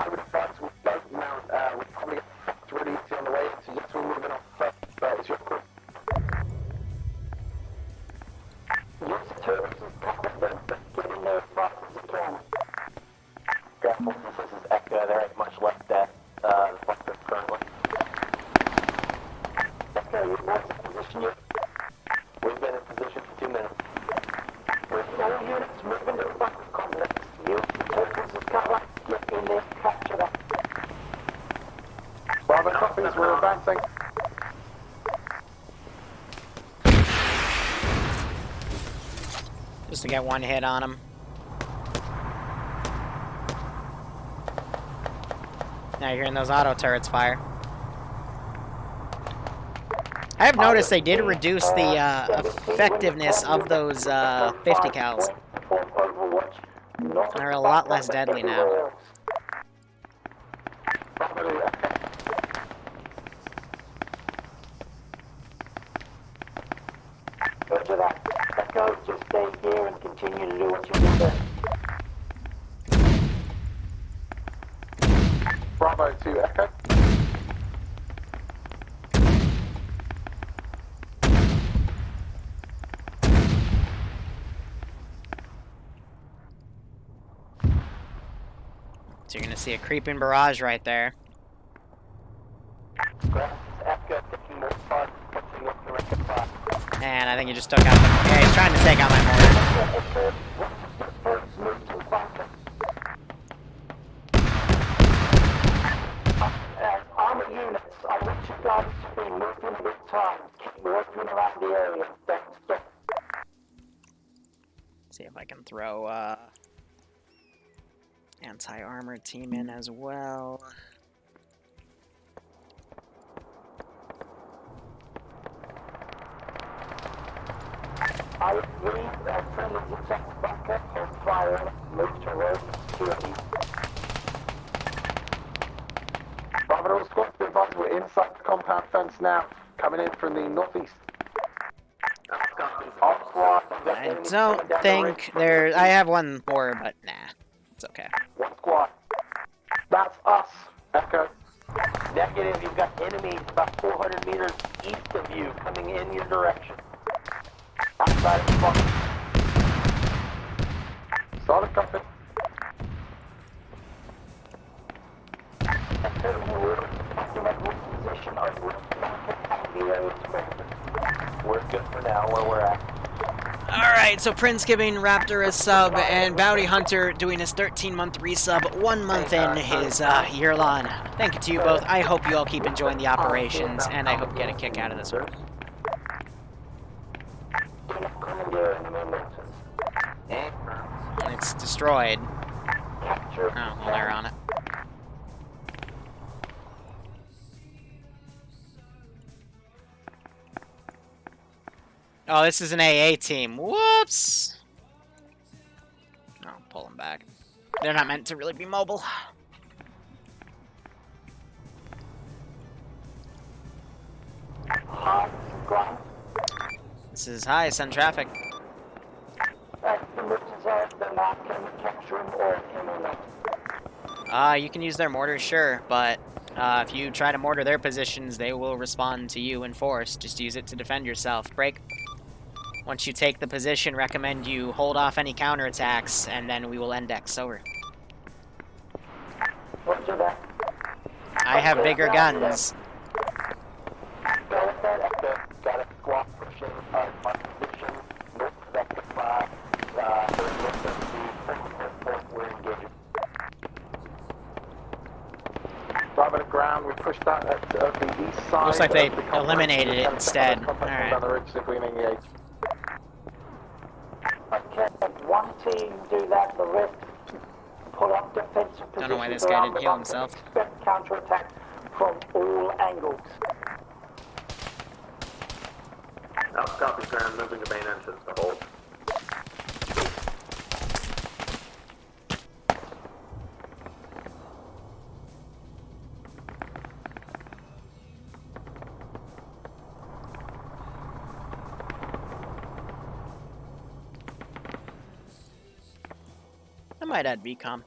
Speaker 3: This is Echo. There ain't much left at the bunker currently. Echo, you've been in position yet? We've been in position for 2 minutes.
Speaker 4: With all units moving to the bunker complex, use the turtles as cover, get in there, capture them.
Speaker 9: Bravo copies, we're advancing.
Speaker 1: Just to get one hit on him. Now you're hearing those auto turrets fire. I have noticed they did reduce the effectiveness of those 50 cals. They're a lot less deadly now.
Speaker 4: Roger that. Echo, just stay here and continue to do what you do best.
Speaker 9: Bravo to Echo.
Speaker 1: So you're going to see a creeping barrage right there. And I think he just took out the... Yeah, he's trying to take out my mortar.
Speaker 4: Armored units, I want you guys to be moving with time. Keep working around the area. Don't stop.
Speaker 1: See if I can throw anti-armor team in as well.
Speaker 4: I agree that friendly detect backup on fire, move to road security.
Speaker 9: Bravo squad, be advised we're inside the compound fence now, coming in from the northeast.
Speaker 1: I don't think there... I have one more, but nah. It's okay.
Speaker 9: One squad. That's us. Echo. Negative, you've got enemies about 400 meters east of you coming in your direction. Outside of the box. Solid copy.
Speaker 3: We're good for now where we're at.
Speaker 1: Alright, so Prince giving Raptor a sub, and Bounty Hunter doing his 13-month resub 1 month in his year-long. Thank you to you both. I hope you all keep enjoying the operations, and I hope you get a kick out of this one. It's destroyed. Oh, well, they're on it. Oh, this is an AA team. Whoops! Oh, pull them back. They're not meant to really be mobile. This is high, send traffic. You can use their mortars, sure, but if you try to mortar their positions, they will respond to you in force. Just use it to defend yourself. Break. Once you take the position, recommend you hold off any counterattacks, and then we will index. Over. I have bigger guns.
Speaker 9: Bravo to ground, we pushed that at the east side.
Speaker 1: Looks like they eliminated it instead. Alright.
Speaker 4: Okay, one team do that, the rest pull up defensive positions.
Speaker 1: Don't know why this guy didn't heal himself.
Speaker 4: Expect counterattack from all angles.
Speaker 9: Copy, ground, moving to main entrance to hold.
Speaker 1: I might add VCOM.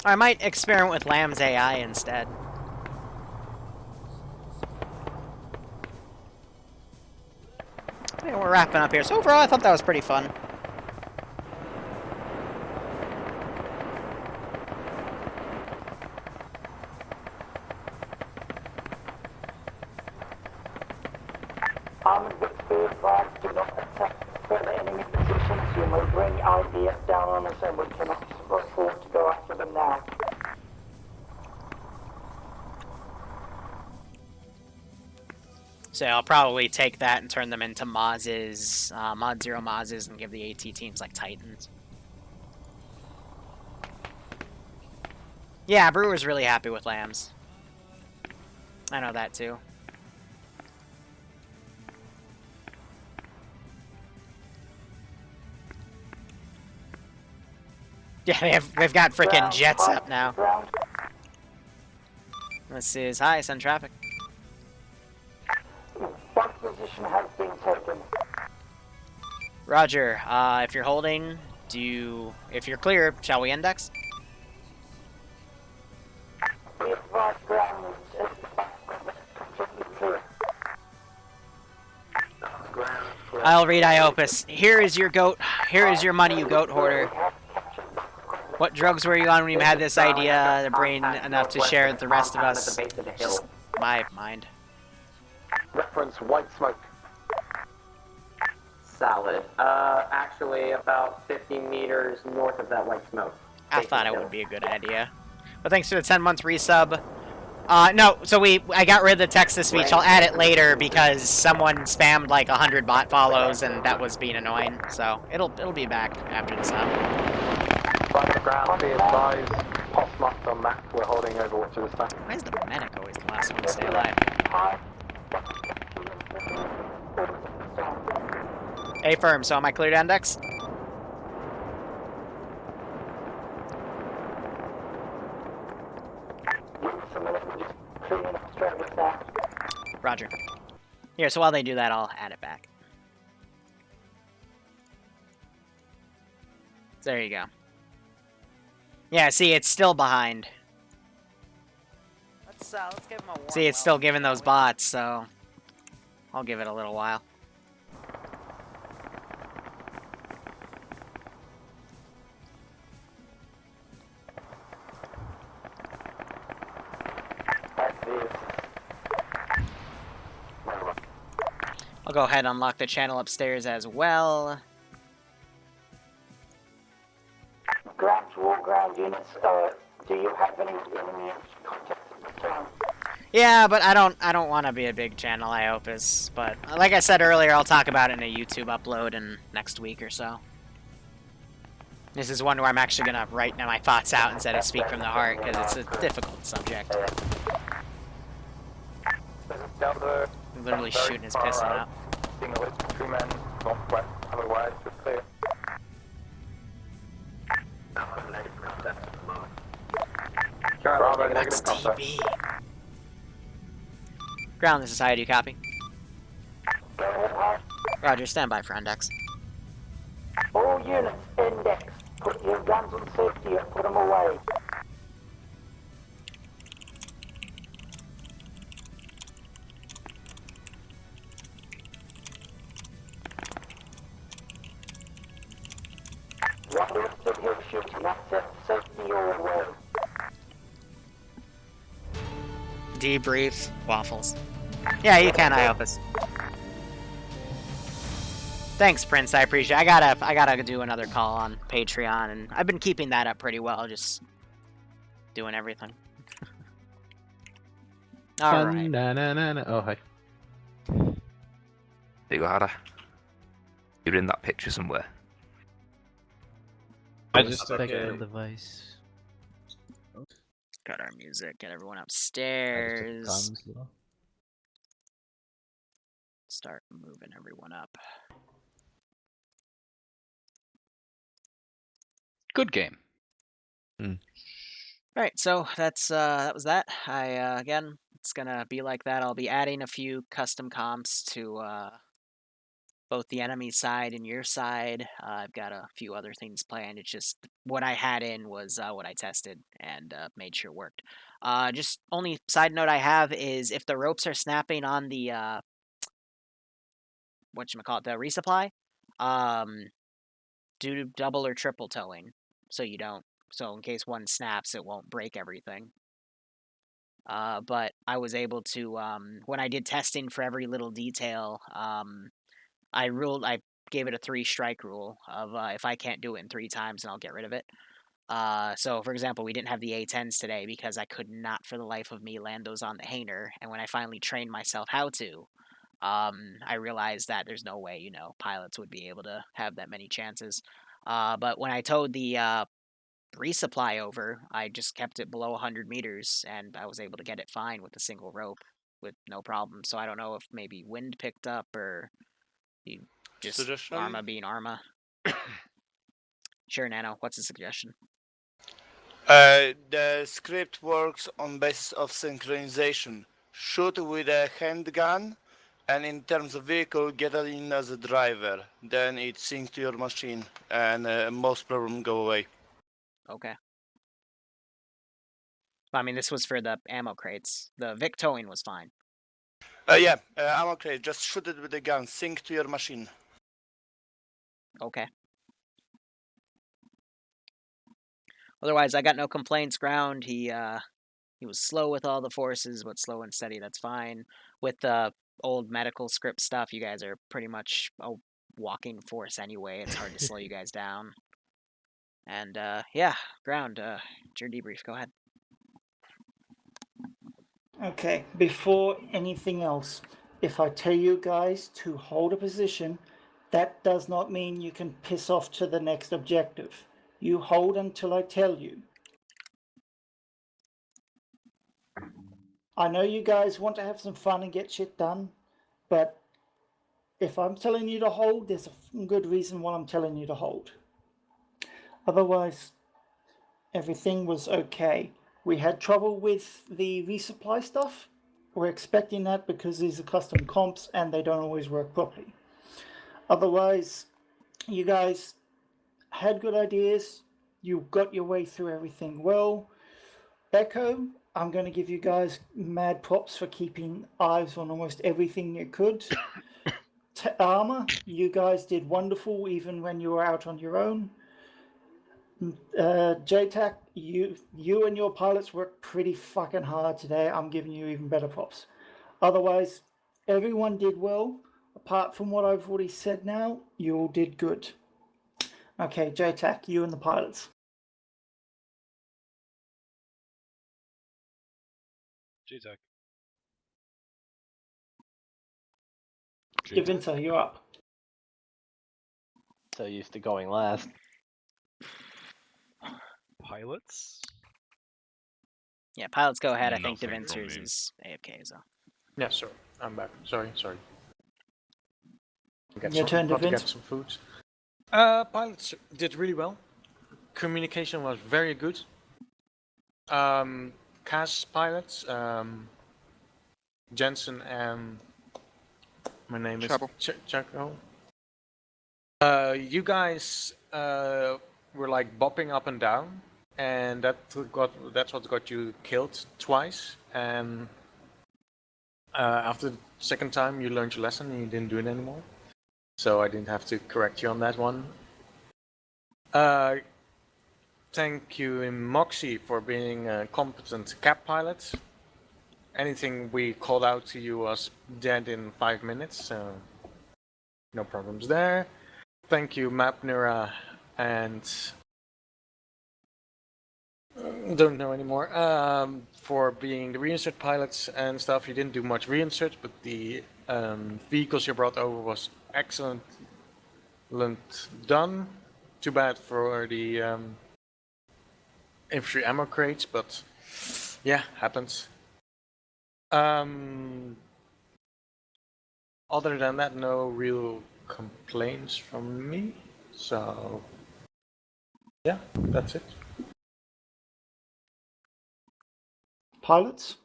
Speaker 1: Or I might experiment with Lamb's AI instead. Okay, we're wrapping up here. So overall, I thought that was pretty fun.
Speaker 4: Armored with be advised, do not attack further enemy positions. You may bring IDF down on us and we cannot afford to go after them now.
Speaker 1: So I'll probably take that and turn them into Maz's, Mod Zero Maz's, and give the AT teams like Titans. Yeah, Brewer's really happy with lambs. I know that too. Yeah, they've got frickin' jets up now. Let's see, is high, send traffic.
Speaker 4: Box position has been taken.
Speaker 1: Roger, if you're holding, if you're clear, shall we index? I'll read Iopus. Here is your goat. Here is your money, you goat hoarder. What drugs were you on when you had this idea? The brain enough to share with the rest of us. Just my mind.
Speaker 14: Reference white smoke.
Speaker 13: Solid. Actually about 50 meters north of that white smoke.
Speaker 1: I thought it would be a good idea. But thanks for the 10-month resub. No, so I got rid of the text-to-speech. I'll add it later because someone spammed like 100 bot follows and that was being annoying. So it'll be back after the sub.
Speaker 14: By the ground, be advised. Postmarked on map. We're holding Overwatch at this time.
Speaker 1: Why is the medic always the last one to stay alive? A firm, so am I clear to index? Roger. Here, so while they do that, I'll add it back. There you go. Yeah, see, it's still behind.
Speaker 16: Let's give him a warm
Speaker 1: See, it's still giving those bots, so I'll give it a little while. I'll go ahead and unlock the channel upstairs as well.
Speaker 4: Ground to all ground units, do you have any enemy contact at the time?
Speaker 1: Yeah, but I don't want to be a big channel Iopus, but like I said earlier, I'll talk about it in a YouTube upload in next week or so. This is one where I'm actually gonna write my thoughts out instead of speak from the heart, because it's a difficult subject. I'm literally shooting his piston up.
Speaker 15: Single infantry men, northwest, otherwise we're clear.
Speaker 13: Bravo,
Speaker 1: What's TB? Ground, this is high, do you copy? Roger, stand by for index.
Speaker 4: All units, index. Put your guns on safety and put them away. While you're still here shooting, access safety your way.
Speaker 1: Debrief, waffles. Yeah, you can, Iopus. Thanks, Prince. I appreciate it. I gotta do another call on Patreon, and I've been keeping that up pretty well, just doing everything. All right.
Speaker 2: Oh, hi.
Speaker 17: There you go, Hada. You're in that picture somewhere.
Speaker 2: I just took
Speaker 12: Spectral
Speaker 2: it.
Speaker 12: device.
Speaker 1: Got our music. Get everyone upstairs. Start moving everyone up.
Speaker 12: Good game.
Speaker 1: Alright, so that was that. Again, it's gonna be like that. I'll be adding a few custom comps to both the enemy side and your side. I've got a few other things planned. It's just what I had in was what I tested and made sure worked. Just only side note I have is if the ropes are snapping on the whatchamacallit, the resupply, do double or triple towing so you don't. So in case one snaps, it won't break everything. But I was able to, when I did testing for every little detail, I gave it a 3-strike rule of if I can't do it in 3 times, then I'll get rid of it. So for example, we didn't have the A10s today because I could not for the life of me land those on the hanger. And when I finally trained myself how to, I realized that there's no way, pilots would be able to have that many chances. But when I towed the resupply over. I just kept it below 100 meters, and I was able to get it fine with a single rope with no problem. So I don't know if maybe wind picked up or you just
Speaker 10: Suggestion?
Speaker 1: Arma being Arma. Sure, Nano. What's the suggestion?
Speaker 18: The script works on basis of synchronization. Shoot with a handgun, and in terms of vehicle, get in as a driver. Then it syncs to your machine, and most problems go away.
Speaker 1: Okay. I mean, this was for the ammo crates. The Vic towing was fine.
Speaker 18: Yeah, ammo crate. Just shoot it with a gun. Sync to your machine.
Speaker 1: Okay. Otherwise, I got no complaints. Ground. He was slow with all the forces, but slow and steady. That's fine. With the old medical script stuff, you guys are pretty much a walking force anyway. It's hard to slow you guys down. And yeah, Ground. It's your debrief. Go ahead.
Speaker 4: Okay, before anything else, if I tell you guys to hold a position, that does not mean you can piss off to the next objective. You hold until I tell you. I know you guys want to have some fun and get shit done, but if I'm telling you to hold, there's a good reason why I'm telling you to hold. Otherwise, everything was okay. We had trouble with the resupply stuff. We're expecting that because these are custom comps and they don't always work properly. Otherwise, you guys had good ideas. You got your way through everything well. Echo, I'm going to give you guys mad props for keeping eyes on almost everything you could. Armor, you guys did wonderful even when you were out on your own. JTAC, you and your pilots worked pretty fucking hard today. I'm giving you even better props. Otherwise, everyone did well. Apart from what I've already said now, you all did good. Okay, JTAC, you and the pilots.
Speaker 10: JTAC.
Speaker 4: Javinta, you're up.
Speaker 3: So used to going last.
Speaker 10: Pilots?
Speaker 1: Yeah, pilots go ahead. I
Speaker 7: Nothing
Speaker 1: think
Speaker 7: from
Speaker 1: Devinters
Speaker 7: me.
Speaker 1: is AFK, so.
Speaker 6: Yeah, sorry. I'm back. Sorry.
Speaker 4: Your turn,
Speaker 6: Got to
Speaker 4: Devint.
Speaker 6: get some food. Pilots did really well. Communication was very good. CAS pilots, Jensen and my name is Chaco. You guys were like bopping up and down, and that's what got you killed twice. And after the second time, you learned your lesson and you didn't do it anymore. So I didn't have to correct you on that one. Thank you, Moxie, for being a competent cap pilot. Anything we called out to you was dead in 5 minutes, so no problems there. Thank you, Mapnura, and don't know anymore, for being the reinsert pilots and stuff. You didn't do much reinsert, but the vehicles you brought over was excellent done. Too bad for the infantry ammo crates, but yeah, happens. Other than that, no real complaints from me. So yeah, that's it.
Speaker 4: Pilots?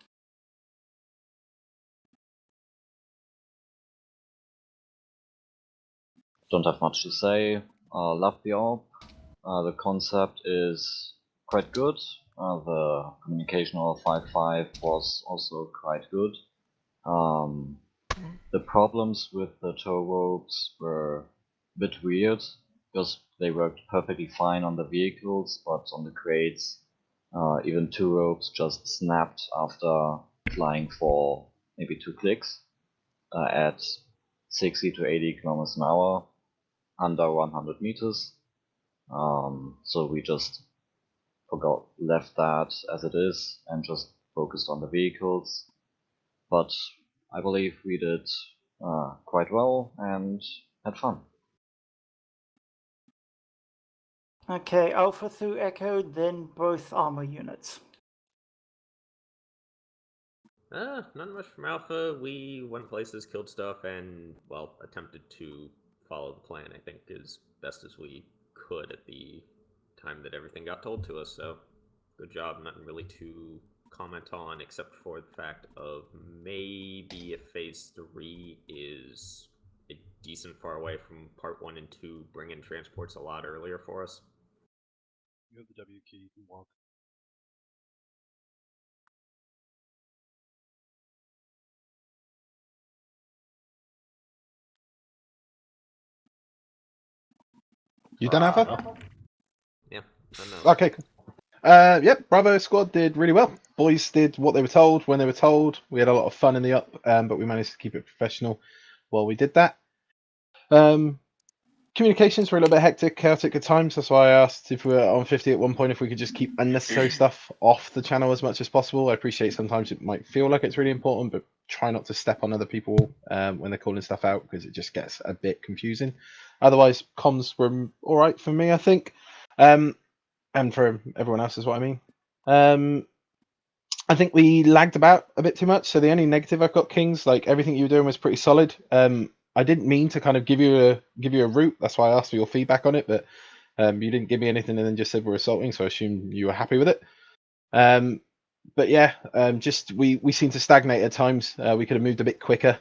Speaker 11: Don't have much to say. Love the AWP. The concept is quite good. The communication of 5.5 was also quite good. The problems with the tow ropes were a bit weird because they worked perfectly fine on the vehicles, but on the crates, even 2 ropes just snapped after flying for maybe 2 clicks at 60 to 80 kilometers an hour under 100 meters. So we just left that as it is and just focused on the vehicles. But I believe we did quite well and had fun.
Speaker 4: Okay, Alpha through Echo, then both armor units.
Speaker 19: Not much from Alpha. We went places, killed stuff, and, well, attempted to follow the plan, I think, as best as we could at the time that everything got told to us, so good job. Nothing really to comment on, except for the fact of maybe if Phase 3 is a decent far away from Part 1 and 2, bring in transports a lot earlier for us.
Speaker 10: You have the W key, you can walk.
Speaker 20: You done, Alpha?
Speaker 19: Yeah, I know.
Speaker 20: Okay, cool. Yep, Bravo squad did really well. Boys did what they were told when they were told. We had a lot of fun in the up, but we managed to keep it professional while we did that. Communications were a little bit hectic, chaotic at times. That's why I asked if we were on 50 at one point if we could just keep unnecessary stuff off the channel as much as possible. I appreciate sometimes it might feel like it's really important, but try not to step on other people when they're calling stuff out because it just gets a bit confusing. Otherwise, comms were all right for me, I think, and for everyone else is what I mean. I think we lagged about a bit too much. So the only negative I've got, Kings, like everything you were doing was pretty solid. I didn't mean to kind of give you a route. That's why I asked for your feedback on it, but you didn't give me anything and then just said we're assaulting. So I assume you were happy with it. But yeah, just we seem to stagnate at times. We could have moved a bit quicker.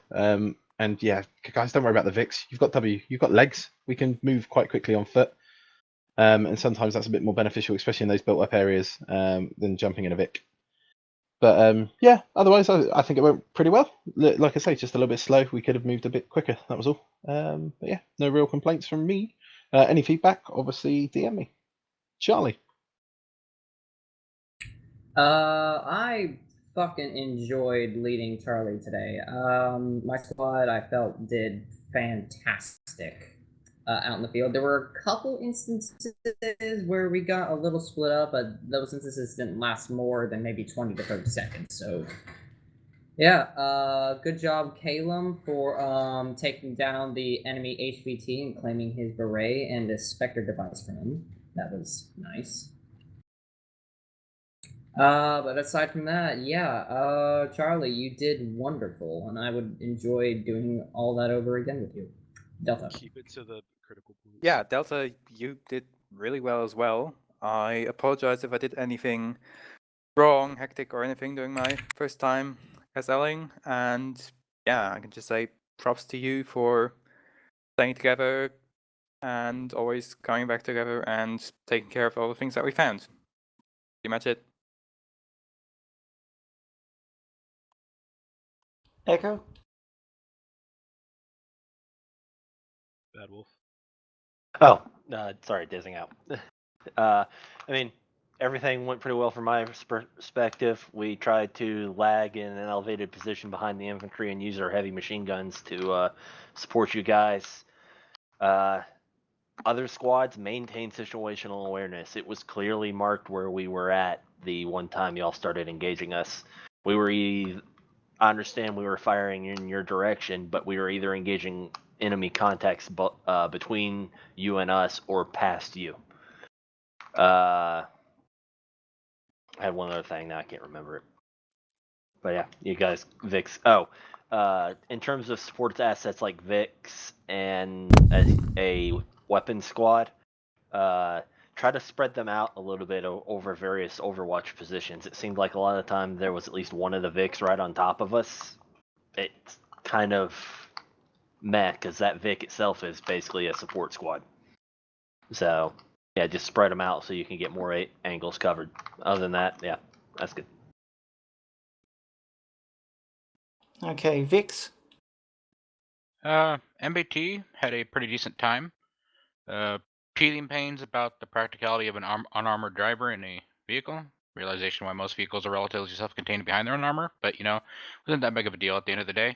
Speaker 20: And yeah, guys, don't worry about the VIX. You've got you've got legs. We can move quite quickly on foot. And sometimes that's a bit more beneficial, especially in those built-up areas, than jumping in a VIC. But yeah, otherwise I think it went pretty well. Like I say, just a little bit slow. We could have moved a bit quicker. That was all. But yeah, no real complaints from me. Any feedback? Obviously, DM me. Charlie.
Speaker 13: I fucking enjoyed leading Charlie today. My squad, I felt, did fantastic out in the field. There were a couple instances where we got a little split up, but those instances didn't last more than maybe 20 to 30 seconds, so... Yeah, good job, Calum, for taking down the enemy HVT and claiming his beret and the Spectre device from him. That was nice. But aside from that, yeah, Charlie, you did wonderful, and I would enjoy doing all that over again with you. Delta.
Speaker 10: Keep it to the critical point.
Speaker 15: Yeah, Delta, you did really well as well. I apologize if I did anything wrong, hectic, or anything during my first time SLing, and yeah, I can just say props to you for staying together and always coming back together and taking care of all the things that we found. Pretty much it.
Speaker 4: Echo?
Speaker 10: Bad Wolf.
Speaker 3: Oh, sorry, dazing out. I mean, everything went pretty well from my perspective. We tried to lag in an elevated position behind the infantry and use our heavy machine guns to support you guys. Other squads maintained situational awareness. It was clearly marked where we were at the one time y'all started engaging us. We were I understand we were firing in your direction, but we were either engaging enemy contacts between you and us or past you. I had one other thing, now I can't remember it. But yeah, you guys, VIX. Oh, in terms of sports assets like VIX and a weapon squad, try to spread them out a little bit over various Overwatch positions. It seemed like a lot of the time there was at least one of the VICs right on top of us. It's kind of meh, because that VIC itself is basically a support squad. So, yeah, just spread them out so you can get more angles covered. Other than that, yeah, that's good.
Speaker 4: Okay, Vix?
Speaker 21: MBT had a pretty decent time. Teething pains about the practicality of an unarmored driver in a vehicle. Realization why most vehicles are relatively self-contained behind their own armor, but you know, it wasn't that big of a deal at the end of the day.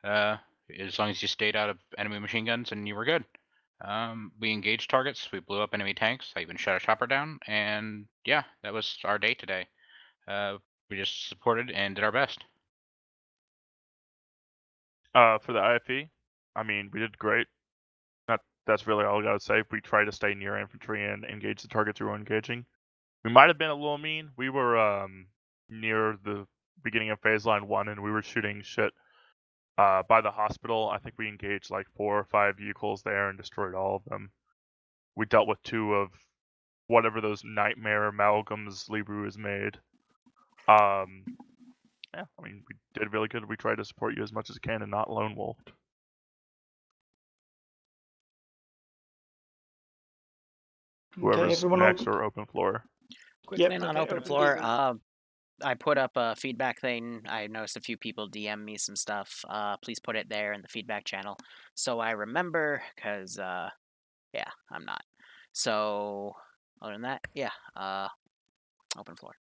Speaker 21: As long as you stayed out of enemy machine guns and you were good. We engaged targets, we blew up enemy tanks, I even shot a chopper down, and yeah, that was our day today. We just supported and did our best.
Speaker 5: For the IFE, I mean, we did great. that's really all I gotta say. We try to stay near infantry and engage the targets we were engaging. We might have been a little mean. We were near the beginning of phase line 1, and we were shooting shit by the hospital. I think we engaged like 4 or 5 vehicles there and destroyed all of them. We dealt with 2 of whatever those nightmare amalgams Liru has made. Yeah, I mean, we did really good. We tried to support you as much as we can and not lone wolfed. Whoever's next or open floor.
Speaker 1: Quick thing on open floor. I put up a feedback thing. I noticed a few people DM me some stuff. Please put it there in the feedback channel so I remember, because yeah, I'm not. So other than that, yeah, open floor.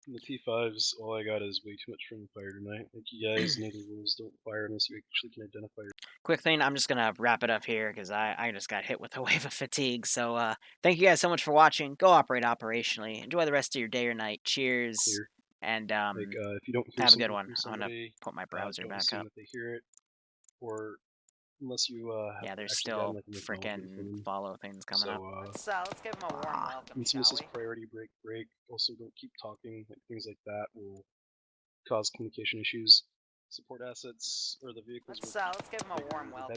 Speaker 8: The T5s, all I got is way too much friendly fire tonight. Like, you guys know the rules, don't fire unless you actually can identify.
Speaker 1: Quick thing, I'm just gonna wrap it up here because I just got hit with a wave of fatigue. So thank you guys so much for watching. Go operate operationally. Enjoy the rest of your day or night. Cheers.
Speaker 8: Here.
Speaker 1: And
Speaker 8: if you don't hear
Speaker 1: have a good
Speaker 8: something
Speaker 1: one.
Speaker 8: from
Speaker 1: I'm gonna
Speaker 8: somebody,
Speaker 1: put my browser
Speaker 8: don't
Speaker 1: back
Speaker 8: assume
Speaker 1: up.
Speaker 8: that they hear it, or unless you have
Speaker 1: Yeah, there's
Speaker 8: actually
Speaker 1: still
Speaker 8: gotten, like, an acknowledgement
Speaker 1: freaking
Speaker 8: from them.
Speaker 1: follow things coming up.
Speaker 16: Let's give him a warm welcome,
Speaker 8: And so this
Speaker 16: shall
Speaker 8: is
Speaker 16: we?
Speaker 8: priority break. Also, don't keep talking. Like, things like that will cause communication issues. Support assets or the vehicles.
Speaker 16: Let's give him a warm welcome.